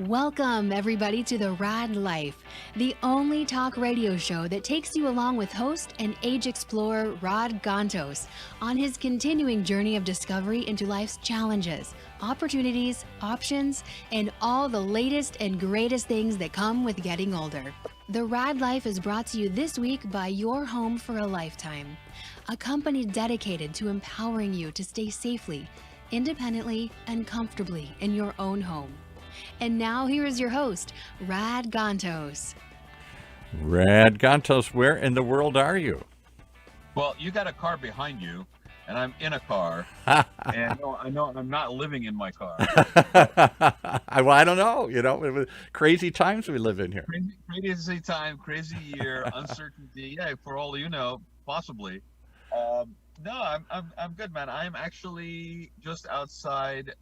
Welcome, everybody, to the Raad Life, the only talk radio show that takes you along with host and age explorer Rod Gantos on his continuing journey of discovery into life's challenges, opportunities, options, and all the latest and greatest things that come with getting older. The Raad Life is brought to you this week by Your Home for a Lifetime, a company dedicated to empowering you to stay safely, independently, and comfortably in your own home. And now here is your host, Rad Gantos. Rad Gantos, where in the world are you? Well, you got a car behind you, and I'm in a car, and I know I'm not living in my car. Well, I don't know. You know, it was crazy times we live in here. Crazy time, crazy year, uncertainty. Yeah, for all you know, possibly. No, I'm good, man. I'm actually just outside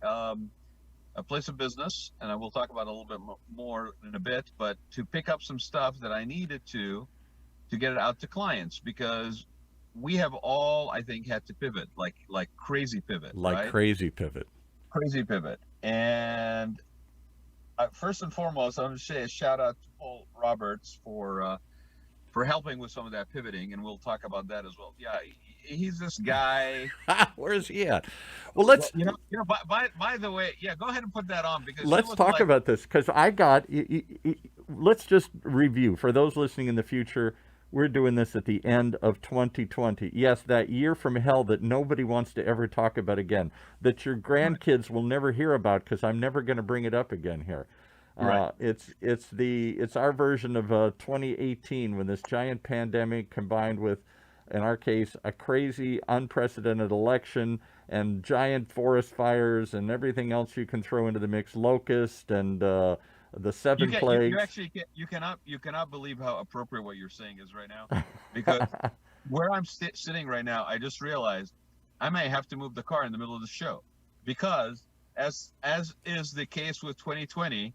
a place of business, and I will talk about it a little bit more in a bit, but to pick up some stuff that I needed to get it out to clients, because we have all, I think, had to pivot, like crazy pivot, right? Crazy pivot. And first and foremost, I'm going to say a shout out to Paul Roberts for helping with some of that pivoting, and we'll talk about that as well. Yeah, he's this guy. Where's he at? Well, let's. By the way, yeah, go ahead and put that on, because let's talk about this, because I got. Let's just review for those listening in the future. We're doing this at the end of 2020. Yes, that year from hell that nobody wants to ever talk about again, that your grandkids will never hear about, because I'm never going to bring it up again here. Right. It's our version of 2018, when this giant pandemic combined with, in our case, a crazy, unprecedented election and giant forest fires and everything else you can throw into the mix, locust and the seven plagues. You cannot believe how appropriate what you're saying is right now, because where I'm sitting right now, I just realized I may have to move the car in the middle of the show, because as is the case with 2020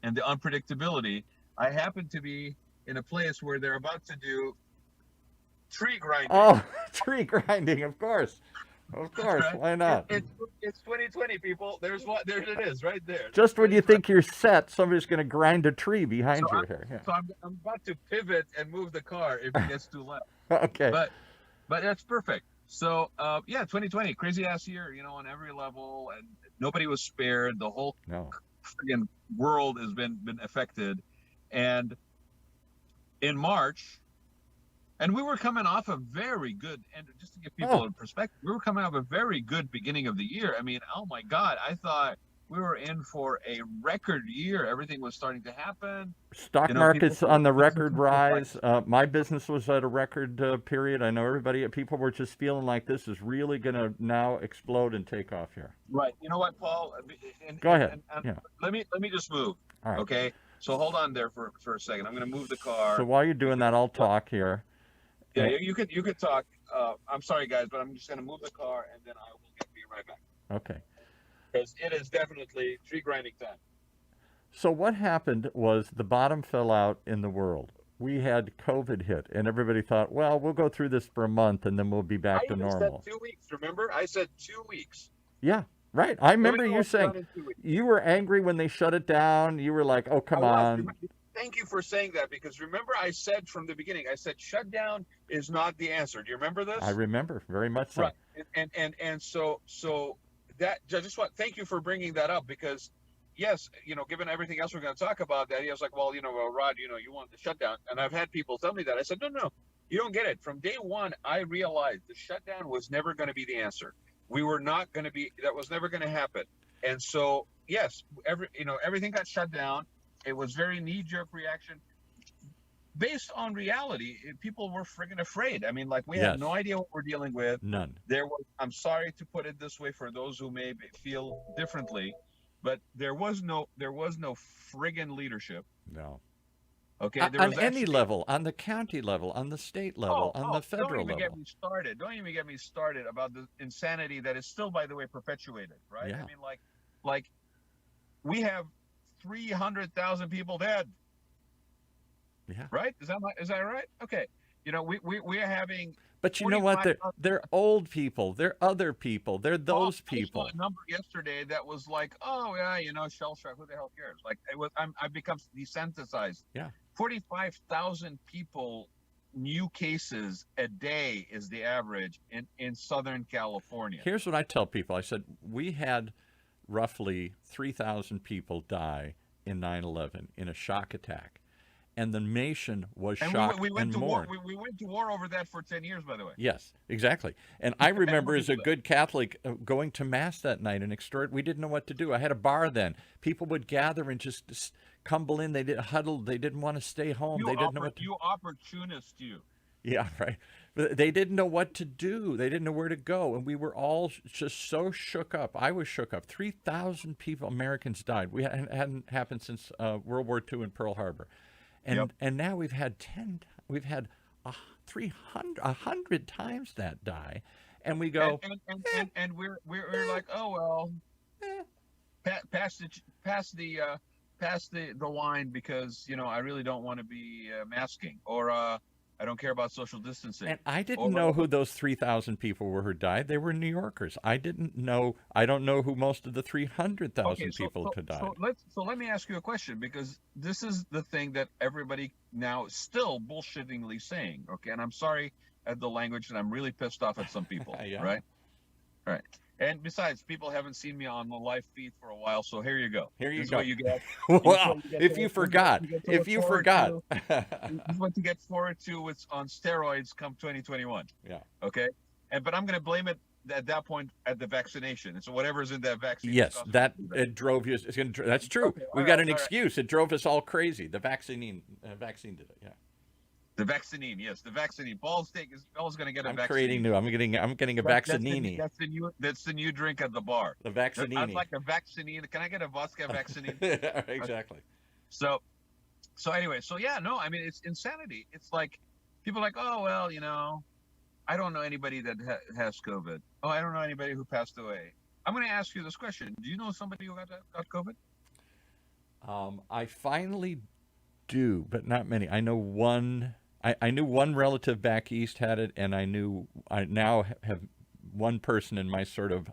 and the unpredictability, I happen to be in a place where they're about to do tree grinding. Oh, tree grinding, of course. Right. Why not? It's 2020, people. There it is, right there. Just when you think you're set, somebody's going to grind a tree behind you here. Yeah. So I'm about to pivot and move the car if it gets too loud. Okay. But that's perfect. So 2020, crazy ass year, on every level, and nobody was spared. The whole friggin' world has been affected. And in March, and we were coming off a very good, and just to give people a perspective, we were coming off a very good beginning of the year. I mean, oh my God, I thought we were in for a record year. Everything was starting to happen. Stock market's on the record rise. My business was at a record period. I know people were just feeling like this is really going to now explode and take off here. Right. You know what, Paul? Go ahead. Let me just move. All right. Okay. So hold on there for a second. I'm going to move the car. So while you're doing that, I'll talk here. Yeah, you could talk. I'm sorry, guys, but I'm just going to move the car, and then I will be right back. Okay. Because it is definitely tree grinding time. So what happened was the bottom fell out in the world. We had COVID hit, and everybody thought, well, we'll go through this for a month, and then we'll be back to normal. I said 2 weeks, remember? I said 2 weeks. Yeah, right. I remember you saying you were angry when they shut it down. You were like, oh, come on. Thank you for saying that, because remember I said from the beginning, I said shutdown is not the answer. Do you remember this? I remember very much so. Right. And so that thank you for bringing that up, because yes, given everything else we're going to talk about, that he was like, well, Rod, you want the shutdown, and I've had people tell me that. I said, no, you don't get it. From day one, I realized the shutdown was never going to be the answer. We were not going to be. That was never going to happen. And so yes, everything got shut down. It was very knee-jerk reaction based on reality. People were friggin' afraid. I mean, we had no idea what we're dealing with. None. I'm sorry to put it this way for those who may feel differently, but there was no friggin' leadership. No. Okay. On any level, on the county level, on the state level, on the federal level. Don't even get me started about the insanity that is still, by the way, perpetuated. Right. Yeah. I mean, like we have 300,000 people dead. Yeah. Right? Is that right? Okay. We are having But you know what? 45,000. They're old people. They're other people. They're Well, those I saw people. a number yesterday that was like, oh yeah, shell shock. Who the hell cares? Like it was. I've become desensitized. Yeah. 45,000 people, new cases a day is the average in Southern California. Here's what I tell people. I said, we had roughly 3,000 people die in 9/11 in a shock attack. And the nation was And shocked we went and to war. mourned. We went to war over that for 10 years, by the way. Yes, exactly. And I remember as a Unbelievable. good Catholic going to Mass that night and we didn't know what to do. I had a bar then. People would gather and just cumble in. They did huddle. They didn't want to stay home. They didn't know what to do. You opportunist, you. Yeah, right. But they didn't know what to do. They didn't know where to go. And we were all just so shook up. I was shook up. 3,000 people, Americans died. We hadn't happened since World War II in Pearl Harbor. And now we've had 100 times that die. And we go, and we're like, oh well, pass the line because I really don't want to be masking, or I don't care about social distancing. and I didn't know who those 3,000 people were who died. They were New Yorkers. I don't know who most of the 300,000 people who died. So let me ask you a question, because this is the thing that everybody now still bullshittingly saying. Okay, and I'm sorry at the language, and I'm really pissed off at some people. Yeah. Right. And besides, people haven't seen me on the live feed for a while, so here you go. Here you This is go. what you get. Wow, if you forgot. This is what to get forward to on steroids come 2021. Yeah. Okay. But I'm going to blame it at that point at the vaccination. And so whatever's in that vaccine. Yes, it drove you. That's true. Okay, We've got an excuse. It drove us all crazy. The vaccine did it. Yeah. The vaccinine, yes, the vaccinine. Paul's going to get a I'm vaccinine. creating new. I'm getting a vaccinini. That's the new drink at the bar. The vaccinini. I'd like a vaccinine. Can I get a vodka vaccinine? Exactly. So anyway, it's insanity. It's like people are like, oh well, I don't know anybody that has COVID. Oh, I don't know anybody who passed away. I'm going to ask you this question: do you know somebody who got COVID? I finally do, but not many. I know one. I knew one relative back east had it, and I now have one person in my sort of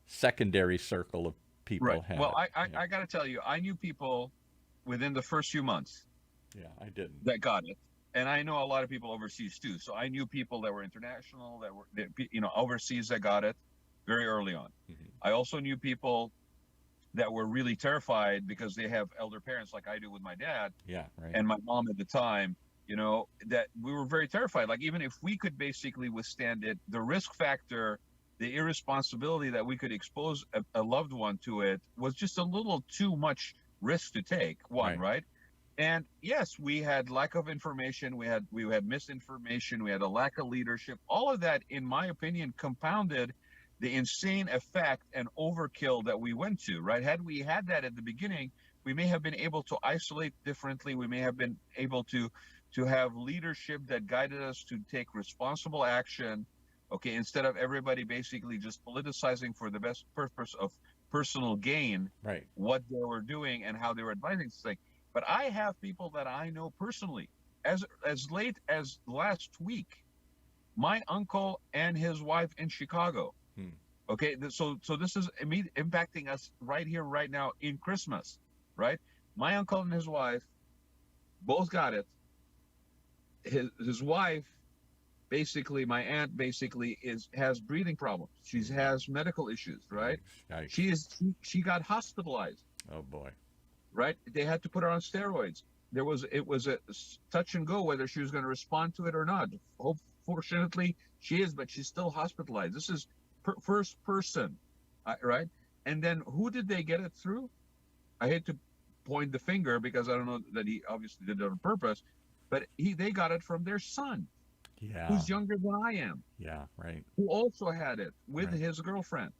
secondary circle of people have Well, it. I got to tell you, I knew people within the first few months. Yeah, I didn't. That got it. And I know a lot of people overseas too. So I knew people that were international, that were overseas, that got it very early on. Mm-hmm. I also knew people that were really terrified because they have elder parents, like I do with my dad. Yeah, right. And my mom at the time, that we were very terrified. Like, even if we could basically withstand it, the risk factor, the irresponsibility that we could expose a loved one to it was just a little too much risk to take. Right? And yes, we had lack of information. We had misinformation. We had a lack of leadership. All of that, in my opinion, compounded the insane effect and overkill that we went to, right? Had we had that at the beginning, we may have been able to isolate differently. We may have been able to have leadership that guided us to take responsible action, okay, instead of everybody basically just politicizing for the best purpose of personal gain, right, what they were doing and how they were advising this thing. But I have people that I know personally, as late as last week, my uncle and his wife in Chicago. Okay, so this is impacting us right here, right now in Christmas, right? My uncle and his wife both got it. His wife, basically, my aunt basically has breathing problems. She has medical issues, right? Yikes. She got hospitalized. Oh boy. Right? They had to put her on steroids. It was a touch and go whether she was going to respond to it or not. Fortunately, she is, but she's still hospitalized. This is first person, right? And then who did they get it through? I hate to point the finger because I don't know that he obviously did it on purpose, but they got it from their son, who's younger than I am. Yeah, right. Who also had it with his girlfriend.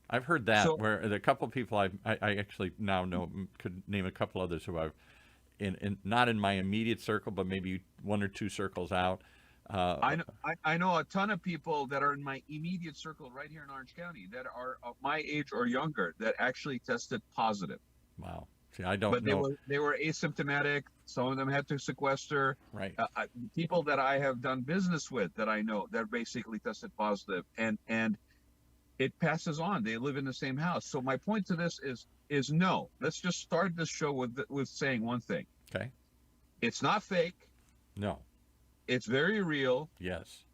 I've heard that where a couple of people I actually now know, could name a couple others who I've not in my immediate circle, but maybe one or two circles out. I know a ton of people that are in my immediate circle right here in Orange County that are of my age or younger that actually tested positive. Wow. See, I don't but know. they were asymptomatic. Some of them had to sequester. Right. People that I have done business with that I know that basically tested positive, and it passes on. They live in the same house. So my point to this is no. Let's just start this show with saying one thing. Okay. It's not fake. No. It's very real. Yes.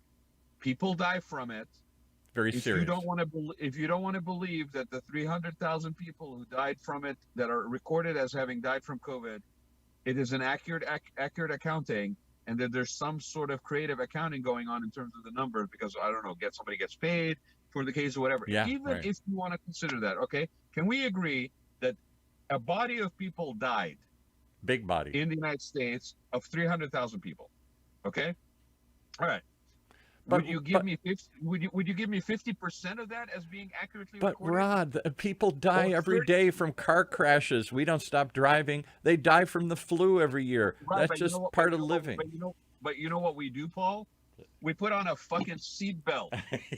People die from it. Very If serious. you don't want to, if you don't want to believe that the 300,000 people who died from it that are recorded as having died from COVID, it is an accurate accounting, and that there's some sort of creative accounting going on in terms of the numbers, because I don't know, somebody gets paid for the case or whatever. Yeah, Even right. if you want to consider that, okay, can we agree that a body of people died Big body. in the United States of 300,000 people? Okay, all right. But- would you give me 50? Would you give me 50% of that as being accurately But recorded? Rod, people die Or every 30 day from car crashes. We don't stop driving. They die from the flu every year. Right, That's but you just know what- part but of you know what- living. But you know what we do, Paul? We put on a fucking seatbelt.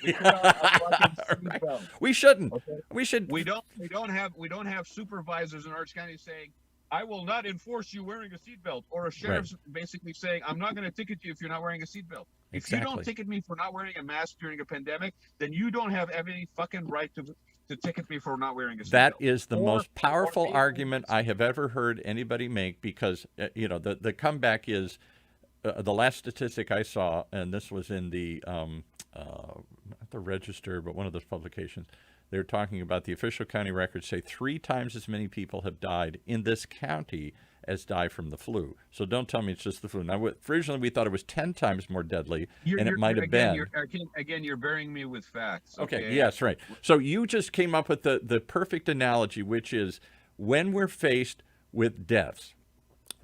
We put on a fucking Right. seatbelt. We shouldn't. Okay. We should. We don't have supervisors in Orange County saying, "I will not enforce you wearing a seatbelt," or a sheriff's basically saying, "I'm not going to ticket you if you're not wearing a seatbelt." If you Exactly. don't ticket me for not wearing a mask during a pandemic, then you don't have any fucking right to ticket me for not wearing a seatbelt. That is the Or- most powerful or- argument I have ever heard anybody make, because the comeback is the last statistic I saw, and this was in the not the Register, but one of those publications. They're talking about the official county records say 3 times as many people have died in this county as die from the flu. So don't tell me it's just the flu. Now, originally we thought it was 10 times more deadly, and it might have been. You're burying me with facts. Okay, yes, right. So you just came up with the perfect analogy, which is when we're faced with deaths,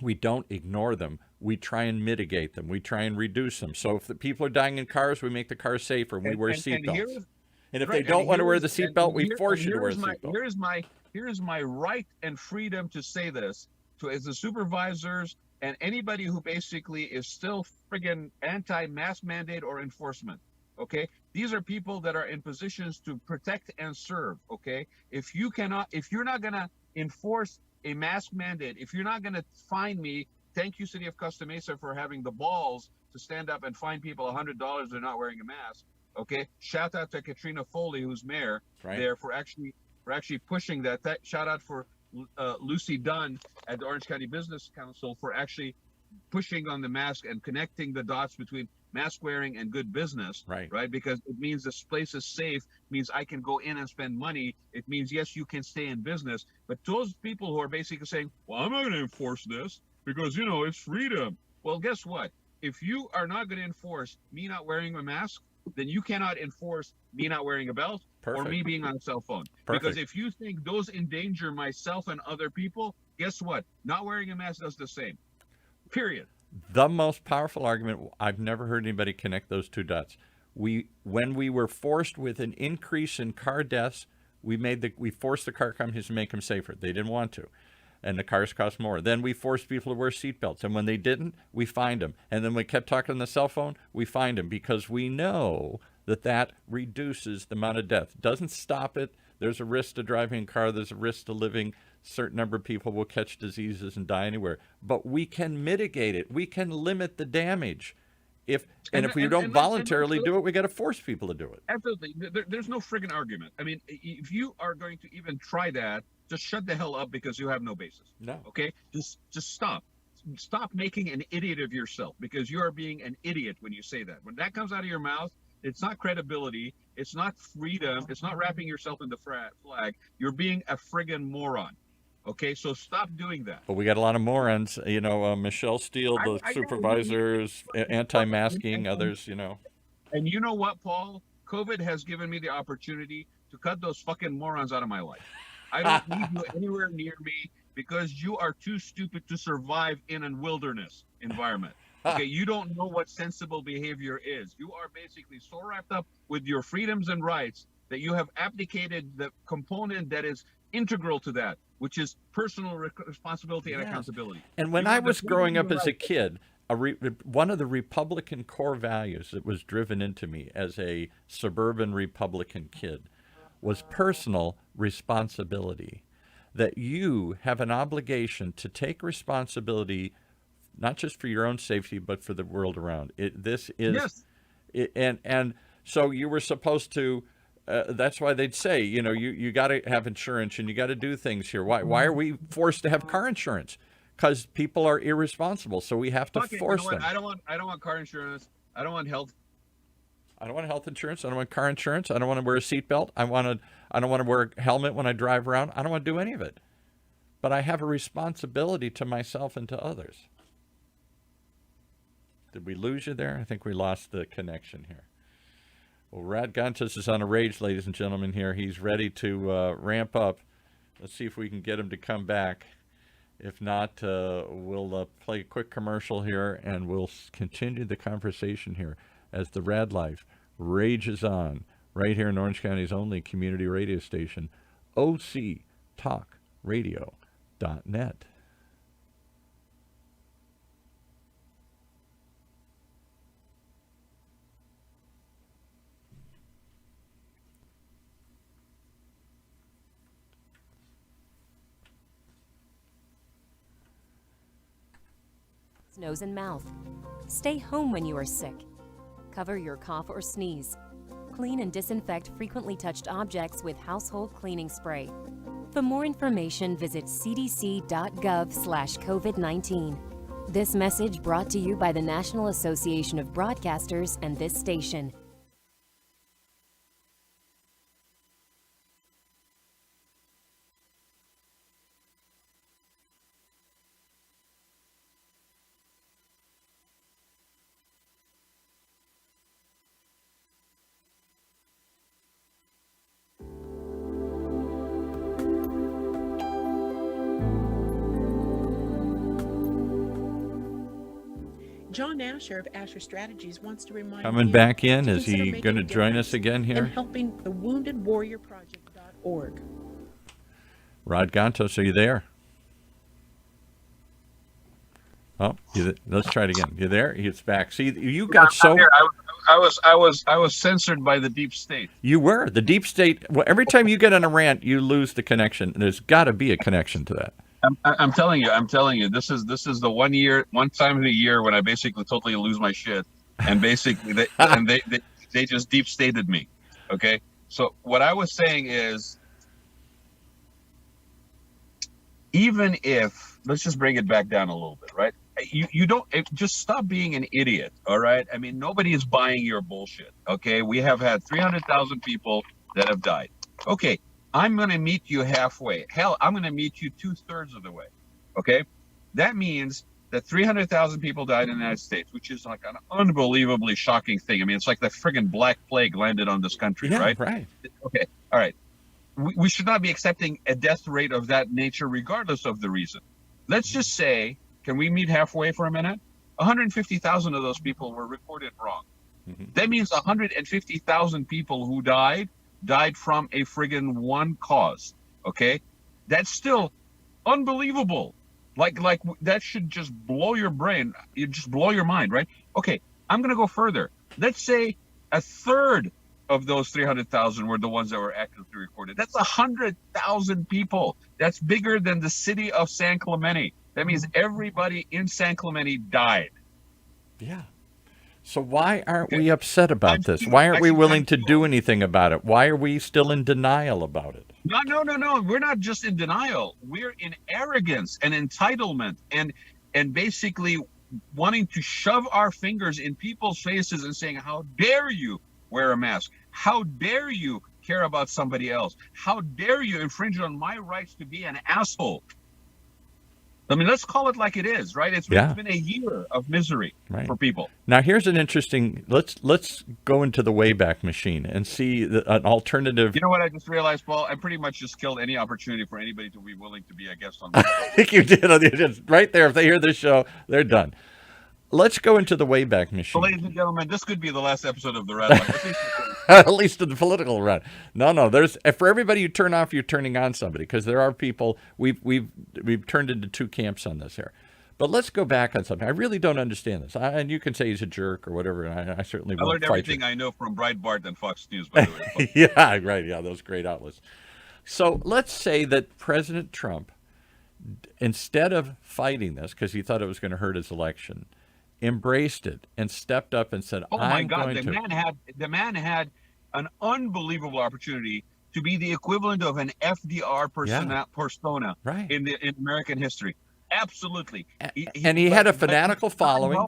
we don't ignore them. We try and mitigate them. We try and reduce them. So if the people are dying in cars, we make the cars safer. We wear seatbelts. And if they don't want to wear the seatbelt, we force you to wear a seatbelt. Here's my right and freedom to say this to as the supervisors and anybody who basically is still friggin' anti-mask mandate or enforcement. Okay, these are people that are in positions to protect and serve. Okay, if you're not gonna enforce a mask mandate, if you're not gonna fine me, thank you, City of Costa Mesa, for having the balls to stand up and fine people $100 they're not wearing a mask. Okay, shout out to Katrina Foley, who's mayor there, for actually pushing that. Shout out for Lucy Dunn at the Orange County Business Council for actually pushing on the mask and connecting the dots between mask wearing and good business. Right, because it means this place is safe. Means I can go in and spend money. It means yes, you can stay in business. But those people who are basically saying, "Well, I'm not going to enforce this because it's freedom." Well, guess what? If you are not going to enforce me not wearing a mask, then you cannot enforce me not wearing a belt or me being on a cell phone. Because if you think those endanger myself and other people, guess what? Not wearing a mask does the same. Period. The most powerful argument, I've never heard anybody connect those two dots. When we were forced with an increase in car deaths, we forced the car companies to make them safer. They didn't want to. And the cars cost more. Then we forced people to wear seatbelts. And when they didn't, we fined them. And then we kept talking on the cell phone, we fined them, because we know that reduces the amount of death. Doesn't stop it. There's a risk to driving a car. There's a risk to living. A certain number of people will catch diseases and die anywhere. But we can mitigate it. We can limit the damage. If we don't voluntarily do it, we got to force people to do it. Absolutely. There's no friggin' argument. I mean, if you are going to even try that, just shut the hell up, because you have no basis. No. Okay? Just stop. Stop making an idiot of yourself, because you are being an idiot when you say that. When that comes out of your mouth, it's not credibility. It's not freedom. It's not wrapping yourself in the flag. You're being a friggin' moron. Okay? So stop doing that. But we got a lot of morons. Michelle Steele, the supervisors, anti-masking, others, And you know what, Paul? COVID has given me the opportunity to cut those fucking morons out of my life. I don't need you anywhere near me, because you are too stupid to survive in a wilderness environment. Okay, you don't know what sensible behavior is. You are basically so wrapped up with your freedoms and rights that you have abdicated the component that is integral to that, which is personal responsibility and accountability. And when I was growing up as a kid, one of the Republican core values that was driven into me as a suburban Republican kid was personal responsibility. that you have an obligation to take responsibility, not just for your own safety, but for the world around. This is, Yes. and so you were supposed to. That's why they'd say, you got to have insurance and you got to do things here. Why are we forced to have car insurance? Because people are irresponsible, so we have to force them. I don't want car insurance. I don't want health. I don't want health insurance. I don't want car insurance. I don't want to wear a seatbelt. I don't want to wear a helmet when I drive around. I don't want to do any of it. But I have a responsibility to myself and to others. Did we lose you there? I think we lost the connection here. Well, Raad Gantos is on a rage, ladies and gentlemen, here. He's ready to ramp up. Let's see if we can get him to come back. If not, we'll play a quick commercial here, and we'll continue the conversation here as the Raad Life rages on right here in Orange County's only community radio station, octalkradio.net. Nose and mouth. Stay home when you are sick. Cover your cough or sneeze. Clean and disinfect frequently touched objects with household cleaning spray. For more information, visit cdc.gov/COVID-19. This message brought to you by the National Association of Broadcasters and this station. John Asher of Asher Strategies wants to remind Coming you back in, to is he consider going to making a join difference us again here? and helping the woundedwarriorproject.org. Raad Gantos, are you there? Oh, let's try it again. You there? It's back. See, you got so. I was censored by the deep state. You were the deep state. Well, every time you get on a rant, you lose the connection. There's got to be a connection to that. I'm telling you, this is the one time of the year when I basically totally lose my shit, and basically they just deep stated me. Okay, so what I was saying is, even if, let's just bring it back down a little bit, right? You don't just stop being an idiot, all right? I mean, nobody is buying your bullshit. Okay, we have had 300,000 people that have died. Okay. I'm going to meet you halfway. Hell, I'm going to meet you 2/3 of the way. Okay? That means that 300,000 people died in the United States, which is like an unbelievably shocking thing. I mean, it's like the friggin' Black Plague landed on this country, right? Right. Okay. All right. We should not be accepting a death rate of that nature, regardless of the reason. Let's just say, can we meet halfway for a minute? 150,000 of those people were reported wrong. Mm-hmm. That means 150,000 people who died from a friggin' one cause. Okay, that's still unbelievable. Like that should just blow your brain. It just blow your mind, right? Okay, I'm gonna go further. Let's say 1/3 of those 300,000 were the ones that were accurately recorded. That's 100,000 people. That's bigger than the city of San Clemente. That means everybody in San Clemente died. Yeah. So why aren't we upset about this? Why aren't we willing to do anything about it? Why are we still in denial about it? No. We're not just in denial. We're in arrogance and entitlement and basically wanting to shove our fingers in people's faces and saying, how dare you wear a mask? How dare you care about somebody else? How dare you infringe on my rights to be an asshole? I mean, let's call it like it is, right? It's been a year of misery for people. Now, here's an interesting. Let's go into the Wayback Machine and see an alternative. You know what I just realized, Paul? I pretty much just killed any opportunity for anybody to be willing to be a guest on my show. I think you did. Just right there. If they hear this show, they're done. Let's go into the Wayback Machine. Well, ladies and gentlemen, this could be the last episode of the Raad Life. At least in the political run. No. There's for everybody you turn off, you're turning on somebody, because there are people we've turned into two camps on this here. But let's go back on something. I really don't understand this. And you can say he's a jerk or whatever. And I certainly won't learned fight everything you. I know from Breitbart and Fox News, by the way. Yeah, right. Yeah, those great outlets. So let's say that President Trump, instead of fighting this because he thought it was going to hurt his election, embraced it and stepped up and said, Oh my I'm God, going to. the man had an unbelievable opportunity to be the equivalent of an FDR persona Right. in American history. Absolutely. And he had a fanatical following.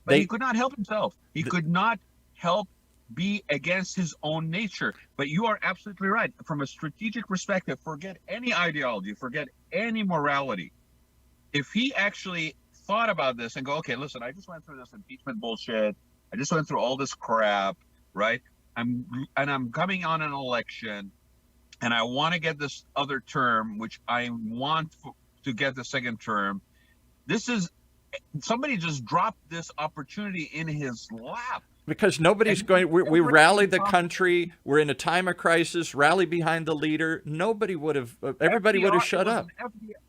But he could not help himself. He could not help be against his own nature. But you are absolutely right. From a strategic perspective, forget any ideology, forget any morality. If he actually thought about this and go, okay, listen, I just went through this impeachment bullshit. I just went through all this crap, right? I'm coming on an election, and I want to get this other term, which I want to get the second term. This is somebody just dropped this opportunity in his lap. Because nobody's going, we rallied the country. We're in a time of crisis. Rally behind the leader. Nobody would have, everybody would have shut up.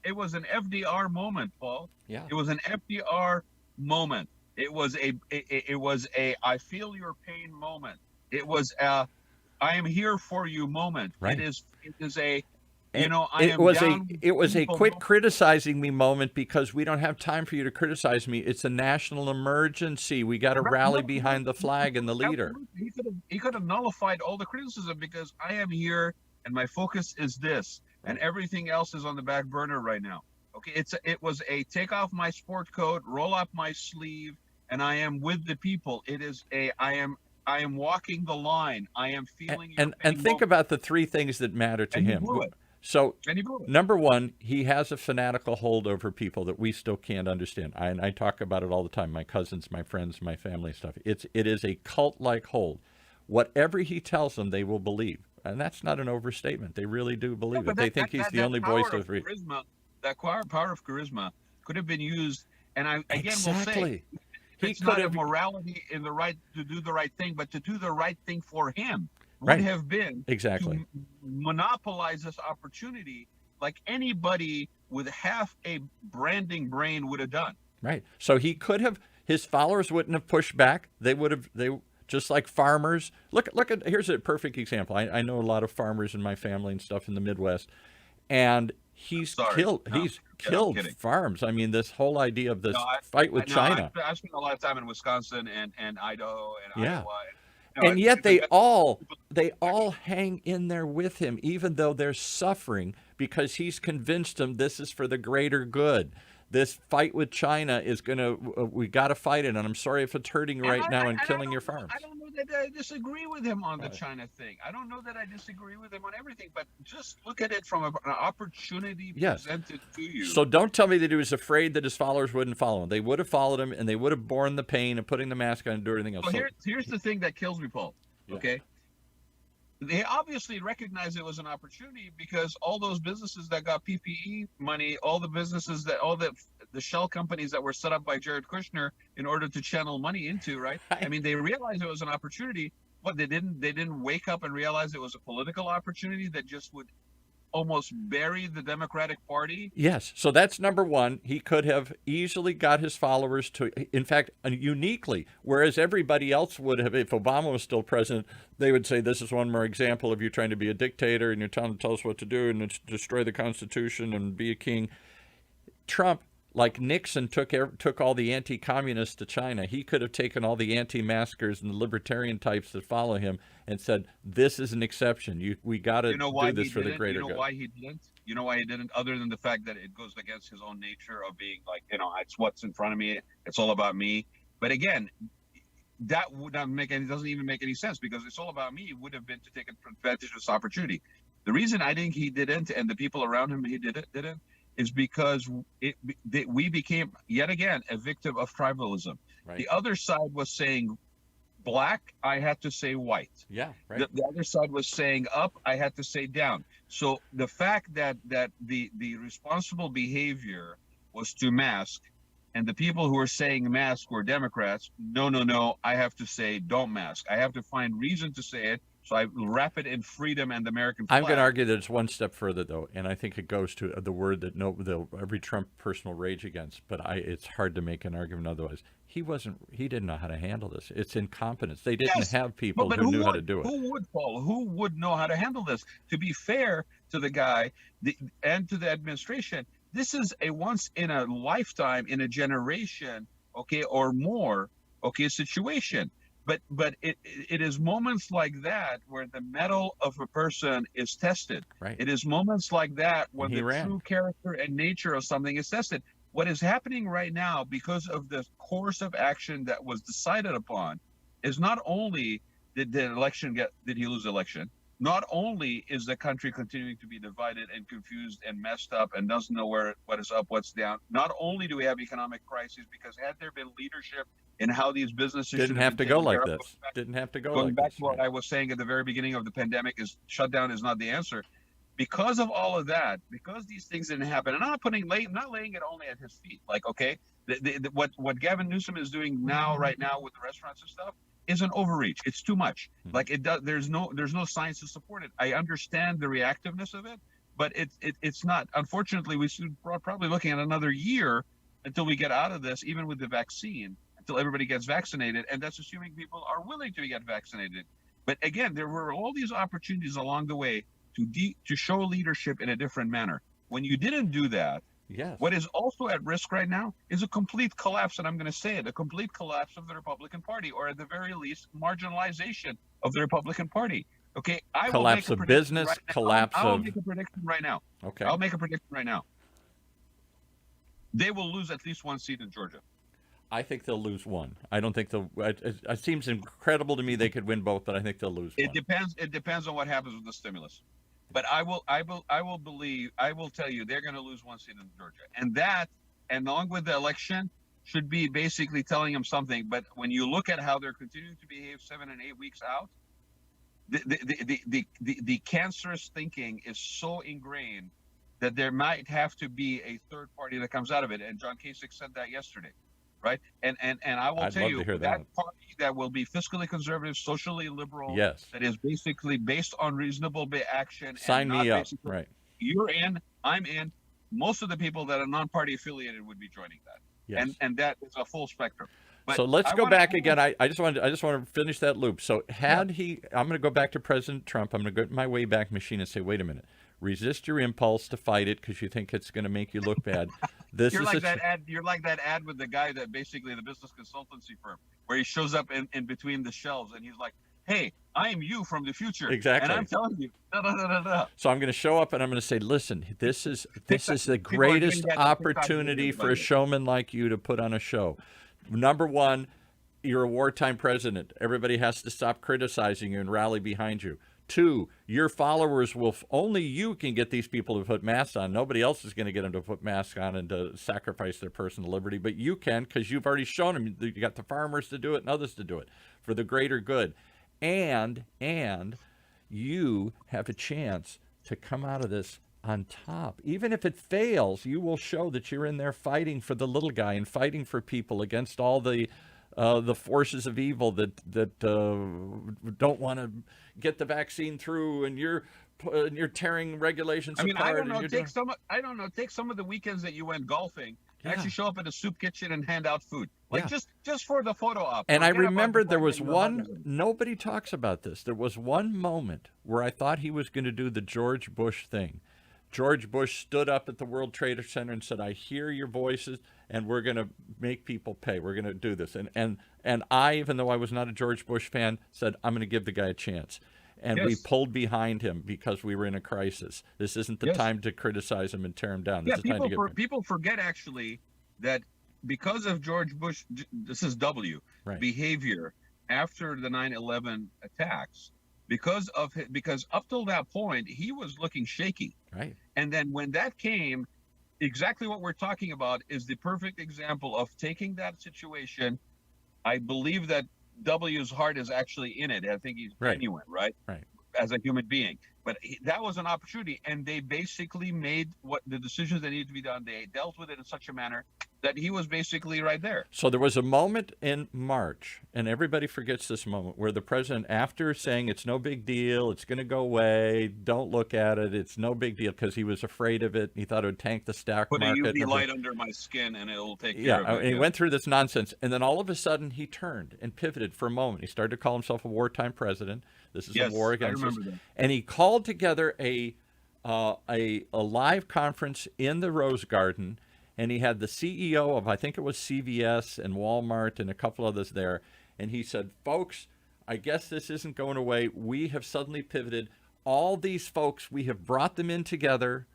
It was an FDR moment, Paul. Yeah. It was an FDR moment. It was a I feel your pain moment. It was a I am here for you moment. Right. It is a, you And know, it was a quit criticizing me moment, because we don't have time for you to criticize me. It's a national emergency. We got to rally behind the flag and the leader. He could have nullified all the criticism, because I am here and my focus is this, and everything else is on the back burner right now. Okay, it was a take off my sport coat, roll up my sleeve, and I am with the people. It is I am walking the line. I am feeling your And pain think moment. about the three things that matter to And he him. blew it. So, And he blew it. number one, he has a fanatical hold over people that we still can't understand. I talk about it all the time. My cousins, my friends, my family stuff. It is a cult-like hold. Whatever he tells them, they will believe. And that's not an overstatement. They really do believe it. They think he's the only voice of reason. That power of charisma could have been used. And I again will Exactly. say, He it's could not a have morality in the right to do the right thing, but to do the right thing for him would Right. have been Exactly. to monopolize this opportunity like anybody with half a branding brain would have done. Right. So he could have, his followers wouldn't have pushed back. They would have, just like farmers. Look at, here's a perfect example. I know a lot of farmers in my family and stuff in the Midwest, and he's killed farms. I mean, this whole idea of this fight with China. I've spent a lot of time in Wisconsin and Idaho and Iowa. And yet they all hang in there with him, even though they're suffering, because he's convinced them this is for the greater good. This fight with China is going to, we got to fight it. And I'm sorry if it's hurting right now and killing your farms. I don't know that I disagree with him on the China thing. I don't know that I disagree with him on everything, but just look at it from an opportunity presented to you. So don't tell me that he was afraid that his followers wouldn't follow him. They would have followed him, and they would have borne the pain of putting the mask on and doing everything else. So here's the thing that kills me, Paul. Okay. They obviously recognized it was an opportunity, because all those businesses that got PPE money, all the businesses that, all the shell companies that were set up by Jared Kushner in order to channel money into, right? I mean, they realized it was an opportunity. What, they didn't wake up and realize it was a political opportunity that just would almost bury the Democratic Party? Yes. So that's number one. He could have easily got his followers to, in fact, uniquely, whereas everybody else would have, if Obama was still president, they would say, this is one more example of you trying to be a dictator and you're trying to tell us what to do and destroy the Constitution and be a king. Trump, like Nixon, took all the anti-communists to China. He could have taken all the anti-maskers and the libertarian types that follow him and said, this is an exception. We got to do this for the greater good. You know why he didn't? You know why he didn't? Other than the fact that it goes against his own nature of being like, it's what's in front of me. It's all about me. But again, that would not make any, doesn't even make any sense, because it's all about me would have been to take advantage of this opportunity. The reason I think he didn't, and the people around him he didn't, is because we became, yet again, a victim of tribalism. Right. The other side was saying black, I had to say white. Yeah, right. The other side was saying up, I had to say down. So the fact that the responsible behavior was to mask, and the people who were saying mask were Democrats, no, I have to say don't mask. I have to find reason to say it. So I wrap it in freedom and the American flag. I'm going to argue that it's one step further, though, and I think it goes to the word that every Trump person will rage against. But it's hard to make an argument otherwise. He didn't know how to handle this. It's incompetence. They didn't have people who knew how to do it. Who would, Paul? Who would know how to handle this? To be fair to the guy and to the administration. This is a once in a lifetime, in a generation, okay, or more, okay, situation. But it is moments like that where the mettle of a person is tested. Right. It is moments like that when He the ran. true character and nature of something is tested. What is happening right now, because of the course of action that was decided upon, is not only did he lose the election, not only is the country continuing to be divided and confused and messed up and doesn't know what is up, what's down. Not only do we have economic crises, because had there been leadership in how these businesses Didn't have to go like this. Didn't have to go going like back this. to what I was saying at the very beginning of the pandemic, is shutdown is not the answer. Because of all of that, because these things didn't happen, and I'm not laying it only at his feet. Like, okay, what Gavin Newsom is doing right now with the restaurants and stuff is an overreach. It's too much. Like, it does. There's no science to support it. I understand the reactiveness of it, but it's not. Unfortunately, we're probably looking at another year until we get out of this, even with the vaccine, until everybody gets vaccinated, and that's assuming people are willing to get vaccinated. But again, there were all these opportunities along the way to show leadership in a different manner. When you didn't do that, yes. What is also at risk right now is a complete collapse, and I'm going to say it, a complete collapse of the Republican Party, or at the very least, marginalization of the Republican Party. Okay, Collapse of business, collapse of... I'll make a prediction right now. Okay. I'll make a prediction right now. They will lose at least one seat in Georgia. I think they'll lose one. I don't think they'll... It seems incredible to me they could win both, but I think they'll lose one. It depends on what happens with the stimulus. But I will tell you, they're going to lose one seat in Georgia. And that, and along with the election, should be basically telling them something. But when you look at how they're continuing to behave 7 and 8 weeks out, the cancerous thinking is so ingrained that there might have to be a third party that comes out of it. And John Kasich said that yesterday. Right. And I will tell you that party that will be fiscally conservative, socially liberal, yes, that is basically based on reasonable action. Sign me up. Right. You're in, I'm in. Most of the people that are non-party affiliated would be joining that. Yes. And that is a full spectrum. But so let's go back again. I just want to finish that loop. So I'm going to go back to President Trump. I'm going to go to my Wayback Machine and say, wait a minute. Resist your impulse to fight it because you think it's going to make you look bad. You're like that ad with the guy that basically the business consultancy firm where he shows up in between the shelves and he's like, "Hey, I am you from the future." Exactly. And I'm telling you, no. So I'm going to show up and I'm going to say, "Listen, this is the greatest opportunity for a showman like you to put on a show. Number one, you're a wartime president. Everybody has to stop criticizing you and rally behind you. 2, your followers only you can get these people to put masks on. Nobody else is going to get them to put masks on and to sacrifice their personal liberty, but you can because you've already shown them. You got the farmers to do it and others to do it for the greater good. And you have a chance to come out of this on top. Even if it fails, you will show that you're in there fighting for the little guy and fighting for people against all the forces of evil that don't want to get the vaccine through, and you're tearing regulations apart. I don't know. Take some of the weekends that you went golfing. Actually show up at a soup kitchen and hand out food, just for the photo op. And I remember there was one. Nobody talks about this. There was one moment where I thought he was going to do the George Bush thing. George Bush stood up at the World Trade Center and said, "I hear your voices, and we're going to make people pay. We're going to do this." And I, even though I was not a George Bush fan, said, "I'm going to give the guy a chance." And we pulled behind him because we were in a crisis. This isn't the time to criticize him and tear him down. This is time to get people forget actually that because of George Bush, this is behavior after the 9/11 attacks. Because up till that point, he was looking shaky. Right. And then when that came, exactly what we're talking about is the perfect example of taking that situation. I believe that W's heart is actually in it. I think he's genuine, right? Right. As a human being. But that was an opportunity, and they basically made what the decisions that needed to be done. They dealt with it in such a manner that he was basically right there. So there was a moment in March, and everybody forgets this moment, where the president, after saying it's no big deal, it's going to go away, don't look at it, it's no big deal, because he was afraid of it, he thought it would tank the stock market. Put a UV light under my skin and it'll take care of it. And he went through this nonsense, and then all of a sudden he turned and pivoted for a moment. He started to call himself a wartime president. This is a war against us. And he called together a a live conference in the Rose Garden, and he had the CEO of, I think it was CVS and Walmart and a couple others there, and he said, folks, I guess this isn't going away. We have suddenly pivoted. All these folks, we have brought them in together.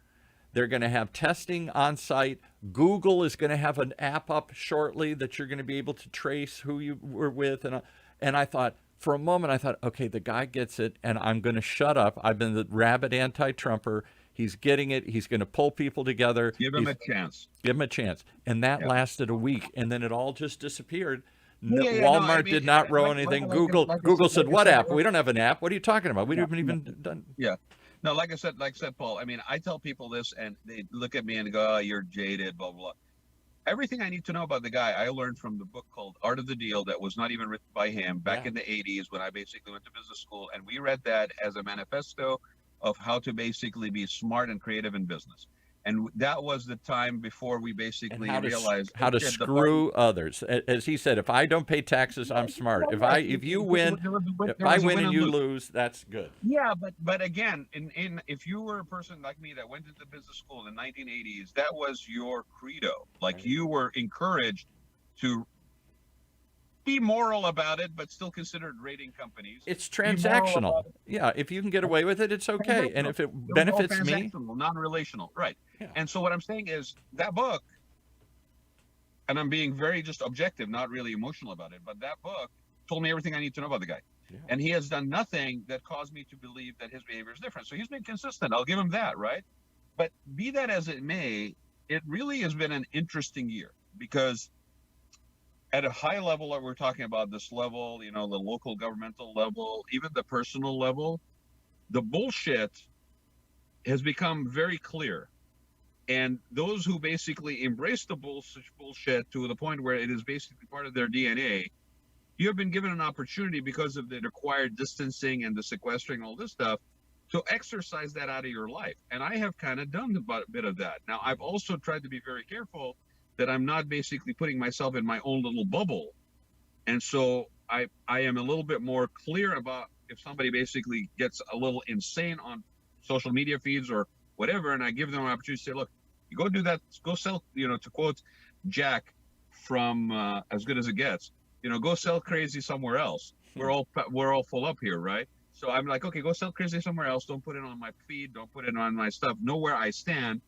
They're going to have testing on site. Google is going to have an app up shortly that you're going to be able to trace who you were with. And I thought, for a moment, I thought, okay, the guy gets it, and I'm going to shut up. I've been the rabid anti-Trumper. He's getting it. He's going to pull people together. Give him a chance. Give him a chance. And that lasted a week, and then it all just disappeared. Walmart did not roll anything. Google said, what app? We don't have an app. What are you talking about? We haven't even done. Yeah. No, like I said, Paul, I mean, I tell people this and they look at me and go, oh, you're jaded, blah, blah, blah. Everything I need to know about the guy, I learned from the book called Art of the Deal that was not even written by him back in the 80s when I basically went to business school. And we read that as a manifesto of how to basically be smart and creative in business. And that was the time before we basically realized how to screw others. As he said, if I don't pay taxes, I'm smart. If you win, if I win and you lose, that's good. Yeah, but again, if you were a person like me that went into business school in the 1980s, that was your credo. Like you were encouraged to be moral about it, but still considered rating companies. It's transactional. Yeah, if you can get away with it, it's okay. And if it benefits me, non-relational, right? Yeah. And so what I'm saying is that book, and I'm being very just objective, not really emotional about it, but that book told me everything I need to know about the guy. Yeah. And he has done nothing that caused me to believe that his behavior is different. So he's been consistent. I'll give him that, right? But be that as it may, it really has been an interesting year because at a high level that we're talking about, this level, the local governmental level, even the personal level, the bullshit has become very clear. And those who basically embrace the bullshit to the point where it is basically part of their DNA, you have been given an opportunity because of the required distancing and the sequestering, all this stuff, to exercise that out of your life. And I have kind of done a bit of that. Now, I've also tried to be very careful that I'm not basically putting myself in my own little bubble. And so I am a little bit more clear about if somebody basically gets a little insane on social media feeds or whatever, and I give them an opportunity to say, look, you go do that, go sell, to quote Jack from As Good As It Gets, go sell crazy somewhere else. We're all full up here, right? So I'm like, okay, go sell crazy somewhere else. Don't put it on my feed. Don't put it on my stuff. Know where I stand.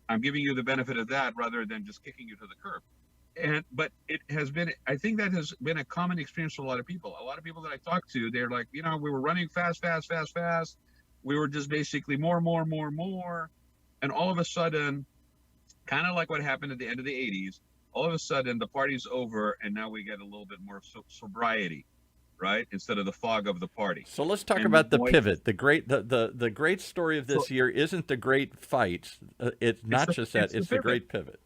I'm giving you the benefit of that rather than just kicking you to the curb. But it has been, I think that has been a common experience for a lot of people. A lot of people that I talk to, they're like, we were running fast. We were just basically more. And all of a sudden, kind of like what happened at the end of the 80s, all of a sudden the party's over and now we get a little bit more sobriety, right? Instead of the fog of the party. So let's talk about the pivot. The great story of this year isn't the great fight. It's the great pivot.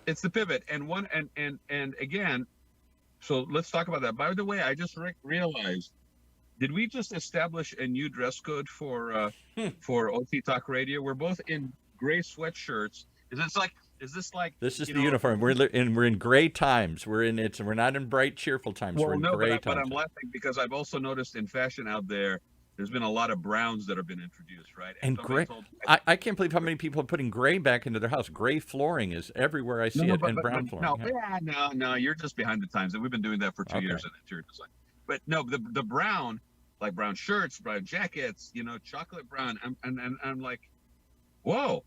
It's the pivot. And again, so let's talk about that. By the way, I just realized, did we just establish a new dress code for OT Talk Radio? We're both in gray sweatshirts. This is the uniform. We're in gray times. We're not in bright, cheerful times. We're in gray times. But I'm laughing because I've also noticed in fashion out there's been a lot of browns that have been introduced, right? And gray. I can't believe how many people are putting gray back into their house. Gray flooring is everywhere I see it, and brown flooring. No, you're just behind the times, and we've been doing that for 2 years in interior design. But no, the brown, like brown shirts, brown jackets, chocolate brown, and I'm like, whoa.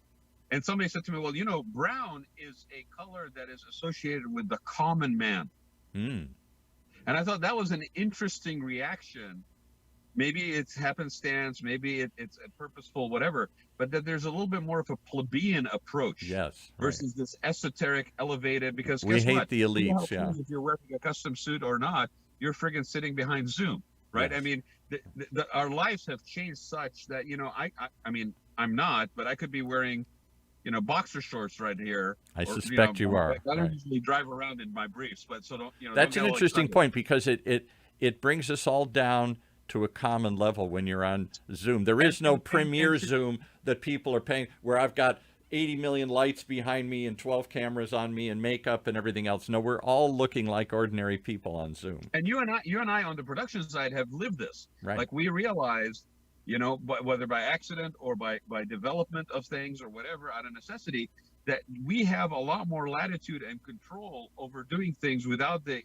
And somebody said to me, well, brown is a color that is associated with the common man. Mm. And I thought that was an interesting reaction. Maybe it's happenstance, maybe it's a purposeful, whatever, but that there's a little bit more of a plebeian approach. Yes. Versus this esoteric, elevated, because we hate the elites, yeah. If you're wearing a custom suit or not, you're friggin' sitting behind Zoom, right? Yes. I mean, our lives have changed such that, I mean, I'm not, but I could be wearing boxer shorts right here. I suspect you are. I don't usually drive around in my briefs, but so don't. That's an interesting point because it brings us all down to a common level when you're on Zoom. There is no premier Zoom that people are paying where I've got 80 million lights behind me and 12 cameras on me and makeup and everything else. No, we're all looking like ordinary people on Zoom. And you and I on the production side have lived this. Right. Like we realized but whether by accident or by development of things or whatever, out of necessity, that we have a lot more latitude and control over doing things without the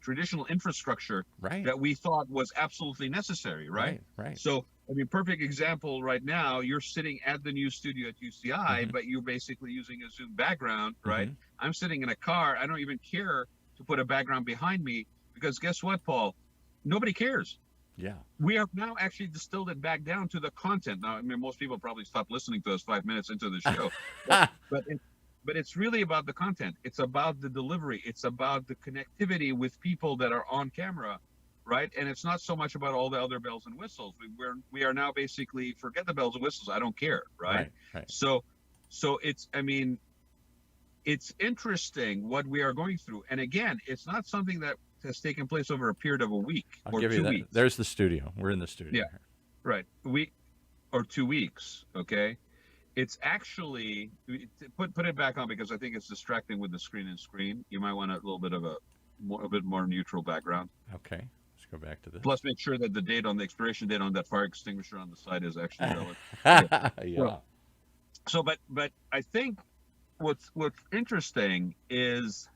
traditional infrastructure Right. that we thought was absolutely necessary, right? Right. So, I mean, perfect example right now, you're sitting at the new studio at UCI, but you're basically using a Zoom background, right? I'm sitting in a car. I don't even care to put a background behind me because guess what, Paul? Nobody cares. Yeah. We have now actually distilled it back down to the content. Now, I mean, most people probably stopped listening to us 5 minutes into the show, but it's really about the content. It's about the delivery. It's about the connectivity with people that are on camera, right? And it's not so much about all the other bells and whistles. We are now basically, forget the bells and whistles. I don't care, right? Right. So it's, I mean, it's interesting what we are going through. And again, it's not something that has taken place over a period of a week I'll or give 2 you that. weeks. There's the studio. We're in the studio. Yeah. Right. A week or 2 weeks. Okay. It's actually, put it back on because I think it's distracting with the screen and screen. You might want a little bit of a bit more neutral background. Okay. Let's go back to this. Plus, make sure that the expiration date on that fire extinguisher on the side is actually valid. Yeah. So, but I think what's interesting is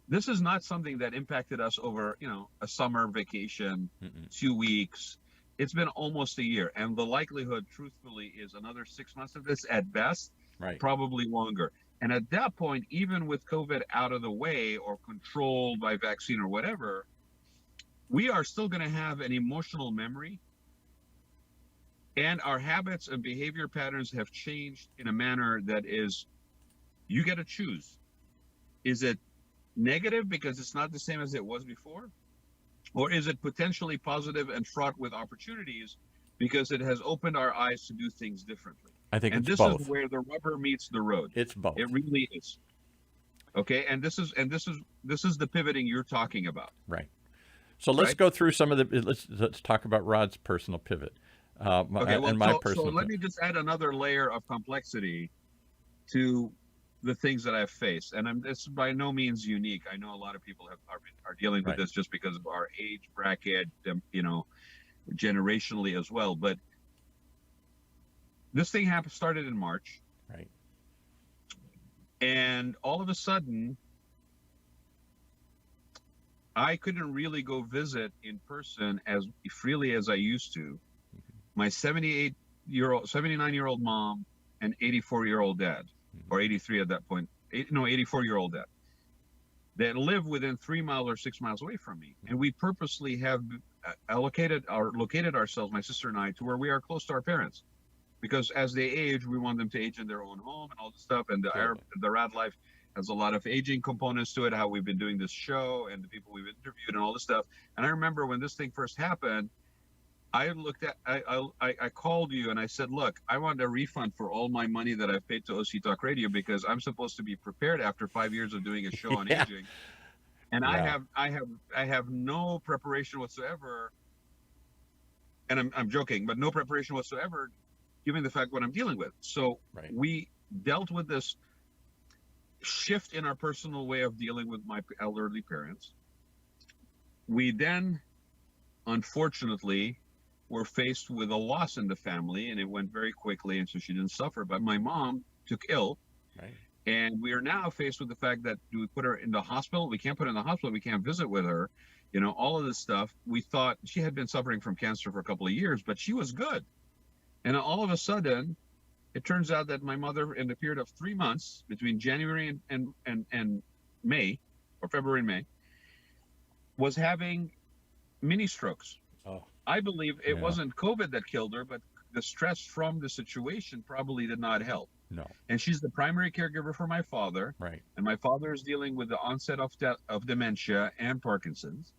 this is not something that impacted us over, a summer vacation, 2 weeks. It's been almost a year. And the likelihood, truthfully, is another 6 months of this at best, Right. probably longer. And at that point, even with COVID out of the way or controlled by vaccine or whatever, we are still going to have an emotional memory. And our habits and behavior patterns have changed in a manner that is, you get to choose. Is it negative because it's not the same as it was before? Or is it potentially positive and fraught with opportunities because it has opened our eyes to do things differently? I think and it's this both. is where the rubber meets the road. It's both. It really is. Okay, and this is the pivoting you're talking about. Right. So let's go through some of the. Let's talk about Rod's personal pivot. So let me just add another layer of complexity to the things that I've faced, and it's by no means unique. I know a lot of people are dealing with this just because of our age bracket, generationally as well. But this thing started in March, right? And all of a sudden, I couldn't really go visit in person as freely as I used to. My 79-year-old mom and 84-year-old dad, or 83 at that point, 84-year-old dad, that live within 3 miles or 6 miles away from me. And we purposely have located ourselves, my sister and I, to where we are close to our parents. Because as they age, we want them to age in their own home and all this stuff. And the Raad Life has a lot of aging components to it, how we've been doing this show and the people we've interviewed and all this stuff. And I remember when this thing first happened, I called you and I said, look, I want a refund for all my money that I've paid to OC Talk Radio because I'm supposed to be prepared after 5 years of doing a show on aging. And I have no preparation whatsoever. And I'm joking, but no preparation whatsoever, given the fact what I'm dealing with. So we dealt with this shift in our personal way of dealing with my elderly parents. We then, unfortunately, were faced with a loss in the family, and it went very quickly, and so she didn't suffer. But my mom took ill, and we are now faced with the fact that do we put her in the hospital? We can't put her in the hospital. We can't visit with her. All of this stuff. We thought she had been suffering from cancer for a couple of years, but she was good. And all of a sudden, it turns out that my mother, in the period of 3 months between January and May, or February and May, was having mini strokes. Oh. I believe it wasn't COVID that killed her, but the stress from the situation probably did not help. No. And she's the primary caregiver for my father. Right. And my father is dealing with the onset of dementia and Parkinson's.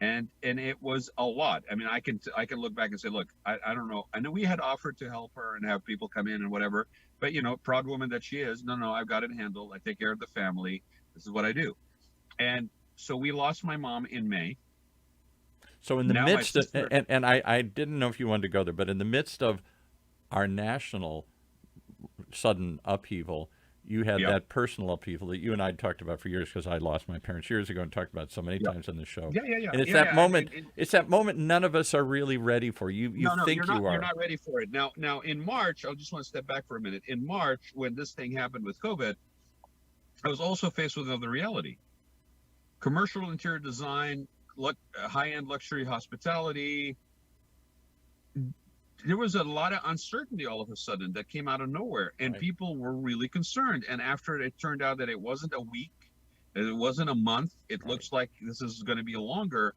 And it was a lot. I mean, I can look back and say, look, I don't know. I know we had offered to help her and have people come in and whatever, but proud woman that she is, no, I've got it handled. I take care of the family. This is what I do. And so we lost my mom in May. So in the midst of, and I didn't know if you wanted to go there, but in the midst of our national sudden upheaval, you had Yeah. that personal upheaval that you and I talked about for years, because I lost my parents years ago and talked about it so many Yeah. times on the show. Yeah. And it's Yeah, that yeah. moment. It's that moment none of us are really ready for. You No, think you you're are. not ready for it. Now in March, I just want to step back for a minute. In March, when this thing happened with COVID, I was also faced with another reality. Commercial interior design, high-end luxury hospitality. There was a lot of uncertainty all of a sudden that came out of nowhere, and Right. people were really concerned. And after it turned out that it wasn't a week, it wasn't a month, it Right. looks like this is going to be longer.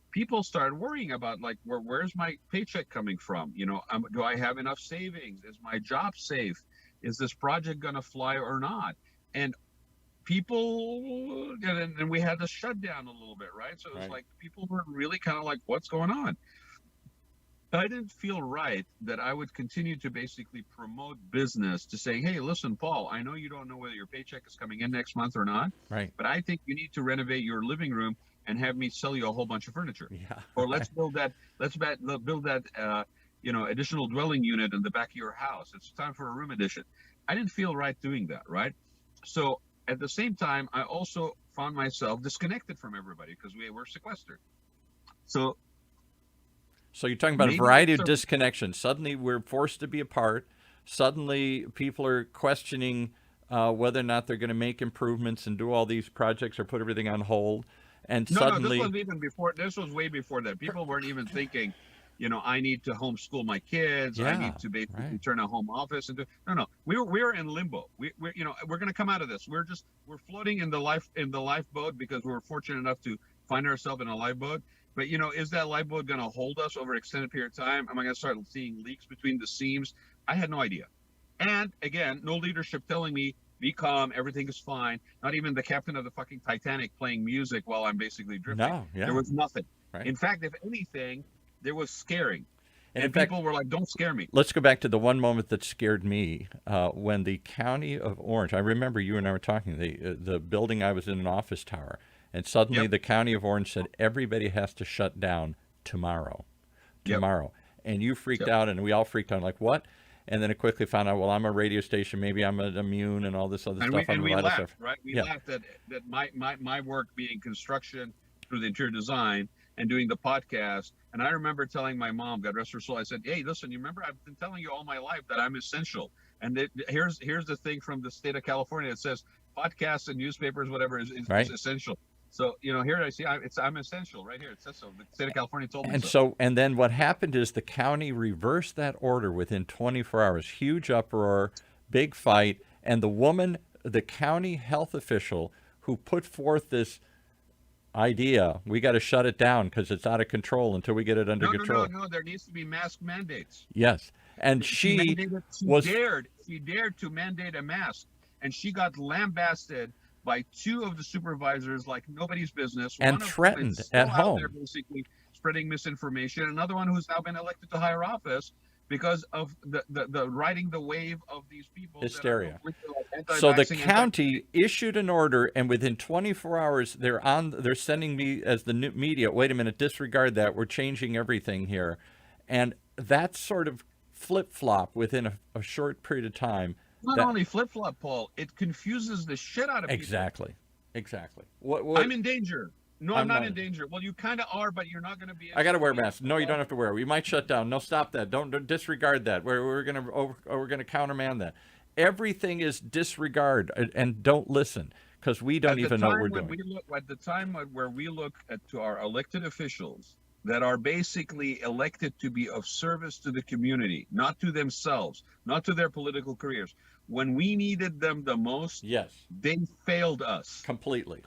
People started worrying about, like, where's my paycheck coming from? Do I have enough savings? Is my job safe? Is this project going to fly or not? And people, and we had to shut down a little bit, right? So it was Right. like people were really kind of like, what's going on? I didn't feel right that I would continue to basically promote business to say, hey, listen, Paul, I know you don't know whether your paycheck is coming in next month or not, Right. but I think you need to renovate your living room and have me sell you a whole bunch of furniture. Yeah. Or let's build that additional dwelling unit in the back of your house. It's time for a room addition. I didn't feel right doing that, right? So at the same time, I also found myself disconnected from everybody because we were sequestered. So you're talking about a maybe variety of that's disconnections. Suddenly we're forced to be apart. Suddenly people are questioning whether or not they're going to make improvements and do all these projects or put everything on hold. And No, suddenly, this was even before. This was way before that. People weren't even thinking, I need to homeschool my kids. I Yeah, need to basically right. turn a home office into. No. We were in limbo. We're going to come out of this. We're floating in the lifeboat because we were fortunate enough to find ourselves in a lifeboat. But is that lifeboat going to hold us over an extended period of time? Am I going to start seeing leaks between the seams? I had no idea. And again, no leadership telling me, be calm, everything is fine. Not even the captain of the fucking Titanic playing music while I'm basically drifting. No, yeah. There was nothing. Right. In fact, if anything, there was scaring. And in people fact, were like, don't scare me. let's go back to the one moment that scared me when the county of Orange, I remember you and I were talking, the building I was in, an office tower, and suddenly Yep. the county of Orange said everybody has to shut down tomorrow. Yep. And you freaked Yep. out, and we all freaked out, like, what? And then it quickly found out, well, I'm a radio station, maybe I'm immune and all this other stuff. We vital laughed, stuff. right? We Yeah. laughed that my work being construction through the interior design and doing the podcast. And I remember telling my mom, God rest her soul, I said, hey, listen, you remember I've been telling you all my life that I'm essential. And here's the thing from the state of California. It says podcasts and newspapers, whatever, is Right. essential. So, here I see I'm essential right here. It says so. The state of California told me And so. and then what happened is the county reversed that order within 24 hours. Huge uproar, big fight, and the county health official who put forth this idea, we got to shut it down because it's out of control until we get it under control. No. There needs to be mask mandates. Yes, and she dared to mandate a mask, and she got lambasted by two of the supervisors like nobody's business. And one of whom threatened is still at out home. there basically spreading misinformation. Another one who's now been elected to higher office because of the riding the wave of these people. Hysteria. That are So the anti-vaxxing, county issued an order, and within 24 hours, they're sending me as the media, wait a minute, disregard that. We're changing everything here. And that sort of flip-flop within a short period of time. Not only flip-flop, Paul, it confuses the shit out of people. Exactly. What I'm in danger. No, I'm not in danger. Well, you kind of are, but you're not going to be. I got to wear a mask. No, you don't have to wear it. We might shut down. No, stop that. Don't disregard that. We're going to countermand that. Everything is disregard and don't listen because we don't even know what we're doing. At the time where we look to our elected officials that are basically elected to be of service to the community, not to themselves, not to their political careers. When we needed them the most, yes, they failed us. Completely.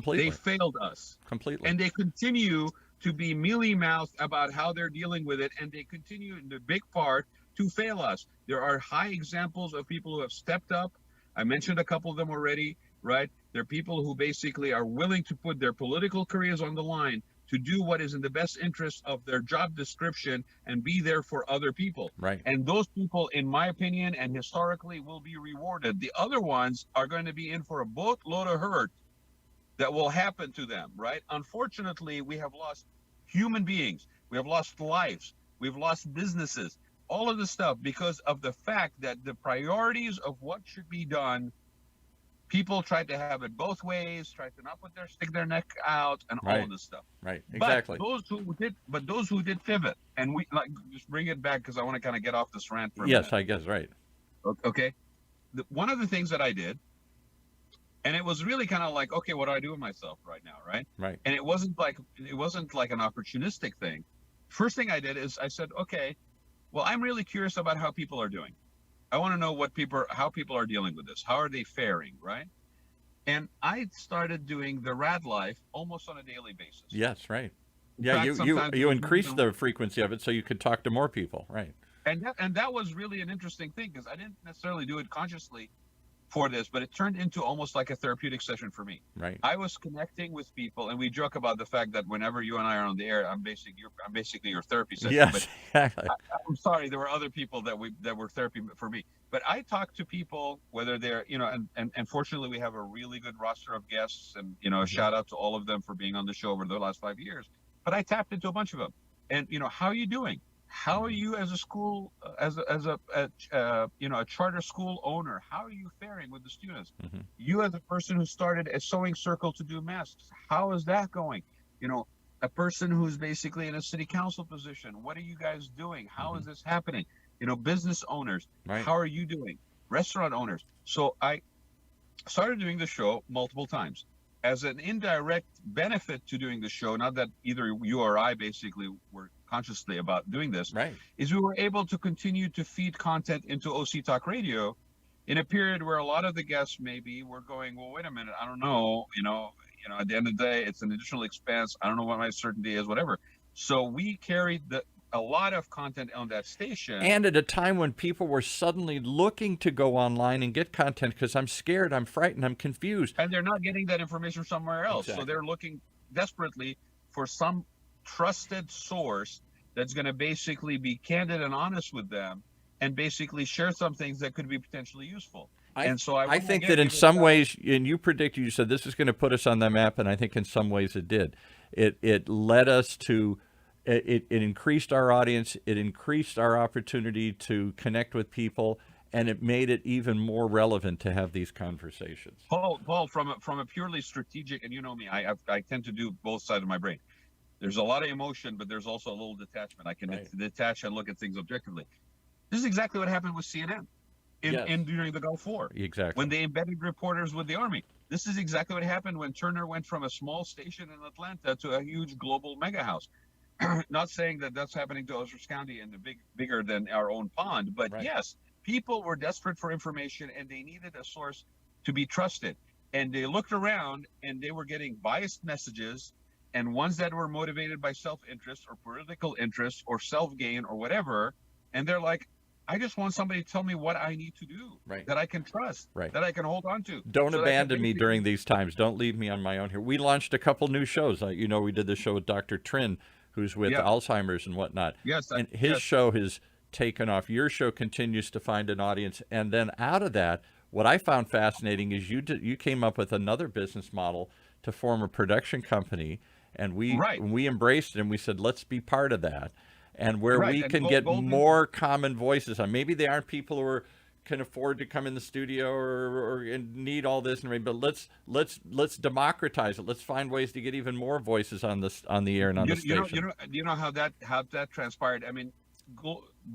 They failed us. Completely. And they continue to be mealy-mouthed about how they're dealing with it, and they continue in the big part to fail us. There are high examples of people who have stepped up. I mentioned a couple of them already, right? They're people who basically are willing to put their political careers on the line to do what is in the best interest of their job description and be there for other people. Right. And those people, in my opinion, and historically, will be rewarded. The other ones are going to be in for a boatload of hurt that will happen to them, right? Unfortunately, we have lost human beings. We have lost lives. We've lost businesses. all of this stuff because of the fact that the priorities of what should be done, people tried to have it both ways, tried to not stick their neck out, and all Right. of this stuff. Right. Exactly. But those who did pivot, and we like just bring it back because I want to kind of get off this rant for a Yes, minute. I guess. Right. Okay. One of the things that I did, and it was really kind of like, okay, what do I do with myself right now, right? Right. And it wasn't like an opportunistic thing. First thing I did is I said, okay, well, I'm really curious about how people are doing. I want to know how people are dealing with this. How are they faring, right? And I started doing the Raad Life almost on a daily basis. Yes. Right. In Yeah. fact, You increased the frequency of it so you could talk to more people. Right. And that was really an interesting thing because I didn't necessarily do it consciously for this, but it turned into almost like a therapeutic session for me. Right. I was connecting with people, and we joke about the fact that whenever you and I are on the air, I'm basically your therapy session. Yes. But Exactly. I'm sorry, there were other people that were therapy for me. But I talk to people, whether they're, and fortunately we have a really good roster of guests, and a shout out to all of them for being on the show over the last 5 years. But I tapped into a bunch of them, and how are you doing? How are you as a school, as a charter school owner? How are you faring with the students? Mm-hmm. You as a person who started a sewing circle to do masks, how is that going? A person who's basically in a city council position, what are you guys doing? How is this happening? Business owners, Right. How are you doing? Restaurant owners. So I started doing the show multiple times. As an indirect benefit to doing the show, not that either you or I basically were consciously about doing this, Right. is we were able to continue to feed content into OC Talk Radio in a period where a lot of the guests maybe were going, well, wait a minute, I don't know, at the end of the day, it's an additional expense. I don't know what my certainty is, whatever. So we carried a lot of content on that station. And at a time when people were suddenly looking to go online and get content because I'm scared, I'm frightened, I'm confused. And they're not getting that information somewhere else. Exactly. So they're looking desperately for some trusted source that's going to basically be candid and honest with them and basically share some things that could be potentially useful. I think that in some ways, and you said this is going to put us on the map, and I think in some ways it did. It led us to, it increased our audience, it increased our opportunity to connect with people, and it made it even more relevant to have these conversations. Paul, from a purely strategic, and you know me, I tend to do both sides of my brain. There's a lot of emotion, but there's also a little detachment. I can detach and look at things objectively. This is exactly what happened with CNN during the Gulf War. Exactly. When they embedded reporters with the Army. This is exactly what happened when Turner went from a small station in Atlanta to a huge global mega house. Not saying that that's happening to Osage County and bigger than our own pond, but yes, people were desperate for information and they needed a source to be trusted. And they looked around and they were getting biased messages and ones that were motivated by self-interest or political interest or self-gain or whatever. And they're like, I just want somebody to tell me what I need to do, that I can trust, that I can hold on to. Don't abandon me during these times. Don't leave me on my own here. We launched a couple new shows. We did the show with Dr. Trin, who's with Alzheimer's and whatnot. Yes. And his show has taken off. Your show continues to find an audience. And then out of that, what I found fascinating is you came up with another business model to form a production company. And we embraced it and we said, let's be part of that. And where we can get more common voices on. Maybe they aren't people who can afford to come in the studio or need all this, but let's democratize it. Let's find ways to get even more voices on the air and on the station. You know how that transpired. I mean,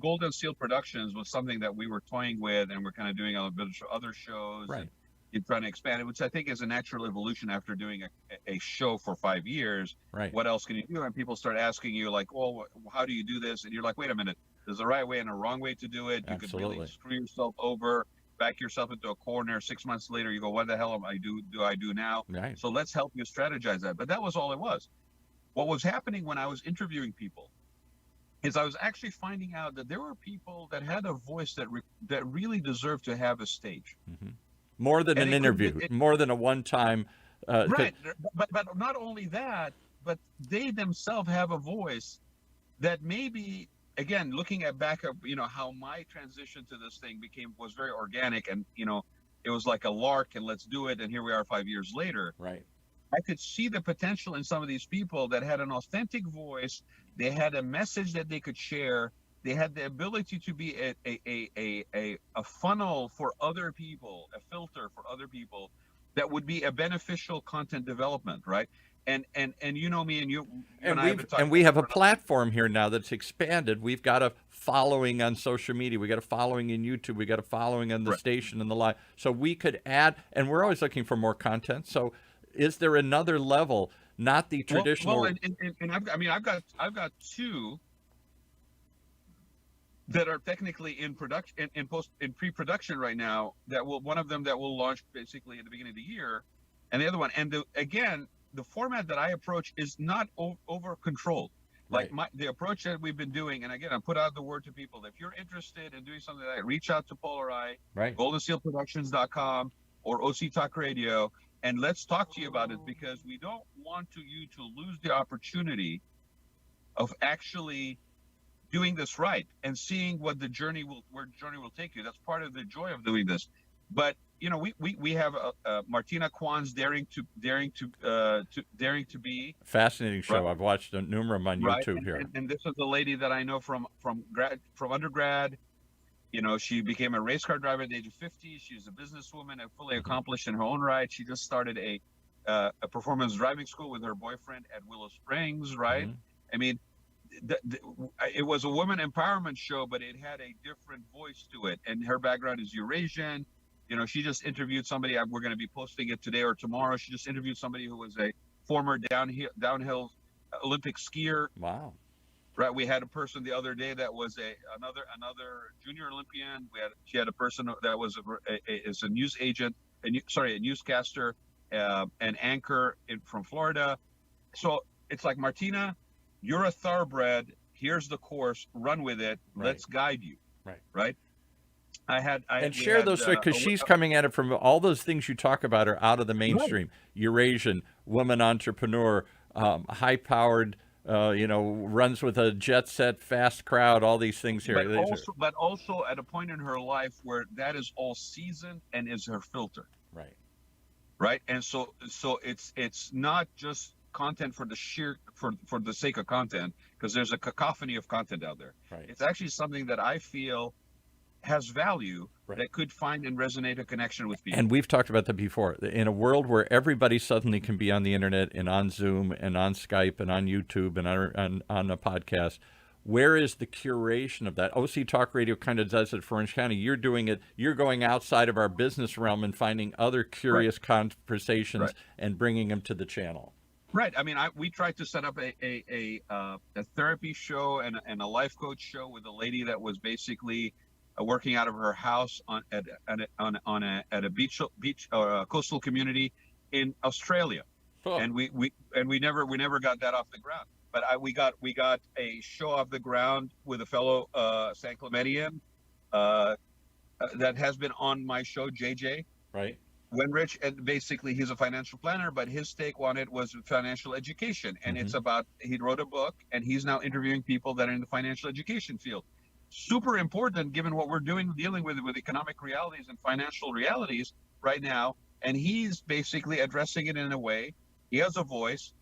Golden Seal Productions was something that we were toying with, and we're kind of doing a bit of other shows. Right. And trying to expand it, which I think is a natural evolution after doing a show for 5 years. Right. What else can you do? And people start asking you like, well, how do you do this? And you're like, wait a minute, there's a right way and a wrong way to do it. You could really screw yourself over, back yourself into a corner. 6 months later, you go, what the hell am I do now? Right. So let's help you strategize that. But that was all it was. What was happening when I was interviewing people is I was actually finding out that there were people that had a voice that really deserved to have a stage. Mm-hmm. More than an interview, more than a one-time. Right, but not only that, but they themselves have a voice that maybe, again, looking at back up, how my transition to this thing was very organic, and it was like a lark, and let's do it, and here we are 5 years later. Right. I could see the potential in some of these people that had an authentic voice. They had a message that they could share, they had the ability to be a funnel for other people, a filter for other people that would be a beneficial content development, right? And you know me, and you and I have been talking we about have it a for platform here now that's expanded. We've got a following on social media. We got a following in YouTube. We got a following on the right. station and the live. So we could add, and we're always looking for more content. So is there another level, not the traditional? And I've got two that are technically in production, in pre-production right now. That will one of them that will launch basically at the beginning of the year, and the other one. And again, the format that I approach is not over controlled. Like Right. the approach that we've been doing, and again, I put out the word to people. If you're interested in doing something like that, reach out to Paul or I, Right. goldensealproductions.com or OC Talk Radio, and let's talk to you about it, because we don't want you to lose the opportunity of actually doing this right and seeing where journey will take you. That's part of the joy of doing this. But you know, we have Martina Kwan's daring to be. Fascinating show. Right. I've watched a numerous on Right. YouTube here. And this is a lady that I know from undergrad. You know, she became a race car driver at the age of 50. She's a businesswoman and fully accomplished in her own right. She just started a performance driving school with her boyfriend at Willow Springs, right? I mean, it was a woman empowerment show, but it had a different voice to it. And her background is Eurasian. You know, she just interviewed somebody. We're going to be posting it today or tomorrow. She just interviewed somebody who was a former downhill Olympic skier. Wow. Right. We had a person the other day that was another junior Olympian. She had a person that was a news agent, a newscaster, an anchor from Florida. So it's like, Martina, you're a thoroughbred. Here's the course. Run with it. Right. Let's guide you. Right. Right. Share those stories, because she's coming at it from all those things you talk about are out of the mainstream. Right. Eurasian, woman entrepreneur, high-powered, runs with a jet set, fast crowd, all these things here. But also at a point in her life where that is all seasoned and is her filter. Right. Right. And so it's not just content for the sake of content, because there's a cacophony of content out there. Right. It's actually something that I feel has value, right, that could find and resonate a connection with people. And we've talked about that before. In a world where everybody suddenly can be on the internet and on Zoom and on Skype and on YouTube and on a podcast, where is the curation of that? OC Talk Radio kind of does it for Orange County. You're doing it. You're going outside of our business realm and finding other curious conversations and bringing them to the channel. Right. I mean, we tried to set up a therapy show and a life coach show with a lady that was basically working out of her house at a beach coastal community in Australia, and we never got that off the ground. But we got a show off the ground with a fellow San Clementian that has been on my show, JJ. Right. Wenrich, and basically he's a financial planner, but his take on it was financial education, and it's about, he wrote a book, and he's now interviewing people that are in the financial education field. Super important given what we're dealing with economic realities and financial realities right now. And he's basically addressing it in a way. He has a voice.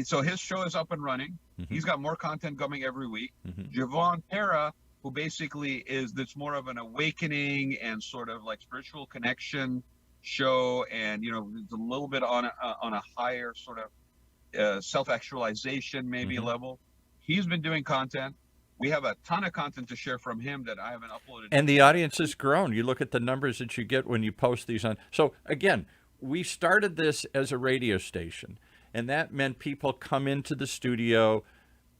So his show is up and running. He's got more content coming every week. Javon Terra, who basically that's more of an awakening and sort of like spiritual connection show, and it's a little bit on a higher sort of self-actualization maybe level. He's been doing content. We have a ton of content to share from him that I haven't uploaded. And the audience has grown. You look at the numbers that you get when you post these on. So again, we started this as a radio station, and that meant people come into the studio,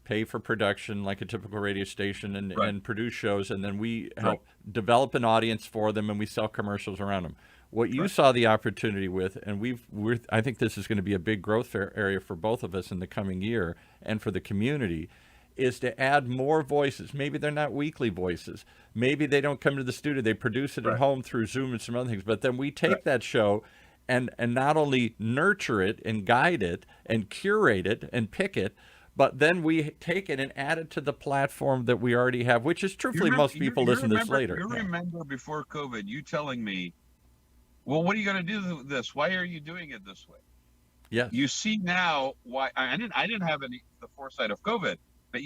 pay for production like a typical radio station, and produce shows, and then we help develop an audience for them, and we sell commercials around them. What you saw the opportunity with, and I think this is going to be a big growth area for both of us in the coming year and for the community, is to add more voices. Maybe they're not weekly voices. Maybe they don't come to the studio. They produce it at home through Zoom and some other things. But then we take that show and not only nurture it and guide it and curate it and pick it, but then we take it and add it to the platform that we already have, which is truthfully most people listen to this later. You remember before COVID, you telling me, well, what are you going to do with this? Why are you doing it this way? Yes. You see now why. I didn't have the foresight of COVID, but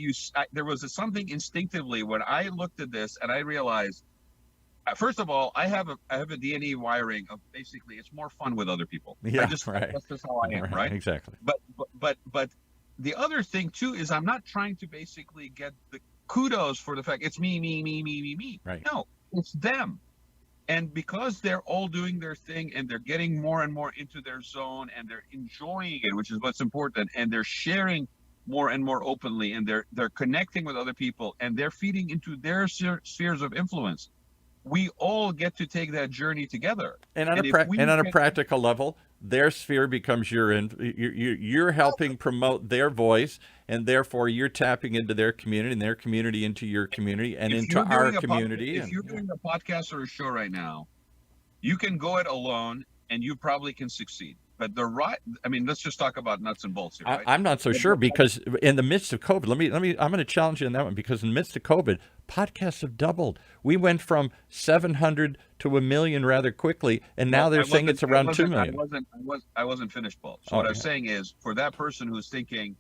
there was something instinctively when I looked at this and I realized, first of all, I have a DNA wiring of basically it's more fun with other people. Yeah, Right. That's just how I am, right? Exactly. But the other thing too is I'm not trying to basically get the kudos for the fact it's me. Right. No, it's them. And because they're all doing their thing and they're getting more and more into their zone and they're enjoying it, which is what's important, and they're sharing more and more openly, and they're connecting with other people, and they're feeding into their spheres of influence. We all get to take that journey together. And on a practical level, their sphere becomes you're helping promote their voice, and therefore you're tapping into their community and their community into your community and into our community. If you're doing a podcast or a show right now, you can go it alone and you probably can succeed. But let's just talk about nuts and bolts here, right? I'm not so sure, because in the midst of COVID, I'm going to challenge you on that one, because in the midst of COVID, podcasts have doubled. We went from 700 to 1 million rather quickly, and now they're saying it's around 2 million. I wasn't finished, Paul. So what I was saying is, for that person who's thinking,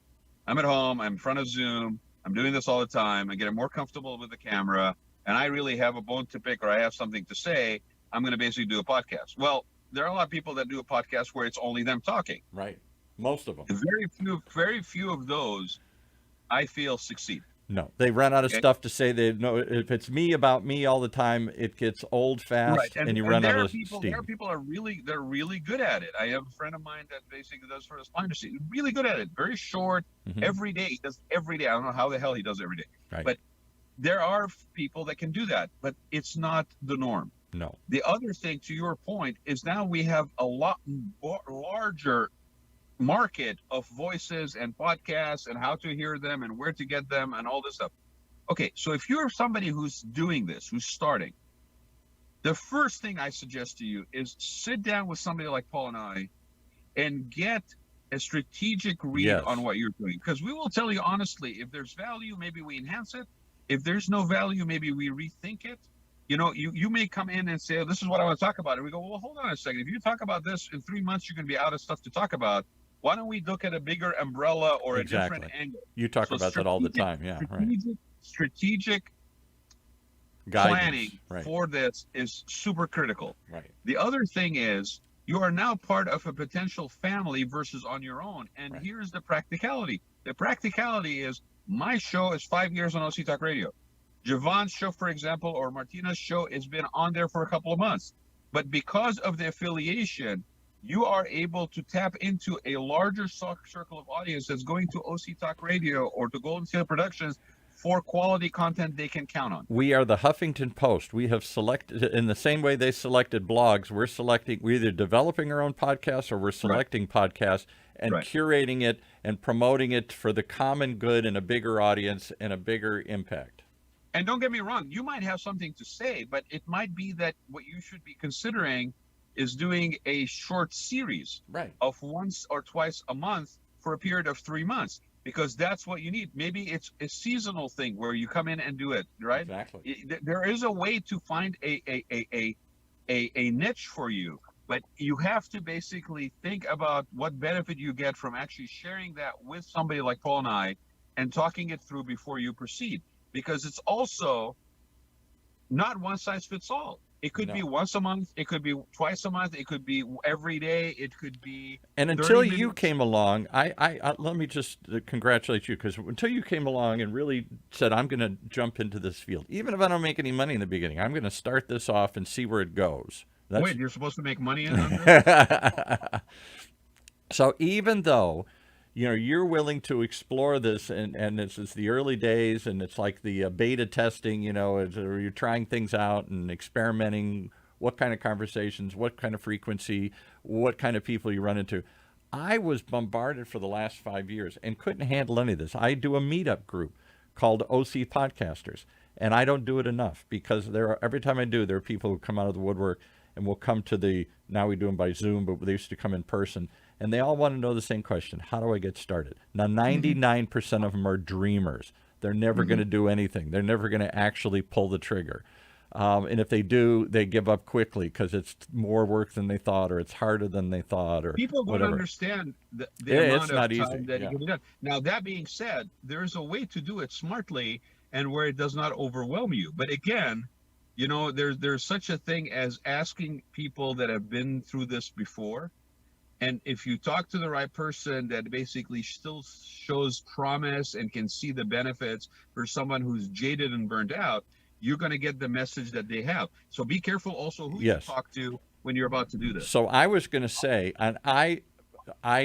I'm at home, I'm in front of Zoom, I'm doing this all the time, I'm getting more comfortable with the camera, and I really have a bone to pick or I have something to say, I'm going to basically do a podcast. Well, there are a lot of people that do a podcast where it's only them talking. Right. Most of them. Very few of those, I feel, succeed. No, they run out of stuff to say. They know if it's me about me all the time, it gets old fast, right. and you run out of steam. There are people they're really good at it. I have a friend of mine that basically does for his spine to really good at it. Very short, every day. He does every day. I don't know how the hell he does it every day. Right. But there are people that can do that, but it's not the norm. No. The other thing, to your point, is now we have a lot larger market of voices and podcasts and how to hear them and where to get them and all this stuff. Okay, so if you're somebody who's doing this, who's starting, the first thing I suggest to you is sit down with somebody like Paul and I and get a strategic read on what you're doing. Because we will tell you honestly, if there's value, maybe we enhance it. If there's no value, maybe we rethink it. You know, you may come in and say, oh, this is what I want to talk about. And we go, well, hold on a second. If you talk about this in 3 months, you're going to be out of stuff to talk about. Why don't we look at a bigger umbrella or a different angle? You talk about that all the time. Yeah, strategic planning for this is super critical. Right. The other thing is you are now part of a potential family versus on your own. And here's the practicality. The practicality is my show is 5 years on OC Talk Radio. Javon's show, for example, or Martina's show has been on there for a couple of months. But because of the affiliation, you are able to tap into a larger circle of audience that's going to OC Talk Radio or to Golden Seal Productions for quality content they can count on. We are the Huffington Post. We have selected, in the same way they selected blogs, we're either developing our own podcasts or we're selecting podcasts and curating it and promoting it for the common good and a bigger audience and a bigger impact. And don't get me wrong, you might have something to say, but it might be that what you should be considering is doing a short series of once or twice a month for a period of 3 months, because that's what you need. Maybe it's a seasonal thing where you come in and do it, right? Exactly. There is a way to find a niche for you, but you have to basically think about what benefit you get from actually sharing that with somebody like Paul and I and talking it through before you proceed. Because it's also not one size fits all. It could be once a month. It could be twice a month. It could be every day. It could be. And until you came along, I let me just congratulate you, because until you came along and really said, I'm going to jump into this field, even if I don't make any money in the beginning, I'm going to start this off and see where it goes. Wait, you're supposed to make money in it? So even though, you know, you're willing to explore this, and this is the early days, and it's like the beta testing, you know, you're trying things out and experimenting, what kind of conversations, what kind of frequency, what kind of people you run into. I was bombarded for the last 5 years and couldn't handle any of this. I do a meetup group called OC Podcasters, and I don't do it enough, because every time I do, there are people who come out of the woodwork and will come to now we do them by Zoom, but they used to come in person. And they all want to know the same question. How do I get started? Now, 99% of them are dreamers. They're never going to do anything. They're never going to actually pull the trigger. And if they do, they give up quickly because it's more work than they thought, or it's harder than they thought, or People don't whatever. understand the It's amount of not time easy. that Yeah. it can be done. Now, that being said, there's a way to do it smartly and where it does not overwhelm you. But again, there's such a thing as asking people that have been through this before. And if you talk to the right person that basically still shows promise and can see the benefits for someone who's jaded and burned out, you're going to get the message that they have. So be careful also who Yes. you talk to when you're about to do this. So I was going to say, and I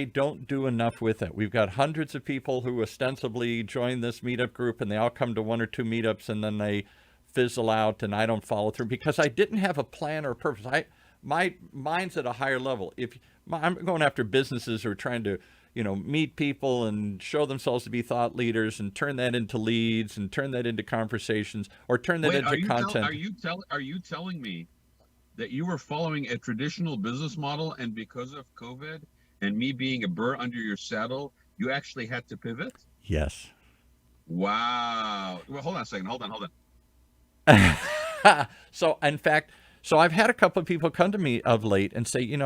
don't do enough with it. We've got hundreds of people who ostensibly join this meetup group, and they all come to one or two meetups, and then they fizzle out, and I don't follow through because I didn't have a plan or purpose. My mind's at a higher level. If I'm going after businesses who are trying to, meet people and show themselves to be thought leaders and turn that into leads and turn that into conversations or turn that into content. Are you telling me that you were following a traditional business model, and because of COVID and me being a burr under your saddle, you actually had to pivot? Yes. Wow. Well, hold on a second. Hold on. So, in fact, I've had a couple of people come to me of late and say,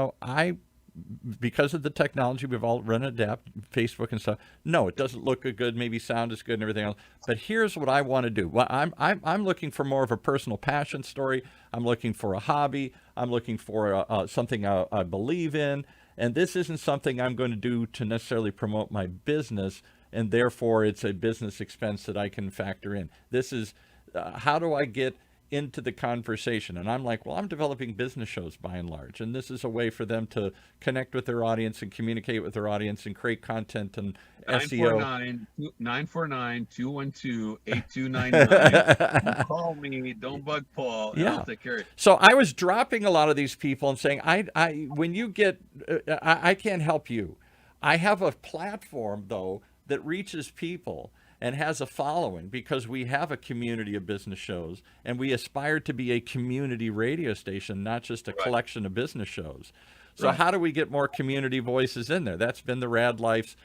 because of the technology, we've all run Adapt, Facebook and stuff. No, it doesn't look good. Maybe sound is good and everything else. But here's what I want to do. Well, I'm looking for more of a personal passion story. I'm looking for a hobby. I'm looking for something I believe in. And this isn't something I'm going to do to necessarily promote my business. And therefore, it's a business expense that I can factor in. This is how do I get into the conversation? And I'm like, well, I'm developing business shows by and large, and this is a way for them to connect with their audience and communicate with their audience and create content and SEO. 949-212-8299. Call me. Don't bug Paul. Yeah. I'll take care of it. So I was dropping a lot of these people and saying, when you get, I can't help you. I have a platform though that reaches people and has a following because we have a community of business shows, and we aspire to be a community radio station, not just a collection of business shows. So how do we get more community voices in there? That's been the Raad Life's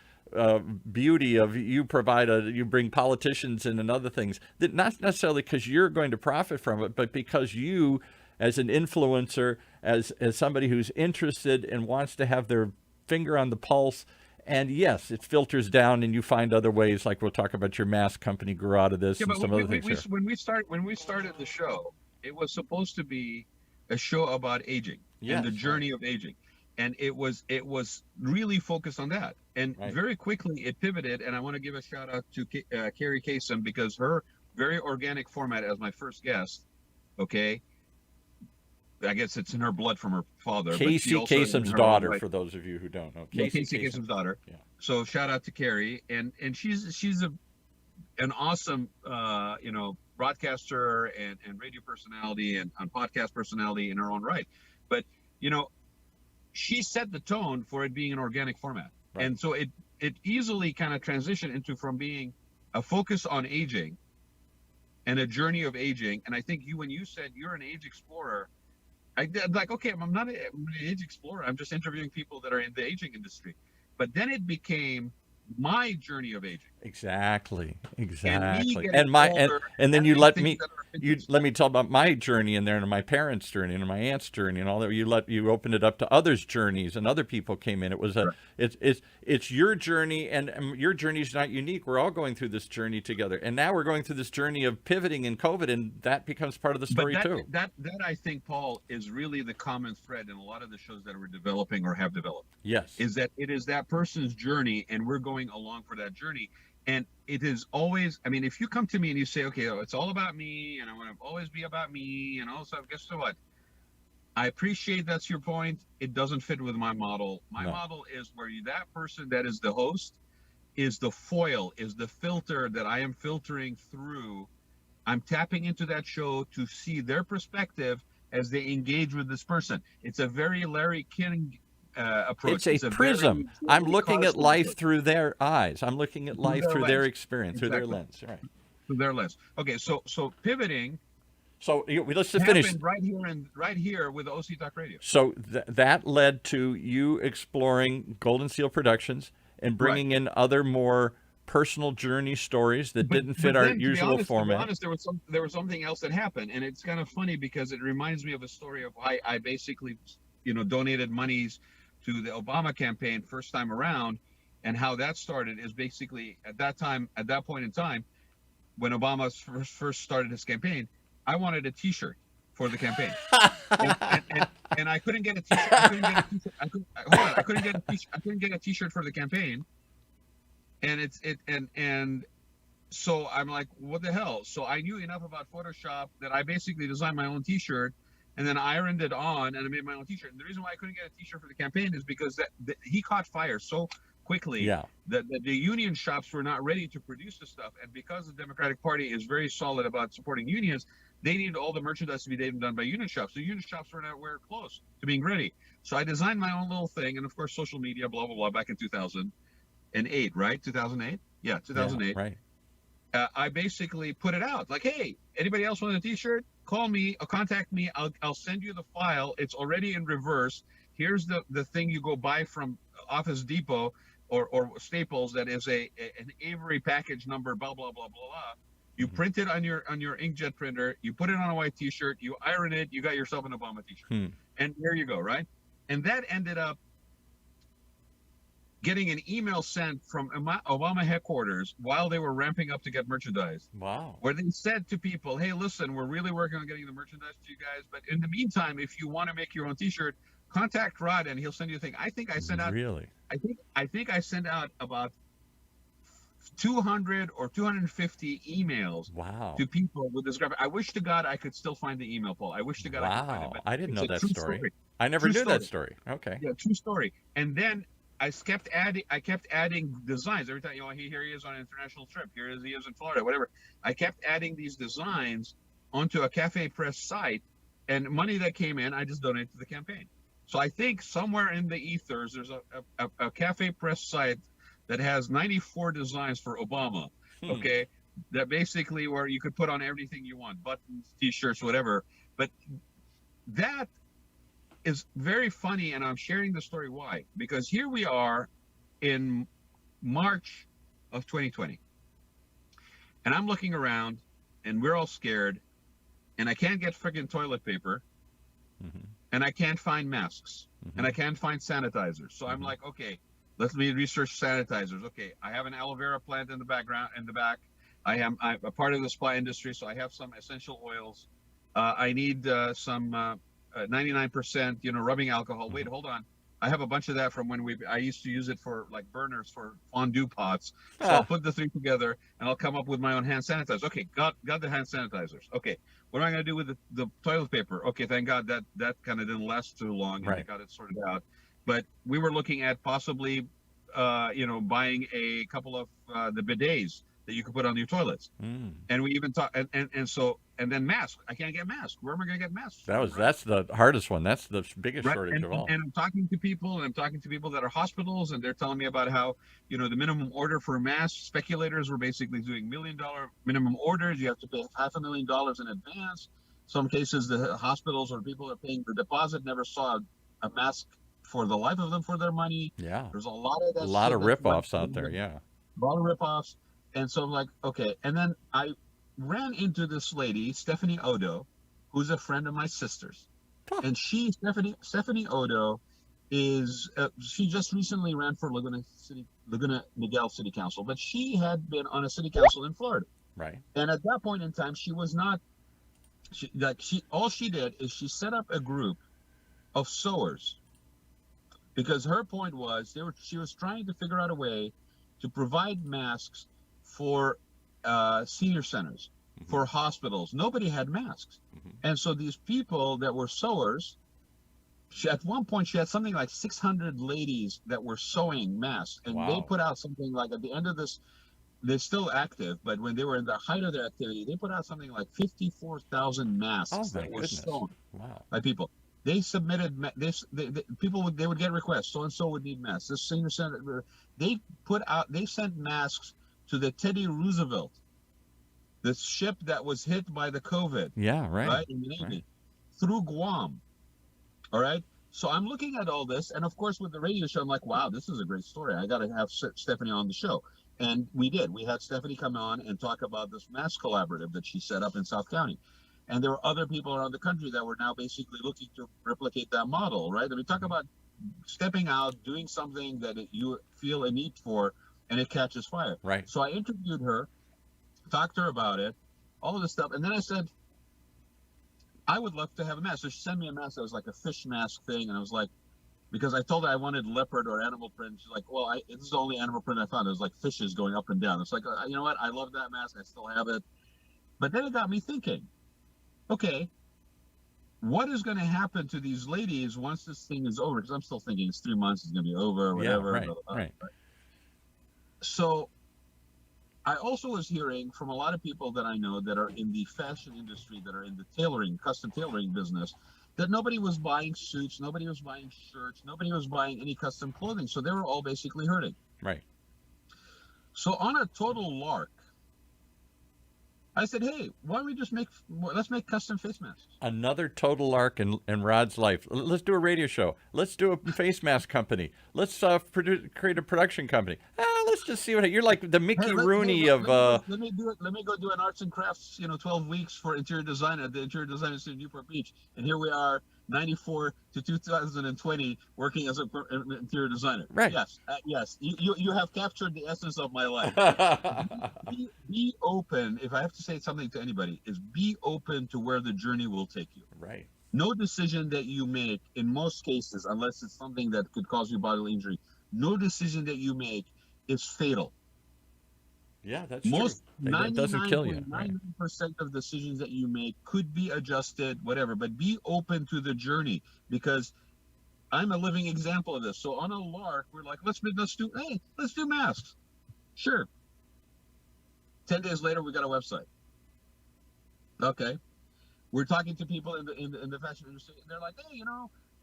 beauty of you bring politicians in and other things, that not necessarily because you're going to profit from it, but because you, as an influencer, as somebody who's interested and wants to have their finger on the pulse. And yes, it filters down, and you find other ways. Like we'll talk about your mask company grew out of this, and some other things. When we started the show, it was supposed to be a show about aging and the journey of aging, and it was really focused on that. And very quickly it pivoted. And I want to give a shout out to Carrie Kasem, because her very organic format as my first guest. Okay. I guess it's in her blood from her father. Casey Kasem's daughter, for those of you who don't know. Casey Kasem's daughter. Yeah. So shout out to Carrie, and she's an awesome broadcaster and radio personality and podcast personality in her own right. But she set the tone for it being an organic format, and so it easily kind of transitioned from being a focus on aging and a journey of aging. And I think when you said you're an age explorer, I'm like, okay, I'm not an age explorer. I'm just interviewing people that are in the aging industry. But then it became my journey of aging. Exactly. And then you let me tell about my journey in there, and my parents' journey and my aunt's journey and all that. You opened it up to others' journeys, and other people came in. It was it's your journey, and your journey is not unique. We're all going through this journey together, and now we're going through this journey of pivoting in COVID, and that becomes part of the story too. That I think, Paul, is really the common thread in a lot of the shows that we're developing or have developed. Yes, is that it is that person's journey, and we're going along for that journey. And it is always, I mean, if you come to me and you say, okay, it's all about me, and I want to always be about me, and also, guess what? I appreciate that's your point. It doesn't fit with my model. My model is where that person that is the host is the foil, is the filter that I am filtering through. I'm tapping into that show to see their perspective as they engage with this person. It's a very Larry King approach. It's a prism. I'm looking at life through their eyes. I'm looking at life through their experience, through their lens. Right. Through their lens. Okay, so pivoting. So let's just finish right here with OC Talk Radio. So that led to you exploring Golden Seal Productions and bringing in other more personal journey stories that didn't fit but our then, usual to be format. honest, there was something else that happened, and it's kind of funny because it reminds me of a story of I basically, donated monies to the Obama campaign first time around, and how that started is basically at that point in time, when Obama first started his campaign, I wanted a T-shirt for the campaign, and I couldn't get a T-shirt. I couldn't get a T-shirt. Hold on, I couldn't get a T-shirt. I couldn't get a T-shirt for the campaign, and so I'm like, what the hell? So I knew enough about Photoshop that I basically designed my own T-shirt, and then ironed it on, and I made my own T-shirt. And the reason why I couldn't get a T-shirt for the campaign is because that he caught fire so quickly that the union shops were not ready to produce the stuff. And because the Democratic Party is very solid about supporting unions, they needed all the merchandise to be done by union shops. So union shops were not wear close to being ready. So I designed my own little thing, and of course, social media, blah blah blah, back in 2008, right? 2008, yeah, 2008. Yeah, right. I basically put it out like, hey, anybody else want a T-shirt? Call me or contact me. I'll send you the file. It's already in reverse. Here's the thing you go buy from Office Depot or Staples that is an Avery package number, blah blah blah blah blah. You print it on your inkjet printer. You put it on a white T-shirt. You iron it. You got yourself an Obama T-shirt, and there you go, right? And that ended up getting an email sent from Obama headquarters while they were ramping up to get merchandise. Wow. Where they said to people, hey, listen, we're really working on getting the merchandise to you guys, but in the meantime, if you want to make your own T-shirt, contact Raad and he'll send you a thing. I think I sent out I think I sent out about 200 or 250 emails to people with this graphic. I wish to God I could still find the email, Paul. I wish to God I could find it. But I didn't know that story. I never knew that story. Okay. Yeah, true story. And then I kept adding designs every time. Here he is on an international trip. Here he is in Florida, whatever. I kept adding these designs onto a Cafe Press site, and money that came in, I just donated to the campaign. So I think somewhere in the ethers, there's a Cafe Press site that has 94 designs for Obama. Okay, that basically where you could put on everything you want, buttons, T-shirts, whatever. But that is very funny, and I'm sharing the story why, because here we are in March of 2020, and I'm looking around, and we're all scared, and I can't get freaking toilet paper, and I can't find masks, and I can't find sanitizers. So I'm like, okay, let me research sanitizers. Okay, I have an aloe vera plant in the back. I'm a part of the spa industry, so I have some essential oils. I need some 99%, rubbing alcohol. Wait, hold on. I have a bunch of that from when I used to use it for like burners for fondue pots. So I'll put the three together and I'll come up with my own hand sanitizer. Okay, got the hand sanitizers. Okay, what am I going to do with the toilet paper? Okay, thank God that kind of didn't last too long and I got it sorted out. But we were looking at possibly, buying a couple of the bidets that you could put on your toilets. And we even talked, and then masks. I can't get masks. Where am I going to get masks? That's the hardest one. That's the biggest shortage of all. And I'm talking to people, that are hospitals, and they're telling me about how, the minimum order for masks, speculators were basically doing $1 million minimum orders. You have to pay $500,000 in advance. Some cases, the hospitals or people are paying the deposit, never saw a mask for the life of them for their money. Yeah. There's a lot of that. A lot of ripoffs out there. Yeah. A lot of ripoffs. And so I'm like, okay. And then I ran into this lady, Stephanie Odo, who's a friend of my sister's. And Stephanie Odo is, she just recently ran for Laguna Niguel City Council, but she had been on a city council in Florida. Right. And at that point in time, she was not, all she did is she set up a group of sewers, because her point was she was trying to figure out a way to provide masks for senior centers, for hospitals. Nobody had masks. And so these people that were sewers, at one point she had something like 600 ladies that were sewing masks. And they put out something like, at the end of this, they're still active, but when they were in the height of their activity, they put out something like 54,000 masks that were sewn by people. They submitted they would get requests. So and so would need masks. This senior center, they sent masks to the Teddy Roosevelt, the ship that was hit by the COVID. Yeah, right. Right in the Navy, through Guam. All right. So I'm looking at all this, and of course with the radio show, I'm like, wow, this is a great story. I got to have Stephanie on the show. And we did. We had Stephanie come on and talk about this mask collaborative that she set up in South County. And there were other people around the country that were now basically looking to replicate that model, right? And we talk about stepping out, doing something that you feel a need for, and it catches fire. Right. So I interviewed her, talked to her about it, all of this stuff. And then I said, I would love to have a mask. So she sent me a mask that was like a fish mask thing. And I was like, because I told her I wanted leopard or animal print. She's like, well, this is the only animal print I found. It was like fishes going up and down. It's like, you know what? I love that mask. I still have it. But then it got me thinking, okay, what is going to happen to these ladies once this thing is over? Because I'm still thinking it's 3 months, it's going to be over, whatever. Yeah, right. So I also was hearing from a lot of people that I know that are in the fashion industry, that are in the tailoring, custom tailoring business, that nobody was buying suits, nobody was buying shirts, nobody was buying any custom clothing. So they were all basically hurting. Right. So on a total lark, I said, hey, why don't we just let's make custom face masks. Another total lark in Rod's life. Let's do a radio show. Let's do a face mask company. Let's create a production company. Let's just see what you're like. The Mickey Rooney of. Let me go do an arts and crafts. 12 weeks for interior design at the Interior Design Institute in Newport Beach, and here we are, 94 to 2020, working as an interior designer. Right. Yes. Yes. You have captured the essence of my life. Be open. If I have to say something to anybody, is be open to where the journey will take you. Right. No decision that you make, in most cases, unless it's something that could cause you bodily injury, no decision that you make is fatal. Yeah, that's true. It doesn't kill you. 99% of decisions that you make could be adjusted, whatever, but be open to the journey, because I'm a living example of this. So on a lark, we're like, let's do masks. Sure. 10 days later, we got a website. Okay. We're talking to people in the fashion industry, and they're like, hey,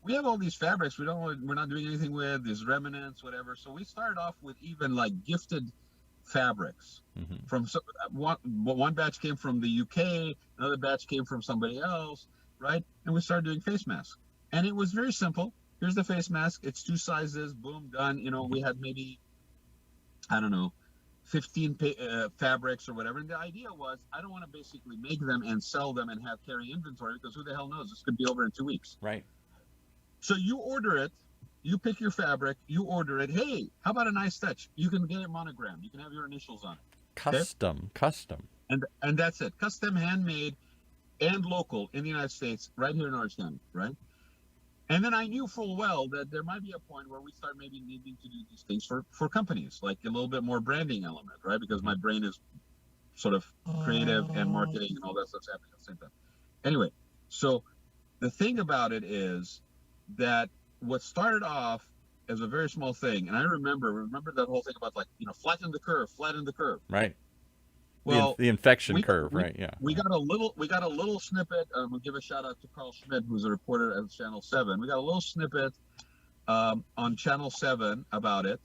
we have all these fabrics we're not doing anything with, these remnants, whatever. So we started off with even like gifted fabrics. Mm-hmm. From one batch came from the UK, another batch came from somebody else, right? And we started doing face masks, and it was very simple. Here's the face mask. It's 2 sizes. Boom, done. We had maybe, I don't know, 15 fabrics or whatever. And the idea was, I don't want to basically make them and sell them and have carry inventory, because who the hell knows? This could be over in 2 weeks. Right. So you order it. You pick your fabric, you order it. Hey, how about a nice touch? You can get it monogrammed. You can have your initials on it. Custom. And that's it. Custom, handmade, and local in the United States, right here in Orange County, right? And then I knew full well that there might be a point where we start maybe needing to do these things for companies, like a little bit more branding element, right? Because my brain is sort of creative and marketing and all that stuff's happening at the same time. Anyway, so the thing about it is that what started off as a very small thing, and I remember that whole thing about, like, flatten the curve. Right. Well, the infection curve, right? Yeah. We got a little snippet. We'll give a shout out to Carl Schmidt, who's a reporter at Channel 7. We got a little snippet on Channel 7 about it,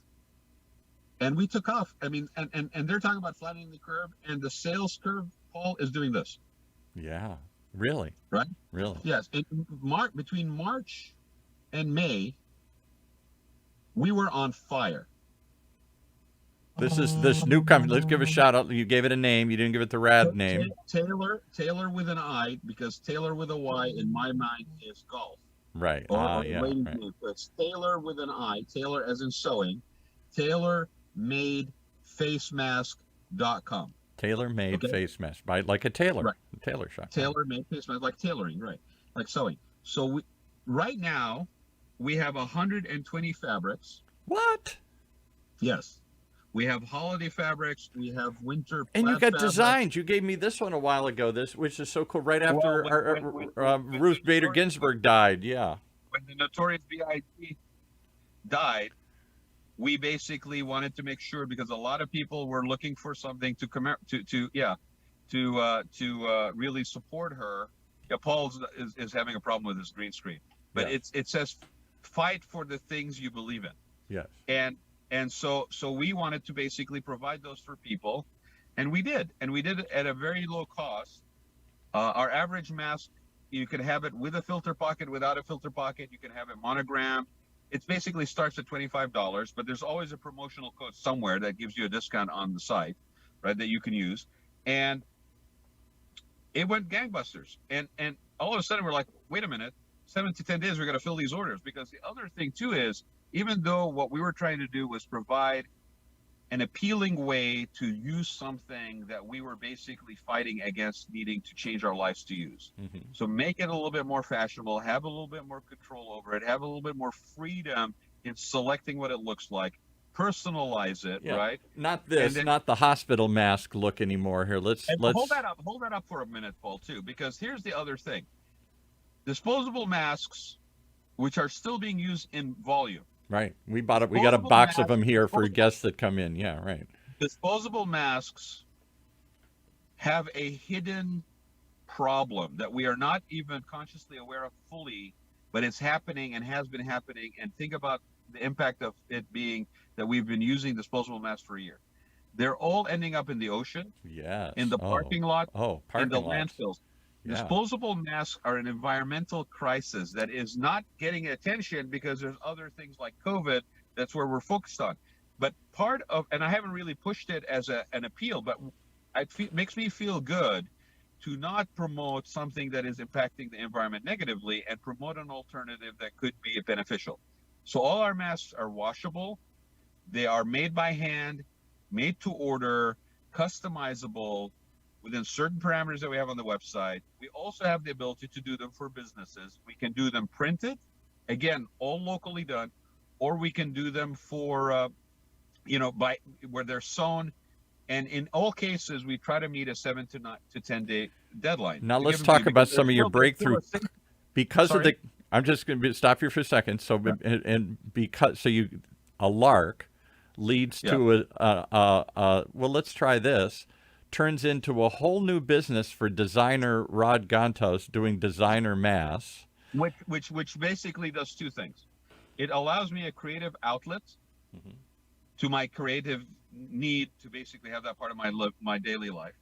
and we took off. I mean, and they're talking about flattening the curve, and the sales curve, Paul, is doing this. Yeah. Really. Right. Really. Yes. Between March and May, we were on fire. This is this new company. Let's give a shout out. You gave it a name. You didn't give it the Rad name. Taylor with an I, because Taylor with a Y in my mind is golf. Right. Yeah. Right. It's Taylor with an I. Taylor as in sewing. TaylorMadeFaceMask.com. Tailor-made face mask, by like a tailor. Right. A tailor shop. Tailor-made face mask, like tailoring, right? Like sewing. So right now we have 120 fabrics. What? Yes. We have holiday fabrics. We have winter. And you got fabrics. designs. You gave me this one a while ago. Which is so cool. Right after Ruth Bader Ginsburg died. Yeah. When the notorious B.I.G. died, we basically wanted to make sure, because a lot of people were looking for something to really support her. Yeah, Paul is having a problem with his green screen, but yeah. It says, fight for the things you believe in. Yes. And so we wanted to basically provide those for people, and we did it at a very low cost. Our average mask You can have it with a filter pocket, without a filter pocket. You can have it monogrammed. It basically starts at $25, but there's always a promotional code somewhere that gives you a discount on the site, right, that you can use. And it went gangbusters. And all of a sudden we're like, wait a minute, 7 to 10 days, we're going to fill these orders. Because the other thing too is, even though what we were trying to do was provide an appealing way to use something that we were basically fighting against needing to change our lives to use. So make it a little bit more fashionable, have a little bit more control over it, have a little bit more freedom in selecting what it looks like, personalize it, right? Not this, then, not the hospital mask look anymore here. Let's hold that up for a minute, Paul, too, because here's the other thing. Disposable masks, which are still being used in volume. Right. We got a box of them here for guests that come in. Yeah, right. Disposable masks have a hidden problem that we are not even consciously aware of fully, but it's happening and has been happening. And think about the impact of it being that we've been using disposable masks for a year. They're all ending up in the ocean, in the parking lot, in the landfills. Yeah. Disposable masks are an environmental crisis that is not getting attention because there's other things like COVID. That's where we're focused on. But part of, and I haven't really pushed it as an appeal, but it makes me feel good to not promote something that is impacting the environment negatively and promote an alternative that could be beneficial. So all our masks are washable. They are made by hand, made to order, customizable, within certain parameters that we have on the website. We also have the ability to do them for businesses. We can do them printed, again, all locally done, or we can do them for, by where they're sewn. And in all cases, we try to meet a 7 to 10 day deadline. Now let's talk about some of your breakthrough. Because of the, I'm just going to stop you for a second. So, a lark leads to well, let's try this. Turns into a whole new business for designer Raad Life-2020 doing designer masks. Which basically does two things. It allows me a creative outlet to my creative need to basically have that part of my daily life.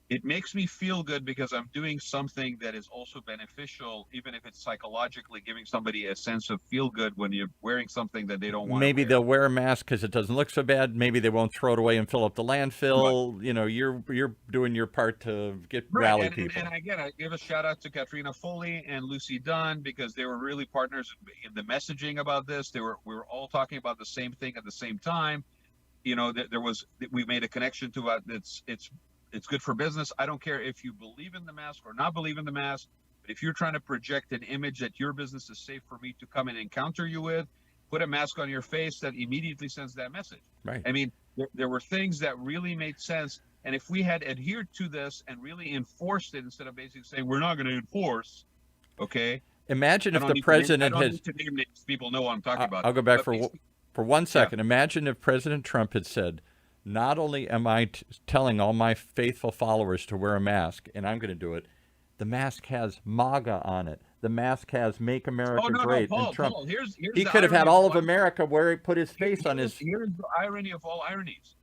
It makes me feel good because I'm doing something that is also beneficial, even if it's psychologically giving somebody a sense of feel good when you're wearing something that they don't want. Maybe they'll wear a mask because it doesn't look so bad. Maybe they won't throw it away and fill up the landfill. Right. You know, you're doing your part to rally people. And again, I give a shout out to Katrina Foley and Lucy Dunn because they were really partners in the messaging about this. We were all talking about the same thing at the same time. You know, we made a connection to it's good for business. I don't care if you believe in the mask or not believe in the mask, but if you're trying to project an image that your business is safe for me to come and encounter you with, put a mask on your face that immediately sends that message. Right. I mean, there were things that really made sense. And if we had adhered to this and really enforced it instead of basically saying, we're not going to enforce, okay? Imagine if the president had... People know what I'm talking about. I'll go back for 1 second. Yeah. Imagine if President Trump had said, not only am I telling all my faithful followers to wear a mask, and I'm going to do it, the mask has MAGA on it. The mask has Make America Great. Paul, and Trump. Paul, here's he could have had all of America where he put his face on his... Here's the irony of all ironies.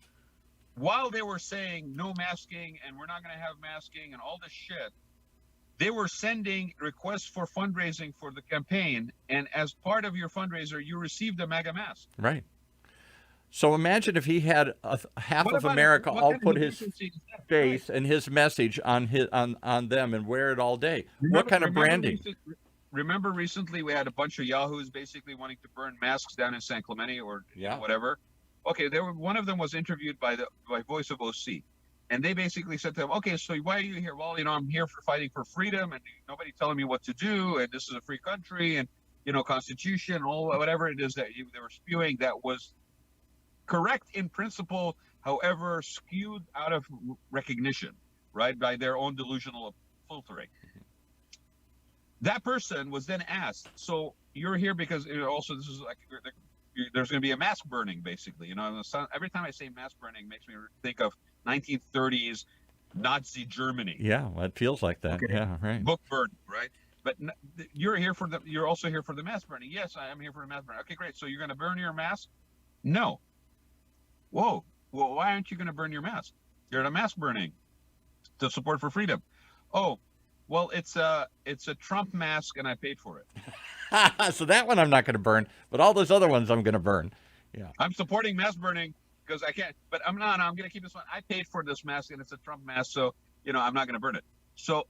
While they were saying no masking and we're not going to have masking and all this shit, they were sending requests for fundraising for the campaign. And as part of your fundraiser, you received a MAGA mask. Right. So imagine if he had half of America all put his face and his message on them and wear it all day. What kind of branding? Remember recently we had a bunch of yahoos basically wanting to burn masks down in San Clemente or whatever. Okay, one of them was interviewed by Voice of OC, and they basically said to him, "Okay, so why are you here?" "Well, I'm here for fighting for freedom, and nobody telling me what to do, and this is a free country, and Constitution, all whatever it is that they were spewing that was correct in principle, however skewed out of recognition, right, by their own delusional filtering. That person was then asked, so you're here because also this is like there's going to be a mask burning, basically. Every time I say mask burning, it makes me think of 1930s Nazi Germany. Yeah, well, it feels like that. Okay. Yeah, right. Book burning, right? But you're also here for the mask burning. Yes, I am here for the mask burning. Okay, great. So you're going to burn your mask? No. Whoa, well, why aren't you going to burn your mask? You're at a mask burning to support for freedom. Oh, Well, it's a Trump mask, and I paid for it. So that one I'm not going to burn, but all those other ones I'm going to burn. Yeah. I'm supporting mask burning because I can't. But I'm not. I'm going to keep this one. I paid for this mask, and it's a Trump mask, so I'm not going to burn it. So,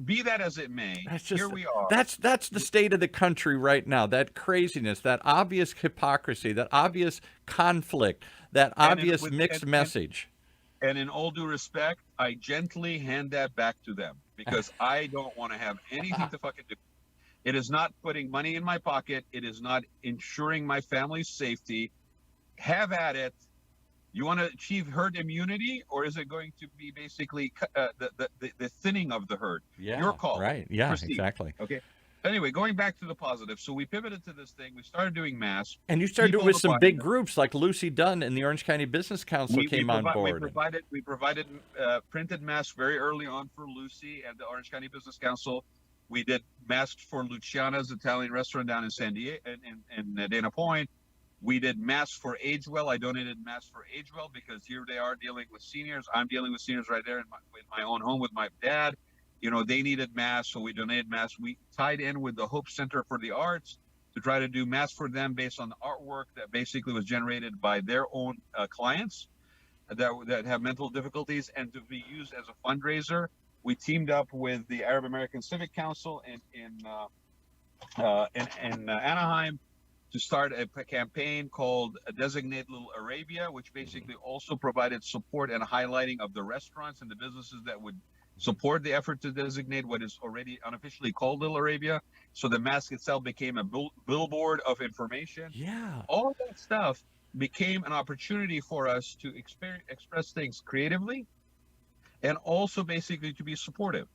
be that as it may, here we are. That's the state of the country right now. That craziness, that obvious hypocrisy, that obvious conflict, that obvious mixed message. And in all due respect, I gently hand that back to them because I don't want to have anything to fucking do. It is not putting money in my pocket. It is not ensuring my family's safety. Have at it. You want to achieve herd immunity, or is it going to be basically the thinning of the herd? Yeah, your call. Right. Yeah, Proceed. Exactly. Okay. Anyway, going back to the positive. So we pivoted to this thing. We started doing masks. And you started doing with some big groups like Lucy Dunn and the Orange County Business Council came on board. We provided printed masks very early on for Lucy and the Orange County Business Council. We did masks for Luciana's Italian restaurant down in San Diego in Dana Point. We did masks for AgeWell. I donated masks for AgeWell because here they are dealing with seniors. I'm dealing with seniors right there in my own home with my dad. They needed masks, so we donated masks. We tied in with the Hope Center for the Arts to try to do masks for them based on the artwork that basically was generated by their own clients that have mental difficulties, and to be used as a fundraiser. We teamed up with the Arab American Civic Council in Anaheim to start a campaign called Designate Little Arabia, which basically also provided support and highlighting of the restaurants and the businesses that would support the effort to designate what is already unofficially called Little Arabia. So the mask itself became a billboard of information. Yeah. All that stuff became an opportunity for us to express things creatively and also basically to be supportive.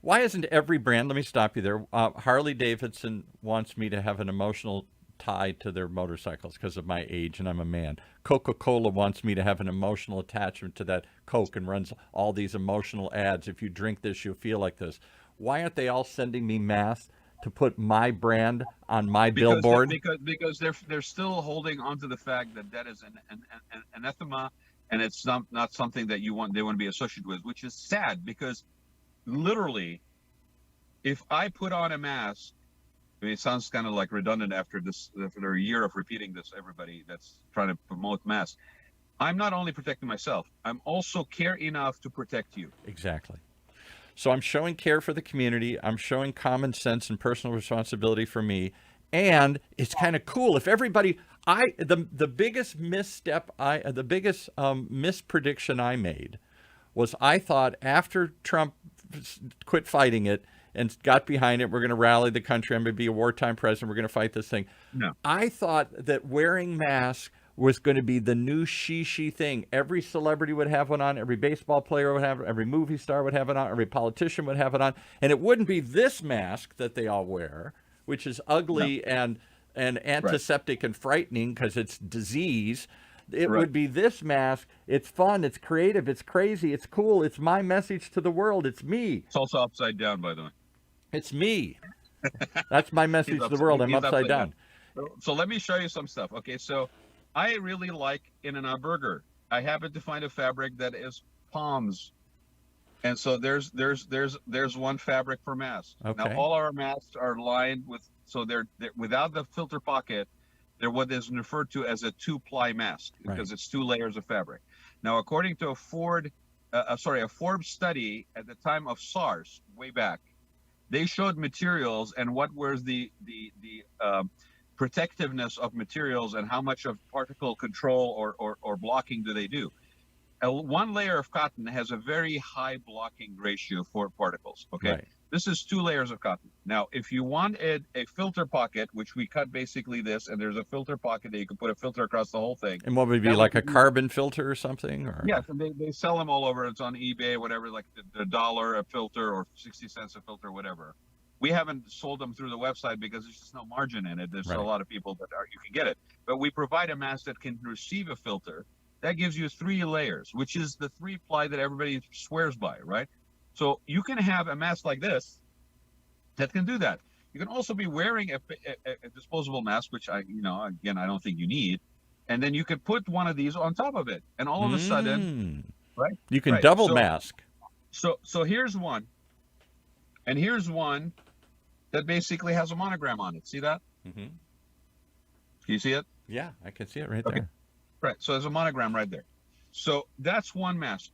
Why isn't every brand, let me stop you there. Harley Davidson wants me to have an emotional tie to their motorcycles because of my age and I'm a man. Coca-Cola wants me to have an emotional attachment to that Coke and runs all these emotional ads. If you drink this, you'll feel like this. Why aren't they all sending me masks to put my brand on my billboard? Because they're still holding on to the fact that is an anathema, and it's not something that they want to be associated with, which is sad because literally, if I put on a mask, I mean, it sounds kind of like redundant after a year of repeating this, everybody that's trying to promote masks. I'm not only protecting myself, I'm also care enough to protect you. Exactly. So I'm showing care for the community. I'm showing common sense and personal responsibility for me. And it's kind of cool if everybody, the biggest misstep, the biggest misprediction I made was I thought after Trump quit fighting it and got behind it, we're going to rally the country. I'm going to be a wartime president. We're going to fight this thing. No. I thought that wearing masks was going to be the new she thing. Every celebrity would have one on. Every baseball player would have it. Every movie star would have it on. Every politician would have it on. And it wouldn't be this mask that they all wear, which is ugly and antiseptic and frightening because it's disease. It would be this mask. It's fun. It's creative. It's crazy. It's cool. It's my message to the world. It's me. It's also upside down, by the way. It's me. That's my message to the world. I'm upside down. So let me show you some stuff. Okay, so I really like In-N-Out Burger. I happen to find a fabric that is palms, and so there's one fabric per mask. Okay. Now all our masks are lined with, so they're without the filter pocket. They're what is referred to as a 2-ply mask because it's 2 layers of fabric. Now, according to a Forbes study at the time of SARS, way back, they showed materials and what was the protectiveness of materials and how much of particle control or blocking do they do. One layer of cotton has a very high blocking ratio for particles. Okay. Right. This is 2 layers of cotton. Now, if you wanted a filter pocket, which we cut basically this, and there's a filter pocket that you can put a filter across the whole thing. And what would it be, like a carbon filter or something? Or? Yes, and they sell them all over. It's on eBay, whatever, like the $1 a filter or 60 cents a filter, whatever. We haven't sold them through the website because there's just no margin in it. There's a lot of people you can get it. But we provide a mask that can receive a filter. That gives you 3 layers, which is the 3-ply that everybody swears by, right? So you can have a mask like this that can do that. You can also be wearing a disposable mask, which I don't think you need. And then you could put one of these on top of it. And all of a sudden, right? You can double mask. So here's one. And here's one that basically has a monogram on it. See that? Mm-hmm. Can you see it? Yeah, I can see it right Okay. there. Right. So there's a monogram right there. So that's one mask.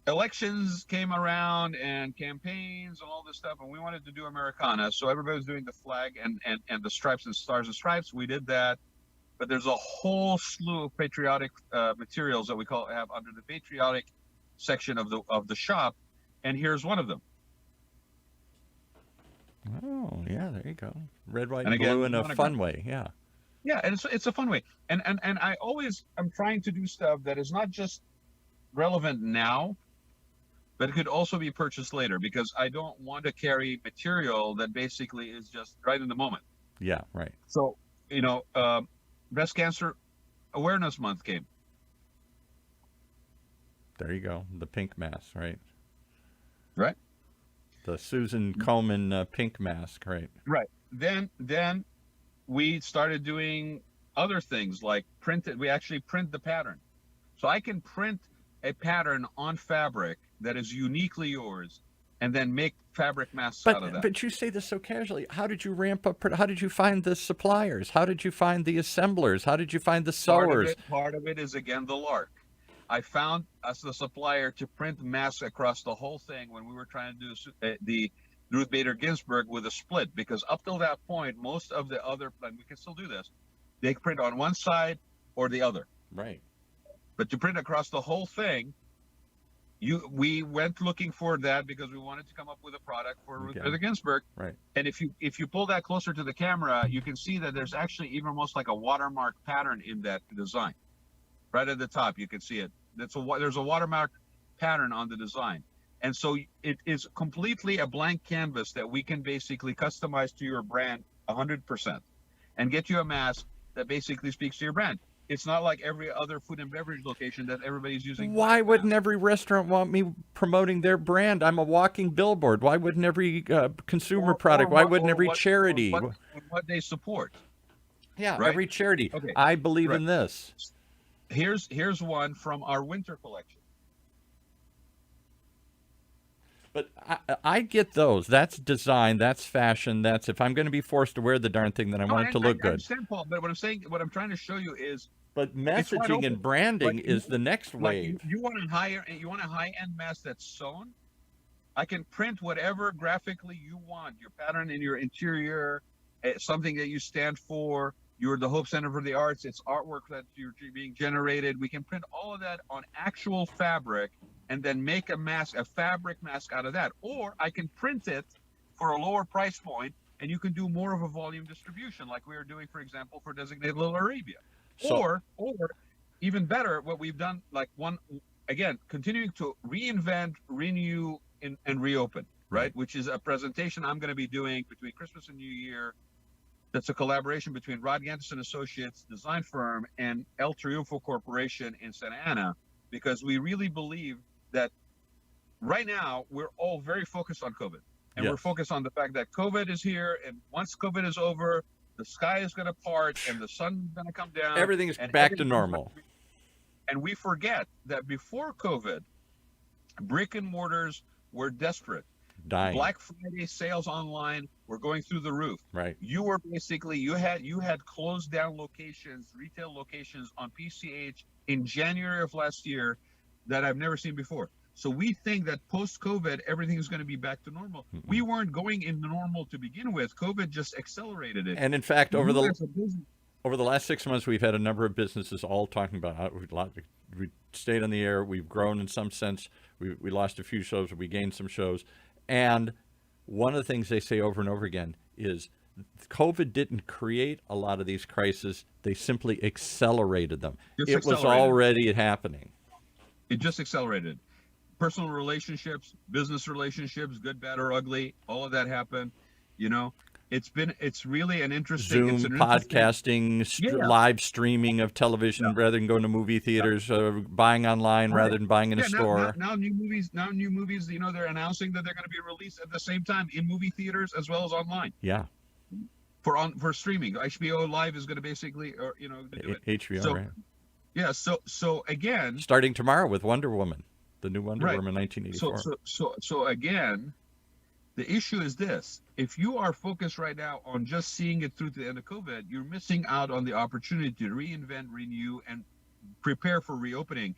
Elections came around and campaigns and all this stuff, and we wanted to do Americana. So everybody was doing the flag and the stripes and stars and stripes. We did that. But there's a whole slew of patriotic materials that we have under the patriotic section of the shop, and here's one of them. Oh, yeah, there you go. Red, white, And and again, blue in a monogram. fun way, yeah. Yeah, and it's a fun way. And I always am trying to do stuff that is not just relevant now, but it could also be purchased later, because I don't want to carry material that basically is just right in the moment. Yeah, right. So, Breast Cancer Awareness Month came. There you go. The pink mask, right? Right. The Susan Komen pink mask, right? Right. Then we started doing other things like printed. We actually print the pattern. So I can print a pattern on fabric that is uniquely yours and then make fabric masks out of that. But you say this so casually. How did you ramp up? How did you find the suppliers? How did you find the assemblers? How did you find the sewers? Part of it is, again, the lark. I found us the supplier to print masks across the whole thing when we were trying to do the Ruth Bader Ginsburg with a split, because up till that point, most of the other, and we can still do this, they print on one side or the other. Right. But to print across the whole thing, we went looking for that because we wanted to come up with a product for Ruth Bader Ginsburg. Right. And if you pull that closer to the camera, you can see that there's actually even almost like a watermark pattern in that design. Right at the top, you can see it. There's a watermark pattern on the design. And so it is completely a blank canvas that we can basically customize to your brand 100% and get you a mask that basically speaks to your brand. It's not like every other food and beverage location that everybody's using. Why wouldn't every restaurant want me promoting their brand? I'm a walking billboard. Why wouldn't every consumer product? Why wouldn't every charity? What they support. Yeah, right? Every charity. Okay. I believe in this. Here's one from our winter collection. But I get those. That's design. That's fashion. That's if I'm going to be forced to wear the darn thing, then I want it to look good. I understand, Paul, but what I'm trying to show you is. But messaging and branding is the next wave. You want a high-end mask that's sewn. I can print whatever graphically you want. Your pattern in your interior, something that you stand for. You're the Hope Center for the Arts. It's artwork that you're being generated. We can print all of that on actual fabric and then make a fabric mask out of that. Or I can print it for a lower price point, and you can do more of a volume distribution, like we are doing, for example, for Designated Little Arabia. Or even better, what we've done, continuing to reinvent, renew, and reopen, right? Which is a presentation I'm going to be doing between Christmas and New Year. That's a collaboration between Rod Gantis & Associates design firm and El Triunfo Corporation in Santa Ana, because we really believe that right now we're all very focused on COVID. And we're focused on the fact that COVID is here, and once COVID is over, the sky is going to part and the sun is going to come down. Everything's back to normal. And we forget that before COVID, brick and mortars were desperate. Dying. Black Friday sales online were going through the roof. Right. You were basically you had closed down locations, retail locations on PCH in January of last year that I've never seen before. So we think that post-COVID, everything is going to be back to normal. Mm-hmm. We weren't going into normal to begin with. COVID just accelerated it. And in fact, over the last 6 months, we've had a number of businesses all talking about how we stayed on the air. We've grown in some sense. We lost a few shows. We gained some shows. And one of the things they say over and over again is COVID didn't create a lot of these crises. They simply accelerated them. It was already happening. It just accelerated. Personal relationships, business relationships, good, bad, or ugly, all of that happened. It's really an interesting Zoom, podcasting, live streaming of television rather than going to movie theaters, buying online rather than buying in a store. Now new movies, they're announcing that they're going to be released at the same time in movie theaters as well as online. Yeah. For streaming, HBO Live is going to basically, do it. HBO, right? Yeah. So again, starting tomorrow with Wonder Woman, the new Wonder Woman 1984. So again, The issue is this: if you are focused right now on just seeing it through to the end of COVID, you're missing out on the opportunity to reinvent, renew, and prepare for reopening.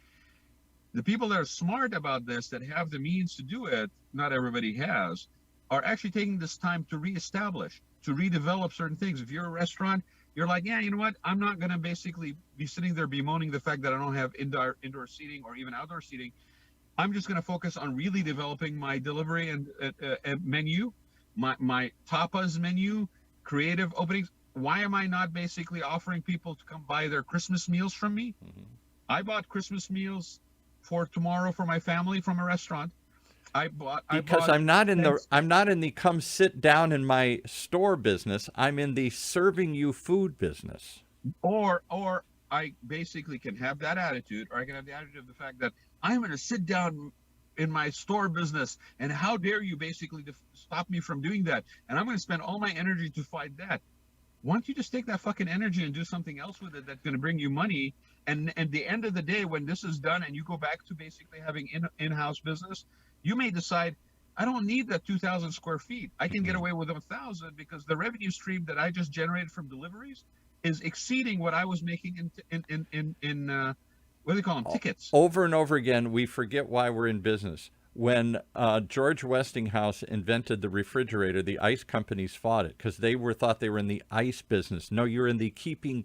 The people that are smart about this, that have the means to do it, not everybody has, are actually taking this time to reestablish, to redevelop certain things. If you're a restaurant, you're like, yeah, you know what? I'm not going to basically be sitting there bemoaning the fact that I don't have indoor seating or even outdoor seating. I'm just going to focus on really developing my delivery and menu, my tapas menu, creative openings. Why am I not basically offering people to come buy their Christmas meals from me? Mm-hmm. I bought Christmas meals for tomorrow for my family from a restaurant. I'm not in the come sit down in my store business. I'm in the serving you food business. Or I basically can have that attitude, or I can have the attitude of the fact that I'm going to sit down in my store business, and how dare you basically stop me from doing that? And I'm going to spend all my energy to fight that. Why don't you just take that fucking energy and do something else with it that's going to bring you money? And at the end of the day, when this is done and you go back to basically having in-house business, you may decide, I don't need that 2,000 square feet. I can get away with 1,000 because the revenue stream that I just generated from deliveries is exceeding what I was making in what do they call them, tickets. Over and over again, we forget why we're in business. When George Westinghouse invented the refrigerator, the ice companies fought it because they thought they were in the ice business. No, you're in the keeping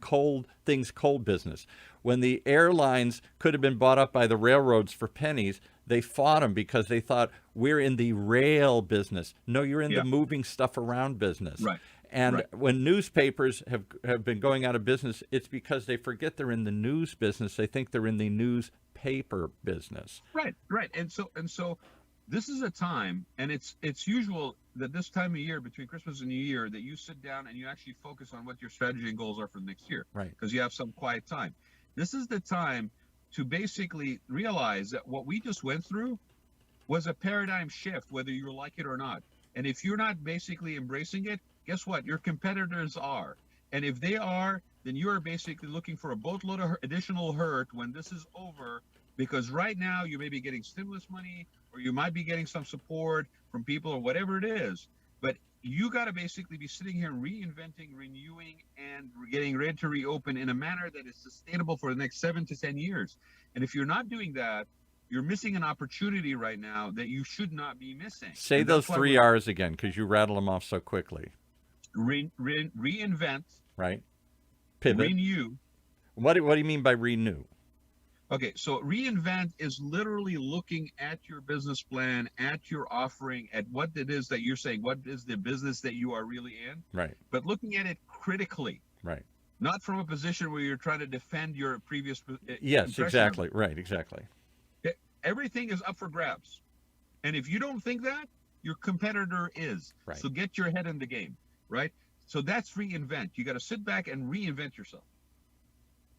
things cold business. When the airlines could have been bought up by the railroads for pennies, they fought them because they thought we're in the rail business. No, you're in the moving stuff around business. Right. And when newspapers have been going out of business, it's because they forget they're in the news business. They think they're in the newspaper business. Right. And so this is a time, and it's usual that this time of year, between Christmas and New Year, that you sit down and you actually focus on what your strategy and goals are for the next year. Right. Because you have some quiet time. This is the time to basically realize that what we just went through was a paradigm shift, whether you like it or not. And if you're not basically embracing it, guess what? Your competitors are. And if they are, then you are basically looking for a boatload of additional hurt when this is over, because right now you may be getting stimulus money, or you might be getting some support from people, or whatever it is. But you got to basically be sitting here reinventing, renewing, and getting ready to reopen in a manner that is sustainable for the next 7 to 10 years. And if you're not doing that, you're missing an opportunity right now that you should not be missing. Say those 3 R's again, because you rattle them off so quickly. Reinvent. Right. Pivot. Renew. What do you mean by renew? Okay, so reinvent is literally looking at your business plan, at your offering, at what it is that you're saying, what is the business that you are really in. Right. But looking at it critically. Right. Not from a position where you're trying to defend your previous. Yes, exactly. Right, exactly. Everything is up for grabs. And if you don't think that, your competitor is. Right. So get your head in the game, right? So that's reinvent. You got to sit back and reinvent yourself.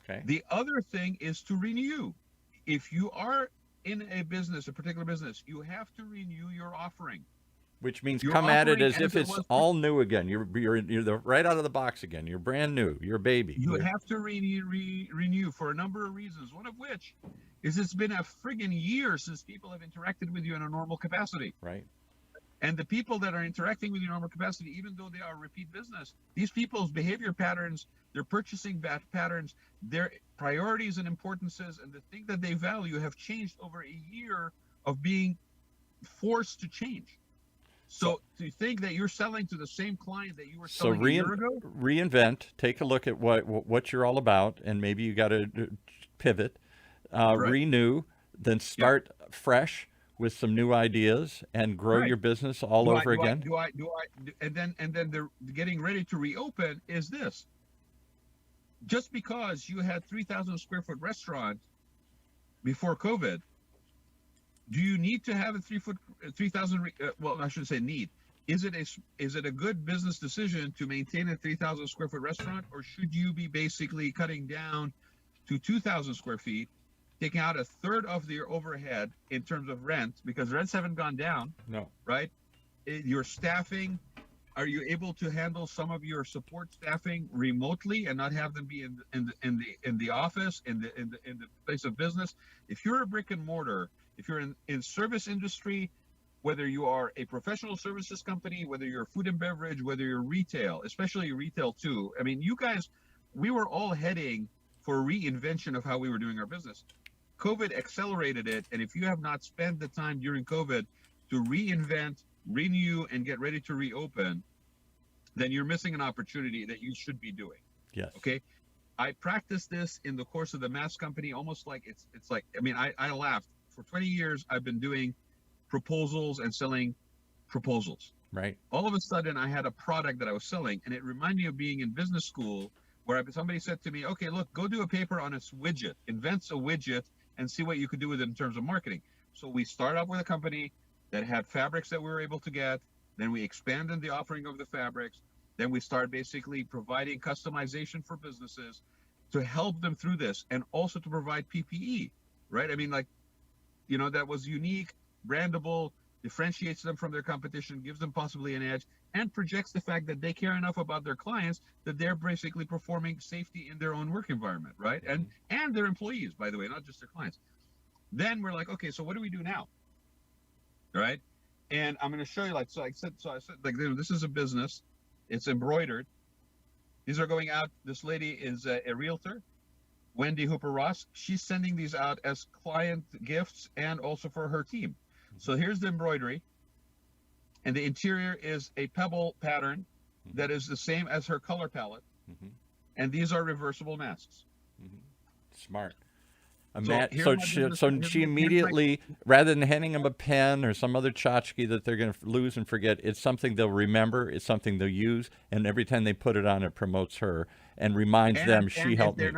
Okay. The other thing is to renew. If you are in a business, a particular business, you have to renew your offering. Which means come at it as if it's all new again. You're right out of the box again. You're brand new. You're a baby. You have to renew for a number of reasons. One of which is it's been a friggin' year since people have interacted with you in a normal capacity. Right. And the people that are interacting with your normal capacity, even though they are repeat business, these people's behavior patterns, their purchasing patterns, their priorities and importances, and the thing that they value have changed over a year of being forced to change. So to think that you're selling to the same client that you were selling a year ago? Reinvent, take a look at what you're all about, and maybe you got to pivot, renew, then start fresh with some new ideas and grow your business all over again. And then the getting ready to reopen is this. Just because you had 3,000 square foot restaurant before COVID, do you need to have a 3,000? Well, I shouldn't say need. Is it a good business decision to maintain a 3,000 square foot restaurant, or should you be basically cutting down to 2,000 square feet, taking out a third of your overhead in terms of rent, because rents haven't gone down? No. Right. Your staffing. Are you able to handle some of your support staffing remotely and not have them be in the office, in the place of business? If you're a brick and mortar, if you're in service industry, whether you are a professional services company, whether you're food and beverage, whether you're retail, especially retail too. I mean, you guys, we were all heading for reinvention of how we were doing our business. COVID accelerated it, and if you have not spent the time during COVID to reinvent, renew, and get ready to reopen, then you're missing an opportunity that you should be doing. Yes. Okay. I practiced this in the course of the mass company, almost like it's like, I mean, I laughed. For 20 years, I've been doing proposals and selling proposals. Right. All of a sudden, I had a product that I was selling, and it reminded me of being in business school, where somebody said to me, okay, look, go do a paper on a widget, invents a widget, and see what you could do with it in terms of marketing. So we started off with a company that had fabrics that we were able to get. Then we expanded the offering of the fabrics. Then we started basically providing customization for businesses to help them through this, and also to provide PPE, right? I mean, like, you know, that was unique, brandable, differentiates them from their competition, gives them possibly an edge, and projects the fact that they care enough about their clients that they're basically performing safety in their own work environment, right? Mm-hmm. And their employees, by the way, not just their clients. Then we're like, okay, so what do we do now? All right. And I'm going to show you, like, so I said, like, this is a business. It's embroidered. These are going out. This lady is a realtor, Wendy Hooper Ross. She's sending these out as client gifts and also for her team. So here's the embroidery. And the interior is a pebble pattern that is the same as her color palette. Mm-hmm. And these are reversible masks. Mm-hmm. Smart. So she immediately, rather than handing them a pen or some other tchotchke that they're going to lose and forget, it's something they'll remember, it's something they'll use, and every time they put it on, it promotes her and reminds them she helped me.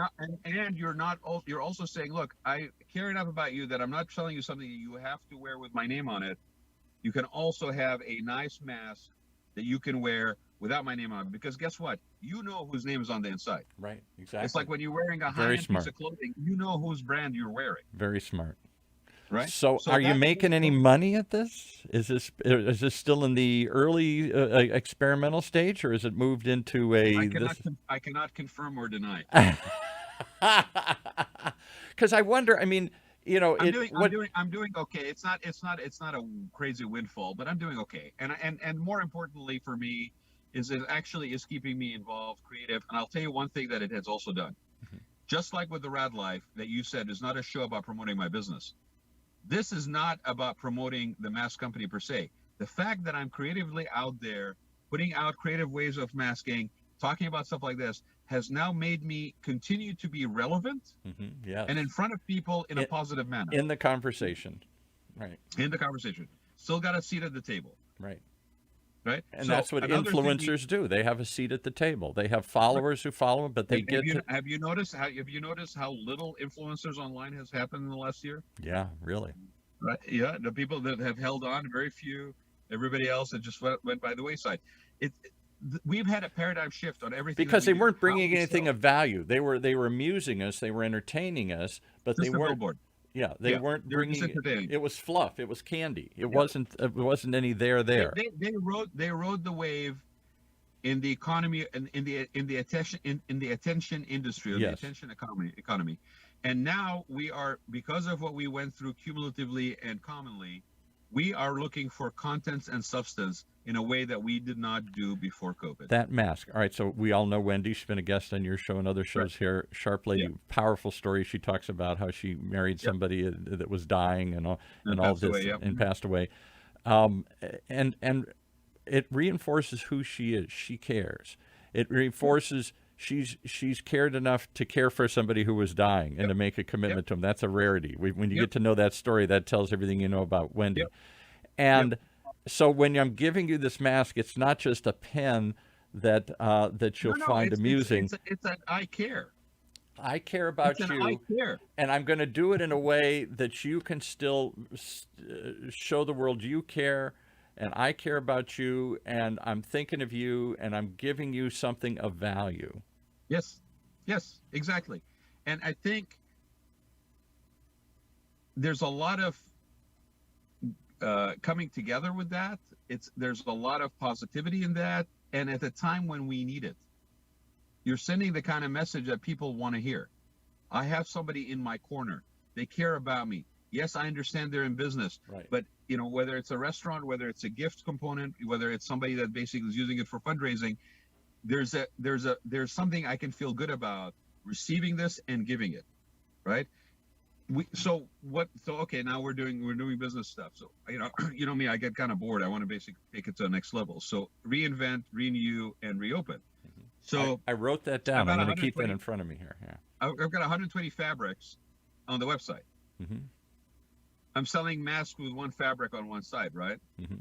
And you're also saying, look, I care enough about you that I'm not selling you something that you have to wear with my name on it. You can also have a nice mask that you can wear without my name on it, because guess what? You know whose name is on the inside. Right, exactly. It's like when you're wearing a high-end piece of clothing, you know whose brand you're wearing. Very smart. Right. So are you making any money at this? Is this still in the early experimental stage, or is it moved into a? I cannot confirm or deny. Because I wonder. I mean, you know, I'm doing okay. It's not a crazy windfall, but I'm doing okay. And more importantly for me is it actually is keeping me involved, creative. And I'll tell you one thing that it has also done. Mm-hmm. Just like with the Raad Life that you said is not a show about promoting my business. This is not about promoting the mask company per se. The fact that I'm creatively out there, putting out creative ways of masking, talking about stuff like this, has now made me continue to be relevant yes. and in front of people in a positive manner. In the conversation. Right. In the conversation. Still got a seat at the table. Right. Right. And so that's what influencers do. They have a seat at the table. They have followers who follow them, but they have you noticed how little influencers online has happened in the last year? Yeah, really. Right. Yeah. The people that have held on, very few. Everybody else that just went by the wayside. We've had a paradigm shift on everything because they weren't bringing anything of value. They were amusing us, they were entertaining us, but they weren't. Yeah, they weren't bringing. It was fluff. It was candy. It wasn't any there. They rode the wave in the economy and in the attention industry, or the attention economy, and now we are, because of what we went through cumulatively and commonly, we are looking for contents and substance in a way that we did not do before COVID. That mask. All right, so we all know Wendy. She's been a guest on your show and other shows here. Sharp lady, powerful story. She talks about how she married somebody that was dying and all this and passed away. And it reinforces who she is. She cares. It reinforces she's cared enough to care for somebody who was dying and to make a commitment to them. That's a rarity. When you get to know that story, that tells everything you know about Wendy. And so when I'm giving you this mask, it's not just a pen that you'll find amusing. It's that I care. I care about you, I care. And I'm going to do it in a way that you can still show the world you care, and I care about you, and I'm thinking of you, and I'm giving you something of value. Yes, exactly. And I think there's a lot of coming together with that. There's a lot of positivity in that, and at the time when we need it. You're sending the kind of message that people want to hear. I have somebody in my corner. They care about me. Yes, I understand they're in business, but whether it's a restaurant, whether it's a gift component, whether it's somebody that basically is using it for fundraising, there's something I can feel good about receiving this and giving it, right? So okay, now we're doing business stuff. So you know me, I get kind of bored. I want to basically take it to the next level. So reinvent, renew, and reopen. So I wrote that down. I'm going to keep that in front of me here. Yeah. I've got 120 fabrics on the website. Mm-hmm. I'm selling masks with one fabric on one side, right? Mm-hmm.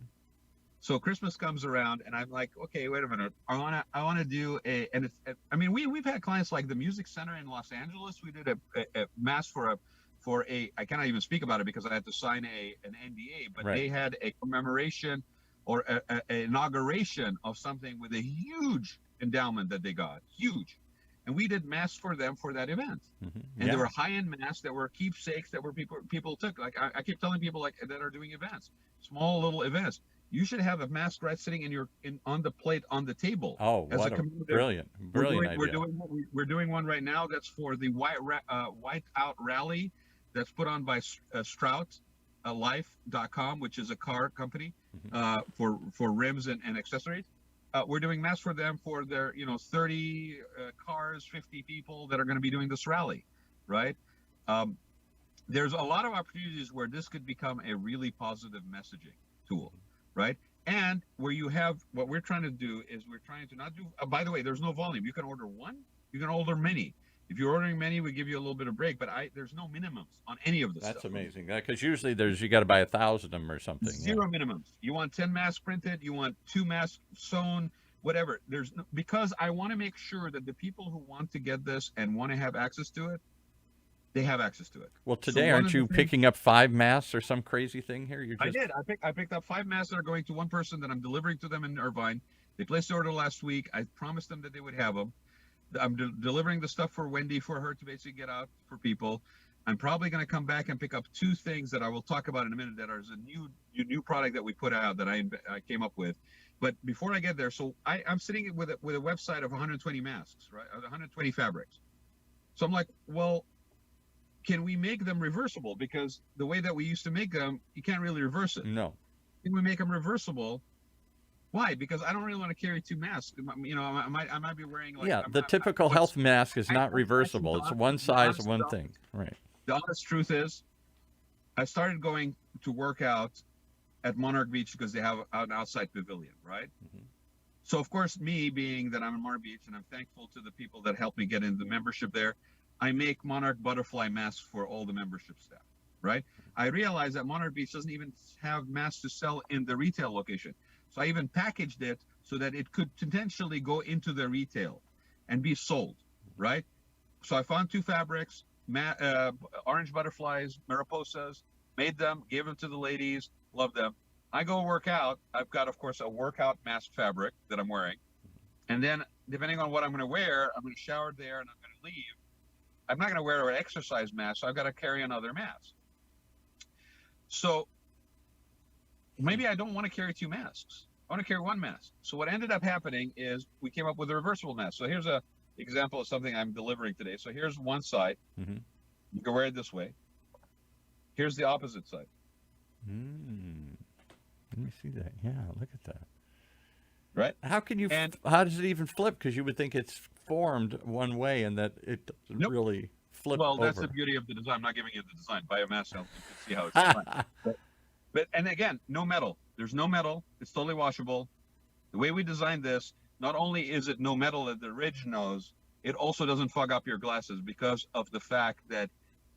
So Christmas comes around, and I'm like, okay, wait a minute. I want to do and it's, I mean, we've had clients like the Music Center in Los Angeles. We did a mask for I cannot even speak about it because I had to sign an NDA, but Right. They had a commemoration or an inauguration of something with a huge endowment that they got, huge. And we did masks for them for that event. Mm-hmm. And there were high-end masks that were keepsakes that were people took. Like I keep telling people like that are doing events, small little events. You should have a mask right sitting on the plate on the table. Oh, what a brilliant idea. We're doing one right now that's for the White Out Rally that's put on by Strout Life.com, which is a car company for rims and accessories. We're doing masks for them for their 30 cars, 50 people that are going to be doing this rally, right? There's a lot of opportunities where this could become a really positive messaging tool, right? And where you have what we're trying to do is we're trying to not do. By the way, there's no volume. You can order one. You can order many. If you're ordering many, we give you a little bit of break, but there's no minimums on any of this. That's stuff. amazing. Because usually you got to buy 1,000 of them or something. Zero minimums. You want 10 masks printed, you want 2 masks sewn, whatever. Because I want to make sure that the people who want to get this and want to have access to it, they have access to it. Well, today aren't you picking up 5 masks or some crazy thing here? I did. I picked up 5 masks that are going to one person that I'm delivering to them in Irvine. They placed the order last week. I promised them that they would have them. I'm delivering the stuff for Wendy for her to basically get out for people. I'm probably going to come back and pick up 2 things that I will talk about in a minute that are a new product that we put out that I came up with. But before I get there, so I'm sitting with a website of 120 masks, right? 120 fabrics. So I'm like, well, can we make them reversible? Because the way that we used to make them, you can't really reverse it. No. Can we make them reversible? Why? Because I don't really want to carry 2 masks. I might be wearing like the typical health mask is not reversible. It's one size, one thing. Right. The honest truth is, I started going to work out at Monarch Beach because they have an outside pavilion, right? Mm-hmm. So of course, me being that I'm in Monarch Beach and I'm thankful to the people that helped me get into the membership there, I make Monarch butterfly masks for all the membership staff, right? I realized that Monarch Beach doesn't even have masks to sell in the retail location. So I even packaged it so that it could potentially go into the retail and be sold, right? So I found 2 fabrics, orange butterflies, mariposas, made them, gave them to the ladies, love them. I go work out. I've got, of course, a workout mask fabric that I'm wearing. And then depending on what I'm going to wear, I'm going to shower there and I'm going to leave. I'm not going to wear an exercise mask, so I've got to carry another mask. So maybe I don't want to carry 2 masks. I want to carry 1 mask. So what ended up happening is we came up with a reversible mask. So here's a example of something I'm delivering today. So here's one side. Mm-hmm. You can wear it this way. Here's the opposite side. Let me see that. Yeah, look at that. Right? How does it even flip? Because you would think it's formed one way and that it doesn't really flip over. Well, that's the beauty of the design. I'm not giving you the design. Buy a mask, you can see how it's designed. But and again, no metal. There's no metal. It's totally washable. The way we designed this, not only is it no metal that the ridge knows, it also doesn't fog up your glasses because of the fact that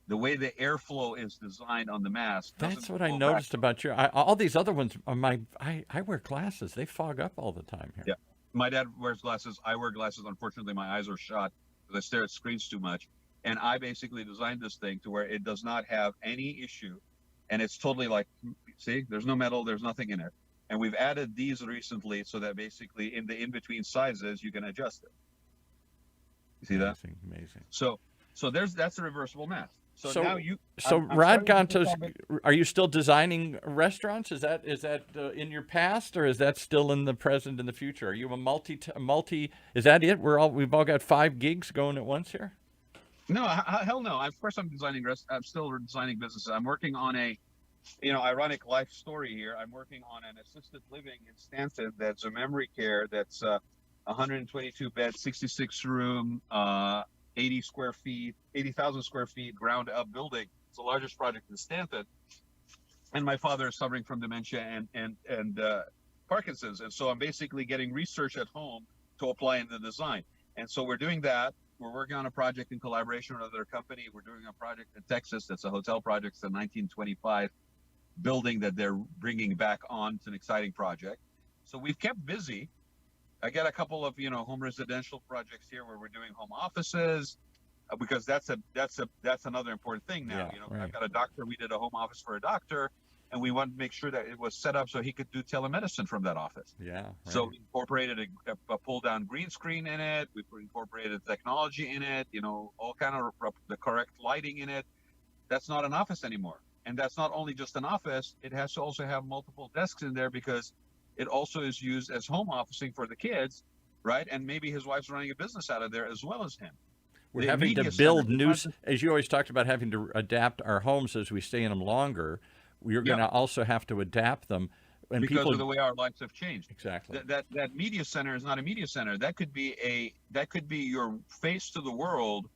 the way the airflow is designed on the mask. That's what I noticed about all these other ones. I wear glasses. They fog up all the time here. Yeah. My dad wears glasses. I wear glasses. Unfortunately, my eyes are shot because I stare at screens too much. And I basically designed this thing to where it does not have any issue. And it's totally like, see, there's no metal, there's nothing in it. And we've added these recently so that basically in the in-between sizes, you can adjust it. You see that? Amazing. So that's a reversible mask. So now Raad Gantos, are you still designing restaurants? Is that in your past, or is that still in the present and the future? Are you a multi? Is that it? We've all got 5 gigs going at once here. No, hell no. Of course, I'm designing. I'm still designing businesses. I'm working on a ironic life story here. I'm working on an assisted living in Stanton that's a memory care that's 122 bed, 66 room, 80,000 square feet, ground up building. It's the largest project in Stanton. And my father is suffering from dementia and Parkinson's. And so I'm basically getting research at home to apply in the design. And so we're doing that. We're working on a project in collaboration with another company. We're doing a project in Texas that's a hotel project. It's a 1925 building that they're bringing back on. It's an exciting project. So we've kept busy. I get a couple of home residential projects here where we're doing home offices, because that's another important thing now. Right. I've got a doctor. We did a home office for a doctor, and we wanted to make sure that it was set up so he could do telemedicine from that office. Yeah. Right. So we incorporated a pull down green screen in it. We incorporated technology in it. All kind of the correct lighting in it. That's not an office anymore. And that's not only just an office, it has to also have multiple desks in there, because it also is used as home officing for the kids, right? And maybe his wife's running a business out of there as well as him. We're having to build new, as you always talked about, having to adapt our homes as we stay in them longer. We're going to also have to adapt them. And because of the way our lives have changed. Exactly. That media center is not a media center. That could be your face to the world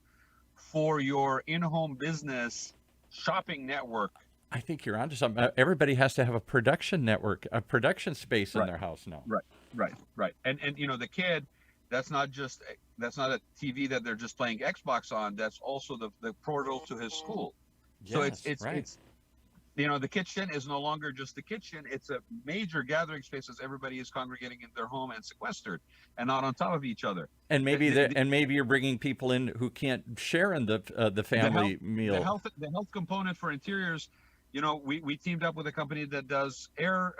for your in-home business shopping network. I think you're onto something. Everybody has to have a production network, a production space in Right. their house now. Right. And the kid, that's not a TV that they're just playing Xbox on. That's also the portal to his school. So Yes, it's right. the kitchen is no longer just the kitchen. It's a major gathering space as everybody is congregating in their home and sequestered and not on top of each other. And maybe maybe you're bringing people in who can't share in the family meal. The health component for interiors. We teamed up with a company that does air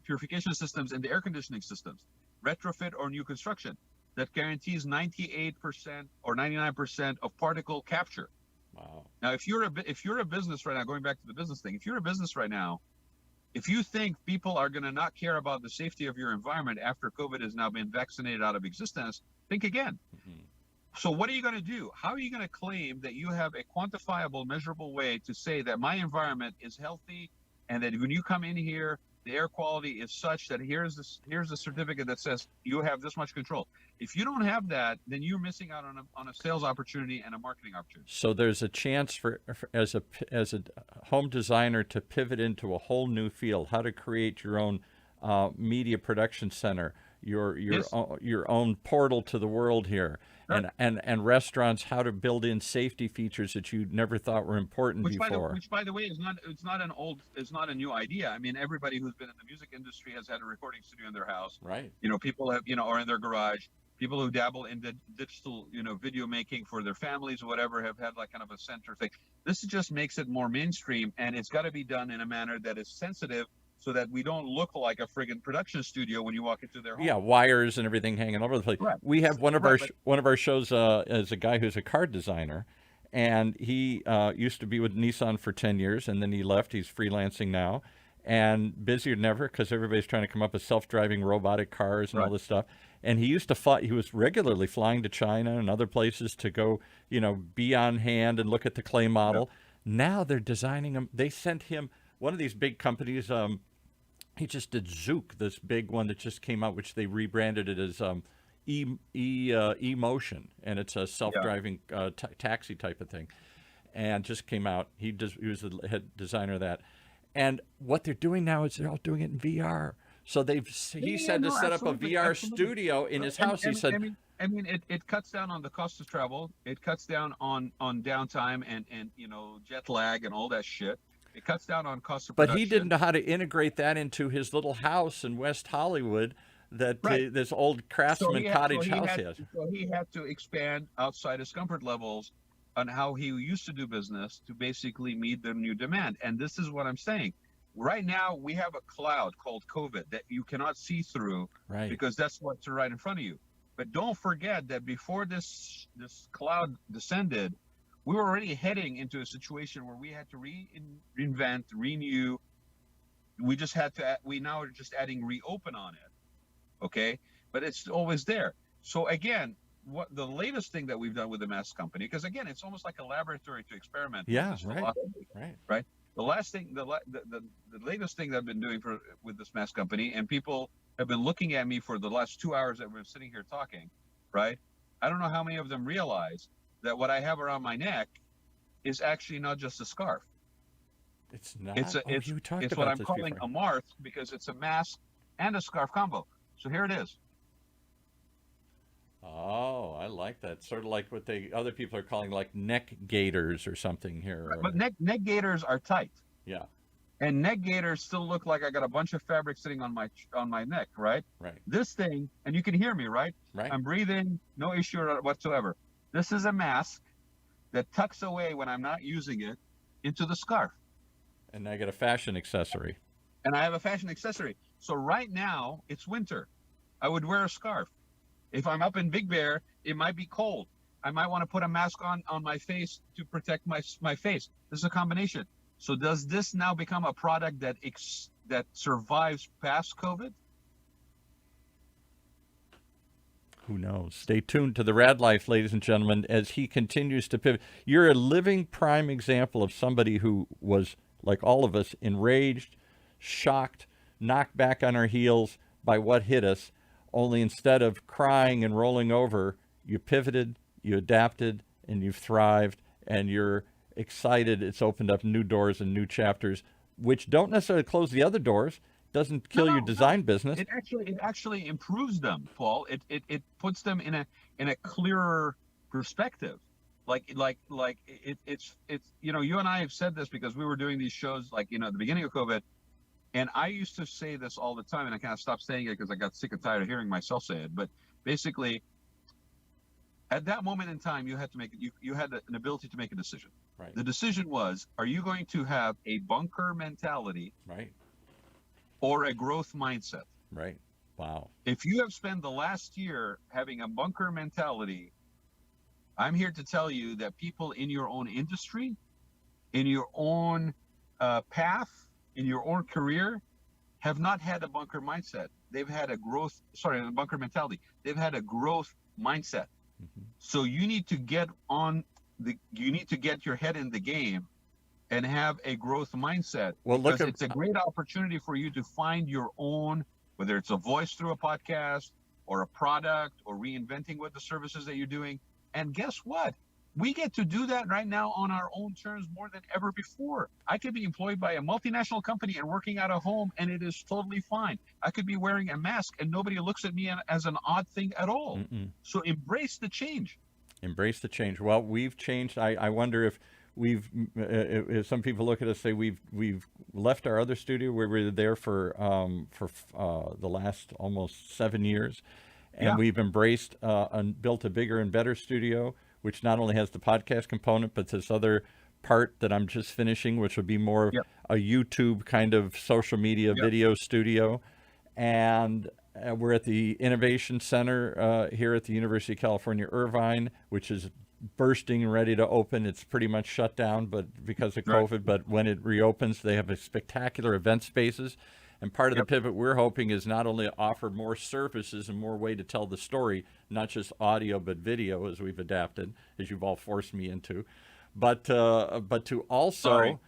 purification systems and the air conditioning systems, retrofit or new construction, that guarantees 98% or 99% of particle capture. Wow. Now, if you're a business right now, going back to the business thing, if you're a business right now, if you think people are going to not care about the safety of your environment after COVID has now been vaccinated out of existence, think again. Mm-hmm. So what are you going to do? How are you going to claim that you have a quantifiable, measurable way to say that my environment is healthy, and that when you come in here, the air quality is such that here's the certificate that says you have this much control? If you don't have that, then you're missing out on a sales opportunity and a marketing opportunity. So there's a chance for as a home designer to pivot into a whole new field, how to create your own media production center, your own portal to the world here. Sure. And restaurants, how to build in safety features that you never thought were important before. Which by the way is not a new idea. I mean, everybody who's been in the music industry has had a recording studio in their house. Right. People have or in their garage. People who dabble in the digital video making for their families or whatever have had like kind of a center thing. This just makes it more mainstream, and it's got to be done in a manner that is sensitive, so that we don't look like a friggin' production studio when you walk into their home. Yeah, wires and everything hanging all over the place. Right. We have one of our shows as a guy who's a car designer, and he used to be with Nissan for 10 years, and then he left. He's freelancing now, and busier than ever because everybody's trying to come up with self-driving robotic cars and all this stuff. And he used to fly. He was regularly flying to China and other places to go, be on hand and look at the clay model. Yep. Now they're designing them. They sent him one of these big companies. He just did Zook, this big one that just came out, which they rebranded it as eMotion, and it's a self-driving taxi type of thing, and just came out. He was the head designer of that, and what they're doing now is they're all doing it in VR. So he said to set up a VR studio in his house. He said, I mean, it cuts down on the cost of travel. It cuts down on downtime and jet lag and all that shit. It cuts down on cost of production. But he didn't know how to integrate that into his little house in West Hollywood that this old craftsman cottage house has. So he had to expand outside his comfort levels on how he used to do business to basically meet the new demand. And this is what I'm saying. Right now, we have a cloud called COVID that you cannot see through because that's what's right in front of you. But don't forget that before this cloud descended, we were already heading into a situation where we had to reinvent, renew. We now are just adding reopen on it. Okay. But it's always there. So again, what the latest thing that we've done with the mask company, because again, it's almost like a laboratory to experiment. Yeah. Right. The last thing, the latest thing that I've been doing with this mask company, and people have been looking at me for the last 2 hours that we're sitting here talking, right? I don't know how many of them realize that what I have around my neck is actually not just a scarf. It's not. You talked it's about what I'm this calling before. a marth, because it's a mask and a scarf combo. So here it is. Oh, I like that. Sort of like what other people are calling like neck gaiters or something here. But neck gaiters are tight. Yeah. And neck gaiters still look like I got a bunch of fabric sitting on my neck, right? Right. This thing, and you can hear me, right? Right. I'm breathing, no issue whatsoever. This is a mask that tucks away when I'm not using it into the scarf. And I get a fashion accessory. And I have a fashion accessory. So right now, it's winter. I would wear a scarf. If I'm up in Big Bear, it might be cold. I might want to put a mask on my face to protect my face. This is a combination. So does this now become a product that survives past COVID? Who knows? Stay tuned to the Rad Life, ladies and gentlemen, as he continues to pivot. You're a living prime example of somebody who was, like all of us, enraged, shocked, knocked back on our heels by what hit us. Only instead of crying and rolling over, you pivoted, you adapted, and you've thrived, and you're excited. It's opened up new doors and new chapters, which don't necessarily close the other doors. Doesn't kill your design business. It actually improves them, Paul. It puts them in a clearer perspective. It's you and I have said this because we were doing these shows at the beginning of COVID, and I used to say this all the time, and I kind of stopped saying it because I got sick and tired of hearing myself say it. But basically, at that moment in time, you had to you had an ability to make a decision. Right. The decision was: are you going to have a bunker mentality, right, or a growth mindset? Right. Wow. If you have spent the last year having a bunker mentality, I'm here to tell you that people in your own industry, in your own path, in your own career, have not had a bunker mindset. They've had a bunker mentality. They've had a growth mindset. Mm-hmm. So you need to get your head in the game and have a growth mindset. Well, because it's a great opportunity for you to find your own, whether it's a voice through a podcast or a product or reinventing what the services that you're doing. And guess what? We get to do that right now on our own terms more than ever before. I could be employed by a multinational company and working out of home, and it is totally fine. I could be wearing a mask and nobody looks at me as an odd thing at all. Mm-mm. So embrace the change. Embrace the change. Well, we've changed. I wonder if if some people look at us say we've left our other studio where we were there for the last almost 7 years, and we've embraced and built a bigger and better studio, which not only has the podcast component, but this other part that I'm just finishing, which will be more of a YouTube kind of social media video studio. And we're at the Innovation Center here at the University of California, Irvine, which is bursting and ready to open. It's pretty much shut down because of COVID, but when it reopens, they have a spectacular event spaces. And part of the pivot we're hoping is not only offer more services and more way to tell the story, not just audio but video, as we've adapted, as you've all forced me into, but to also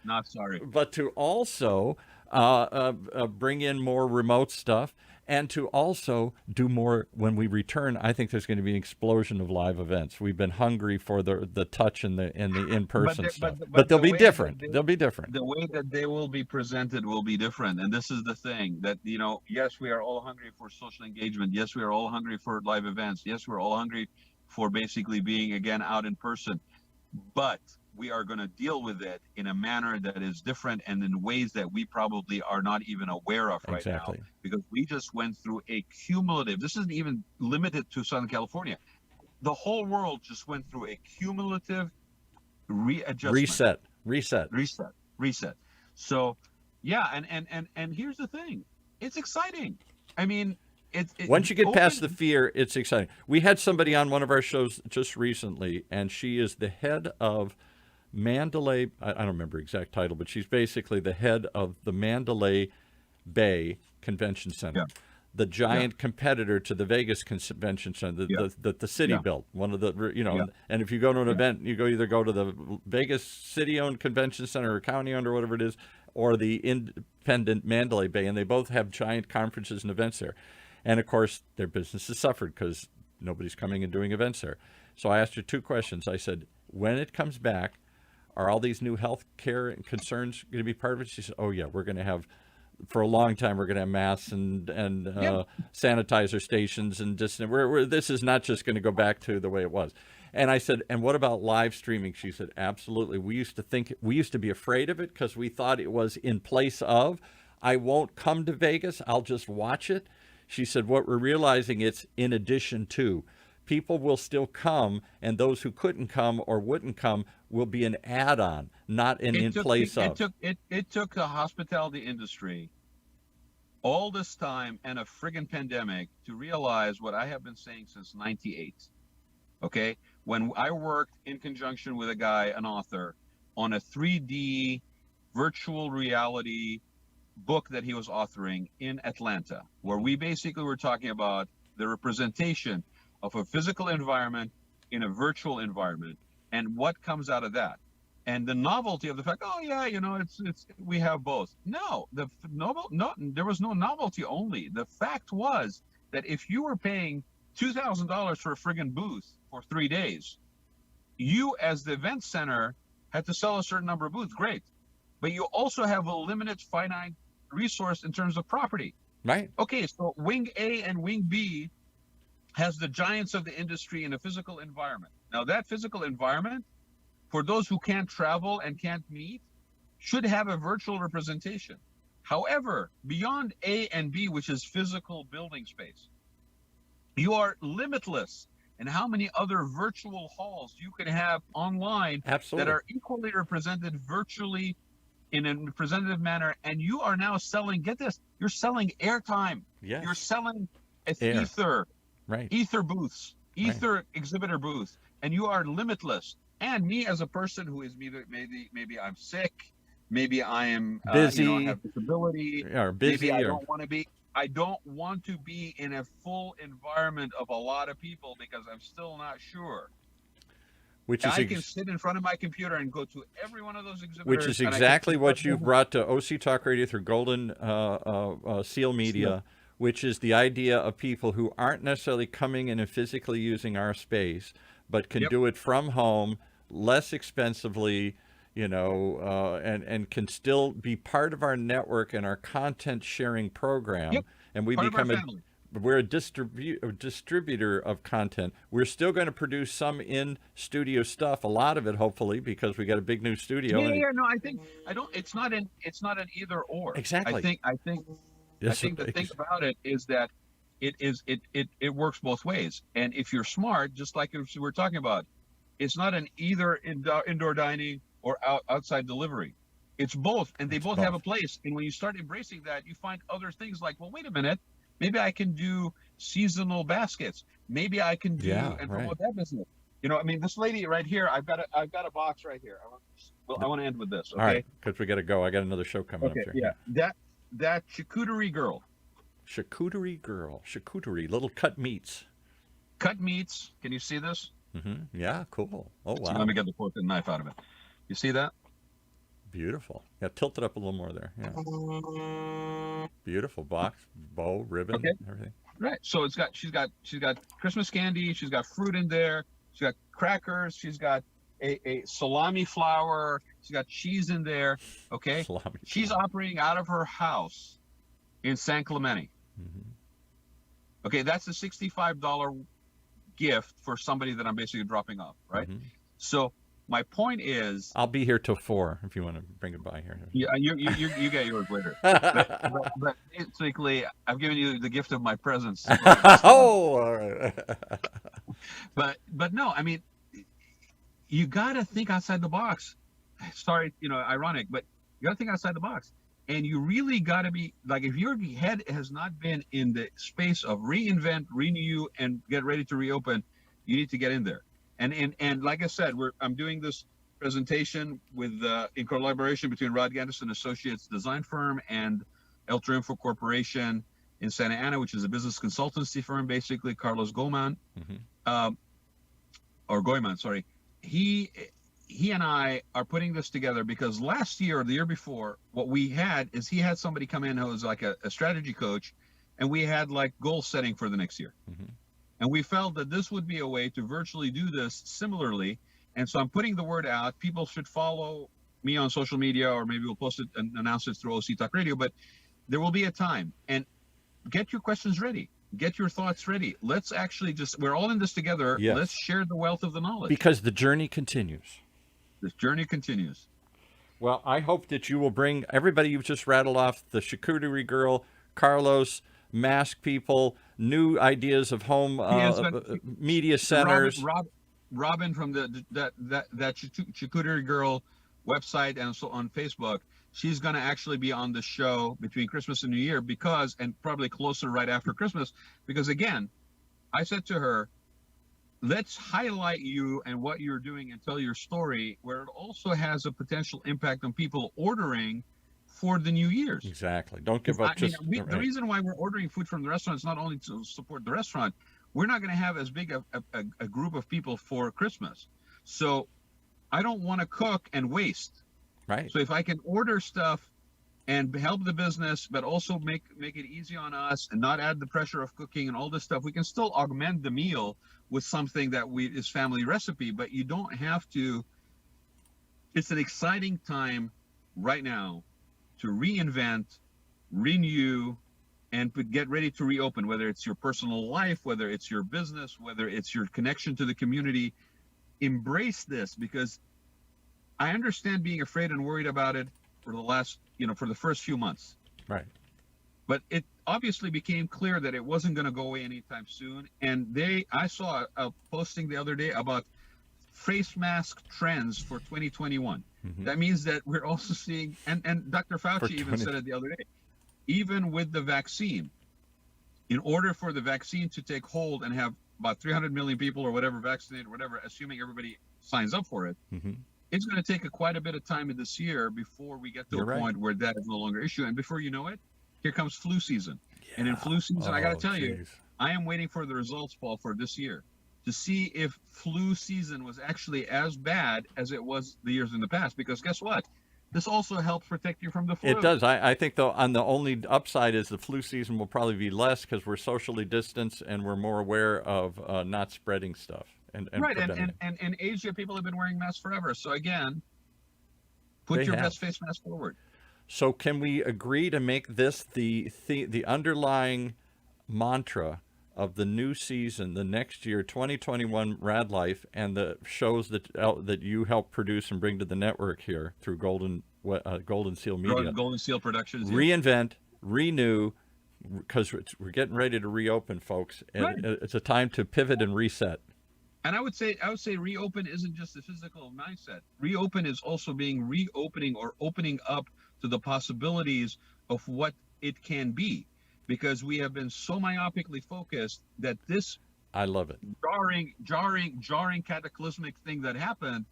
bring in more remote stuff, and to also do more when we return. I think there's going to be an explosion of live events. We've been hungry for the touch and the in-person stuff, but they'll be different. They'll be different. The way that they will be presented will be different, and this is the thing that yes, we are all hungry for social engagement. Yes, we are all hungry for live events. Yes, we're all hungry for basically being again out in person, but we are going to deal with it in a manner that is different and in ways that we probably are not even aware of right now, because we just went through a cumulative, this isn't even limited to Southern California. The whole world just went through a cumulative readjustment. Reset. So, and here's the thing. It's exciting. I mean, once you get past the fear, it's exciting. We had somebody on one of our shows just recently, and she is the head of Mandalay, I don't remember exact title, but she's basically the head of the Mandalay Bay Convention Center. the giant competitor to the Vegas Convention Center that the city built. One of the, and if you go to an event, you either go to the Vegas city-owned convention center or county-owned or whatever it is, or the independent Mandalay Bay, and they both have giant conferences and events there. And of course, their business has suffered because nobody's coming and doing events there. So I asked her 2 questions. I said, when it comes back, are all these new health care and concerns going to be part of it? She said, oh, yeah, we're going to have, for a long time, we're going to have masks and sanitizer stations. And just this is not just going to go back to the way it was. And I said, and what about live streaming? She said, absolutely. We used to be afraid of it because we thought it was in place of. I won't come to Vegas. I'll just watch it. She said, what we're realizing, it's in addition to. People will still come, and those who couldn't come or wouldn't come will be an add-on, not in place of. It took the hospitality industry all this time and a friggin' pandemic to realize what I have been saying since '98. Okay, when I worked in conjunction with a guy, an author, on a 3D virtual reality book that he was authoring in Atlanta, where we basically were talking about the representation of a physical environment in a virtual environment and what comes out of that, and the novelty of the fact, oh yeah, it's we have both. No, there was no novelty. Only the fact was that if you were paying $2,000 for a friggin' booth for 3 days, you as the event center had to sell a certain number of booths. Great, but you also have a limited finite resource in terms of property. Right. Okay, so Wing A and Wing B has the giants of the industry in a physical environment. Now that physical environment, for those who can't travel and can't meet, should have a virtual representation. However, beyond A and B, which is physical building space, you are limitless in how many other virtual halls you can have online that are equally represented virtually in a representative manner. And you are now selling, get this, you're selling airtime. Yes. You're selling ether. Right. Ether booths, ether exhibitor booths, and you are limitless. And me as a person who is maybe I'm sick, maybe I am busy, I have disability, or busy, maybe I don't want to be in a full environment of a lot of people because I'm still not sure. I can sit in front of my computer and go to every one of those exhibitors. Which is exactly what you've brought to OC Talk Radio through Golden Seal Media. Which is the idea of people who aren't necessarily coming in and physically using our space, but can do it from home, less expensively, and can still be part of our network and our content sharing program. Yep. And we we're a distributor of content. We're still going to produce some in-studio stuff, a lot of it, hopefully, because we got a big new studio. It's not an either or. Exactly. I think the thing about it is that it works both ways. And if you're smart, just like we were talking about, it's not an either indoor dining or outside delivery. It's both, and they both have a place. And when you start embracing that, you find other things like, well, wait a minute, maybe I can do seasonal baskets. Maybe I can do and promote that business. This lady right here, I've got a box right here. I want to end with this. Okay? All right, because we got to go. I got another show coming up here. Yeah, that charcuterie girl. Charcuterie, little cut meats. Cut meats. Can you see this? Mm-hmm. Yeah, cool. Oh, wow. So let me get the fork and knife out of it. You see that? Beautiful. Yeah, tilt it up a little more there. Yeah. Beautiful box, bow, ribbon, everything. Right. So she's got Christmas candy. She's got fruit in there. She's got crackers. She's got a salami flour. She's got cheese in there. Okay. She's operating out of her house in San Clemente. Mm-hmm. Okay, that's a $65 gift for somebody that I'm basically dropping off, right? Mm-hmm. So my point is, I'll be here till 4 if you want to bring it by here. Yeah, you get yours later. but basically, I've given you the gift of my presence. Oh, all right. but no, you got to think outside the box. Sorry, ironic, but you got to think outside the box. And you really got to be, like, if your head has not been in the space of reinvent, renew, and get ready to reopen, you need to get in there. And like I said, I'm doing this presentation with in collaboration between Rod Ganderson Associates design firm and El Triunfo Corporation. in Santa Ana, which is a business consultancy firm, basically, Carlos Goman, or Goyman, sorry. He and I are putting this together because last year or the year before, what we had is he had somebody come in who was like a strategy coach, and we had like goal setting for the next year. And we felt that this would be a way to virtually do this similarly. And so I'm putting the word out. People should follow me on social media, or maybe we'll post it and announce it through OC Talk Radio, but there will be a time. And get your questions ready. Get your thoughts ready. Let's actually we're all in this together. Yes. Let's share the wealth of the knowledge. Because the journey continues. This journey continues. Well, I hope that you will bring everybody you've just rattled off, the charcuterie girl, Carlos, mask people, new ideas of home media centers. Robin from that charcuterie girl website and so on Facebook, she's going to actually be on the show between Christmas and New Year and probably closer right after Christmas, because again, I said to her, let's highlight you and what you're doing and tell your story where it also has a potential impact on people ordering for the New Year's. Exactly. Don't give up. The reason why we're ordering food from the restaurant is not only to support the restaurant. We're not going to have as big a group of people for Christmas. So I don't want to cook and waste. Right. So if I can order stuff and help the business, but also make it easy on us and not add the pressure of cooking and all this stuff, we can still augment the meal with something that is family recipe, but you don't have to. It's an exciting time right now to reinvent, renew, and get ready to reopen, whether it's your personal life, whether it's your business, whether it's your connection to the community. Embrace this, because I understand being afraid and worried about it for the first few months. Right. But it obviously became clear that it wasn't going to go away anytime soon. And I saw a posting the other day about face mask trends for 2021. That means that we're also seeing, and Dr. Fauci even said it the other day, even with the vaccine, in order for the vaccine to take hold and have about 300 million people or whatever vaccinated, whatever, assuming everybody signs up for it, it's going to take quite a bit of time in this year before we get to a point where that is no longer an issue. And before you know it, here comes flu season. Yeah. And in flu season, I got to tell you, I am waiting for the results, Paul, for this year to see if flu season was actually as bad as it was the years in the past. Because guess what? This also helps protect you from the flu. It does. I think, though, on the only upside is the flu season will probably be less because we're socially distanced and we're more aware of not spreading stuff. And in Asia, people have been wearing masks forever. So again, put your best face mask forward. So can we agree to make this the underlying mantra of the new season, the next year, 2021 Rad Life, and the shows that you help produce and bring to the network here through Golden Seal Media? Golden Seal Productions. Reinvent, renew, because we're getting ready to reopen, folks. And it's a time to pivot and reset. And I would say reopen isn't just a physical mindset. Reopen is also reopening or opening up to the possibilities of what it can be, because we have been so myopically focused that this, I love it, jarring cataclysmic thing that happened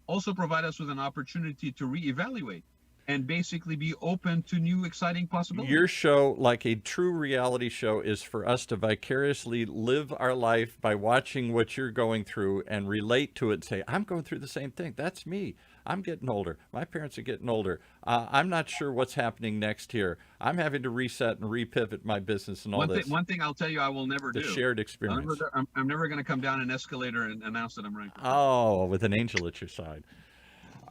also provide us with an opportunity to reevaluate and basically be open to new exciting possibilities. Your show, like a true reality show, is for us to vicariously live our life by watching what you're going through and relate to it and say, I'm going through the same thing. That's me. I'm getting older. My parents are getting older. I'm not sure what's happening next here. I'm having to reset and repivot my business and all this. One thing I'll tell you I will never do. The shared experience. I'm never going to come down an escalator and announce that I'm running. Oh, with an angel at your side.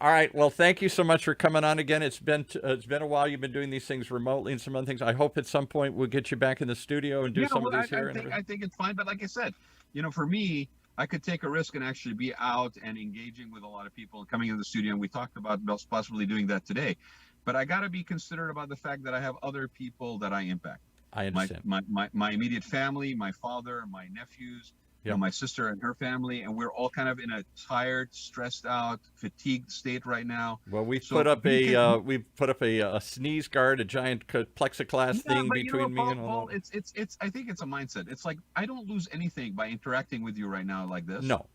All right. Well, thank you so much for coming on again. It's been a while. You've been doing these things remotely and some other things. I hope at some point we'll get you back in the studio and do some of these here. I think it's fine. But like I said, for me, I could take a risk and actually be out and engaging with a lot of people and coming in the studio. And we talked about possibly doing that today. But I got to be considerate about the fact that I have other people that I impact. I understand. My immediate family, my father, my nephews, my sister and her family, and we're all kind of in a tired, stressed out, fatigued state right now. Well, we've put up a sneeze guard, a giant plexiglass thing between me and all. Paul, it's I think it's a mindset. It's like I don't lose anything by interacting with you right now like this. No.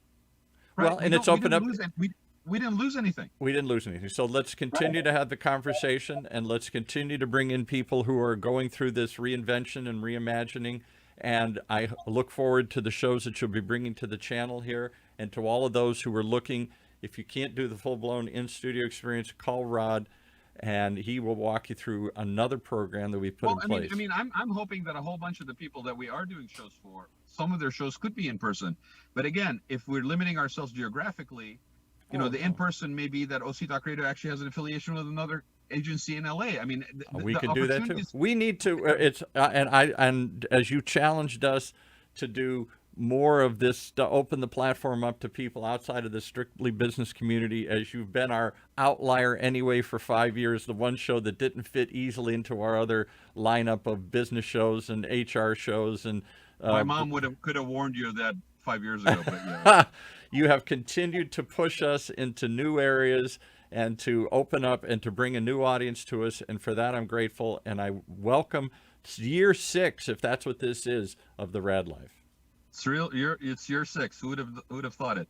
Right? Well, and it's opened up. didn't lose anything. We didn't lose anything. So let's continue to have the conversation, and let's continue to bring in people who are going through this reinvention and reimagining. And I look forward to the shows that you'll be bringing to the channel here, and to all of those who are looking. If you can't do the full-blown in-studio experience, call Rod, and he will walk you through another program that we put in place. I'm hoping that a whole bunch of the people that we are doing shows for, some of their shows could be in person. But again, if we're limiting ourselves geographically, the in-person may be that OC Talk Radio actually has an affiliation with another agency in LA. I mean, we can do that too. We need to. And as you challenged us to do more of this, to open the platform up to people outside of the strictly business community, as you've been our outlier anyway for 5 years, the one show that didn't fit easily into our other lineup of business shows and HR shows. And my mom could have warned you of that 5 years ago. But yeah. You have continued to push us into new areas and to open up and to bring a new audience to us. And for that, I'm grateful. And I welcome year 6, if that's what this is, of the Raad Life. It's real. It's year 6. Who would have thought it?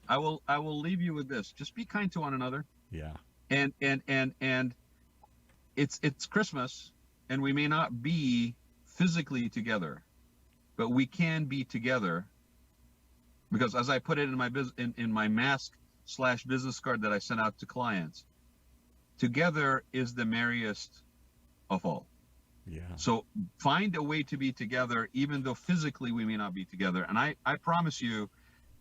I will leave you with this. Just be kind to one another. Yeah. And it's Christmas, and we may not be physically together, but we can be together. Because as I put it in my mask/business card that I sent out to clients, together is the merriest of all. Yeah. So find a way to be together, even though physically we may not be together. And I promise you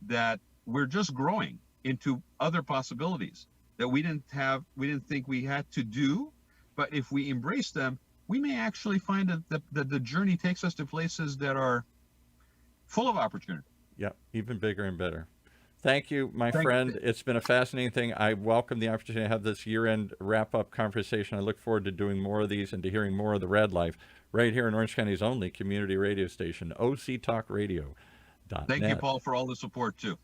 that we're just growing into other possibilities that we didn't think we had to do. But if we embrace them, we may actually find that the journey takes us to places that are full of opportunity. Yeah, even bigger and better. Thank you, my friend. It's been a fascinating thing. I welcome the opportunity to have this year-end wrap-up conversation. I look forward to doing more of these and to hearing more of the Raad Life right here in Orange County's only community radio station, octalkradio.net. Thank you, Paul, for all the support, too.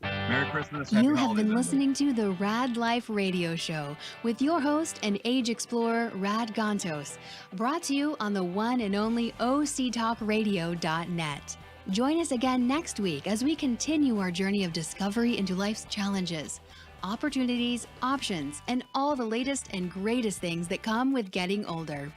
Merry Christmas. You have been listening to the Raad Life Radio Show with your host and age explorer, Rad Gantos, brought to you on the one and only octalkradio.net. Join us again next week as we continue our journey of discovery into life's challenges, opportunities, options, and all the latest and greatest things that come with getting older.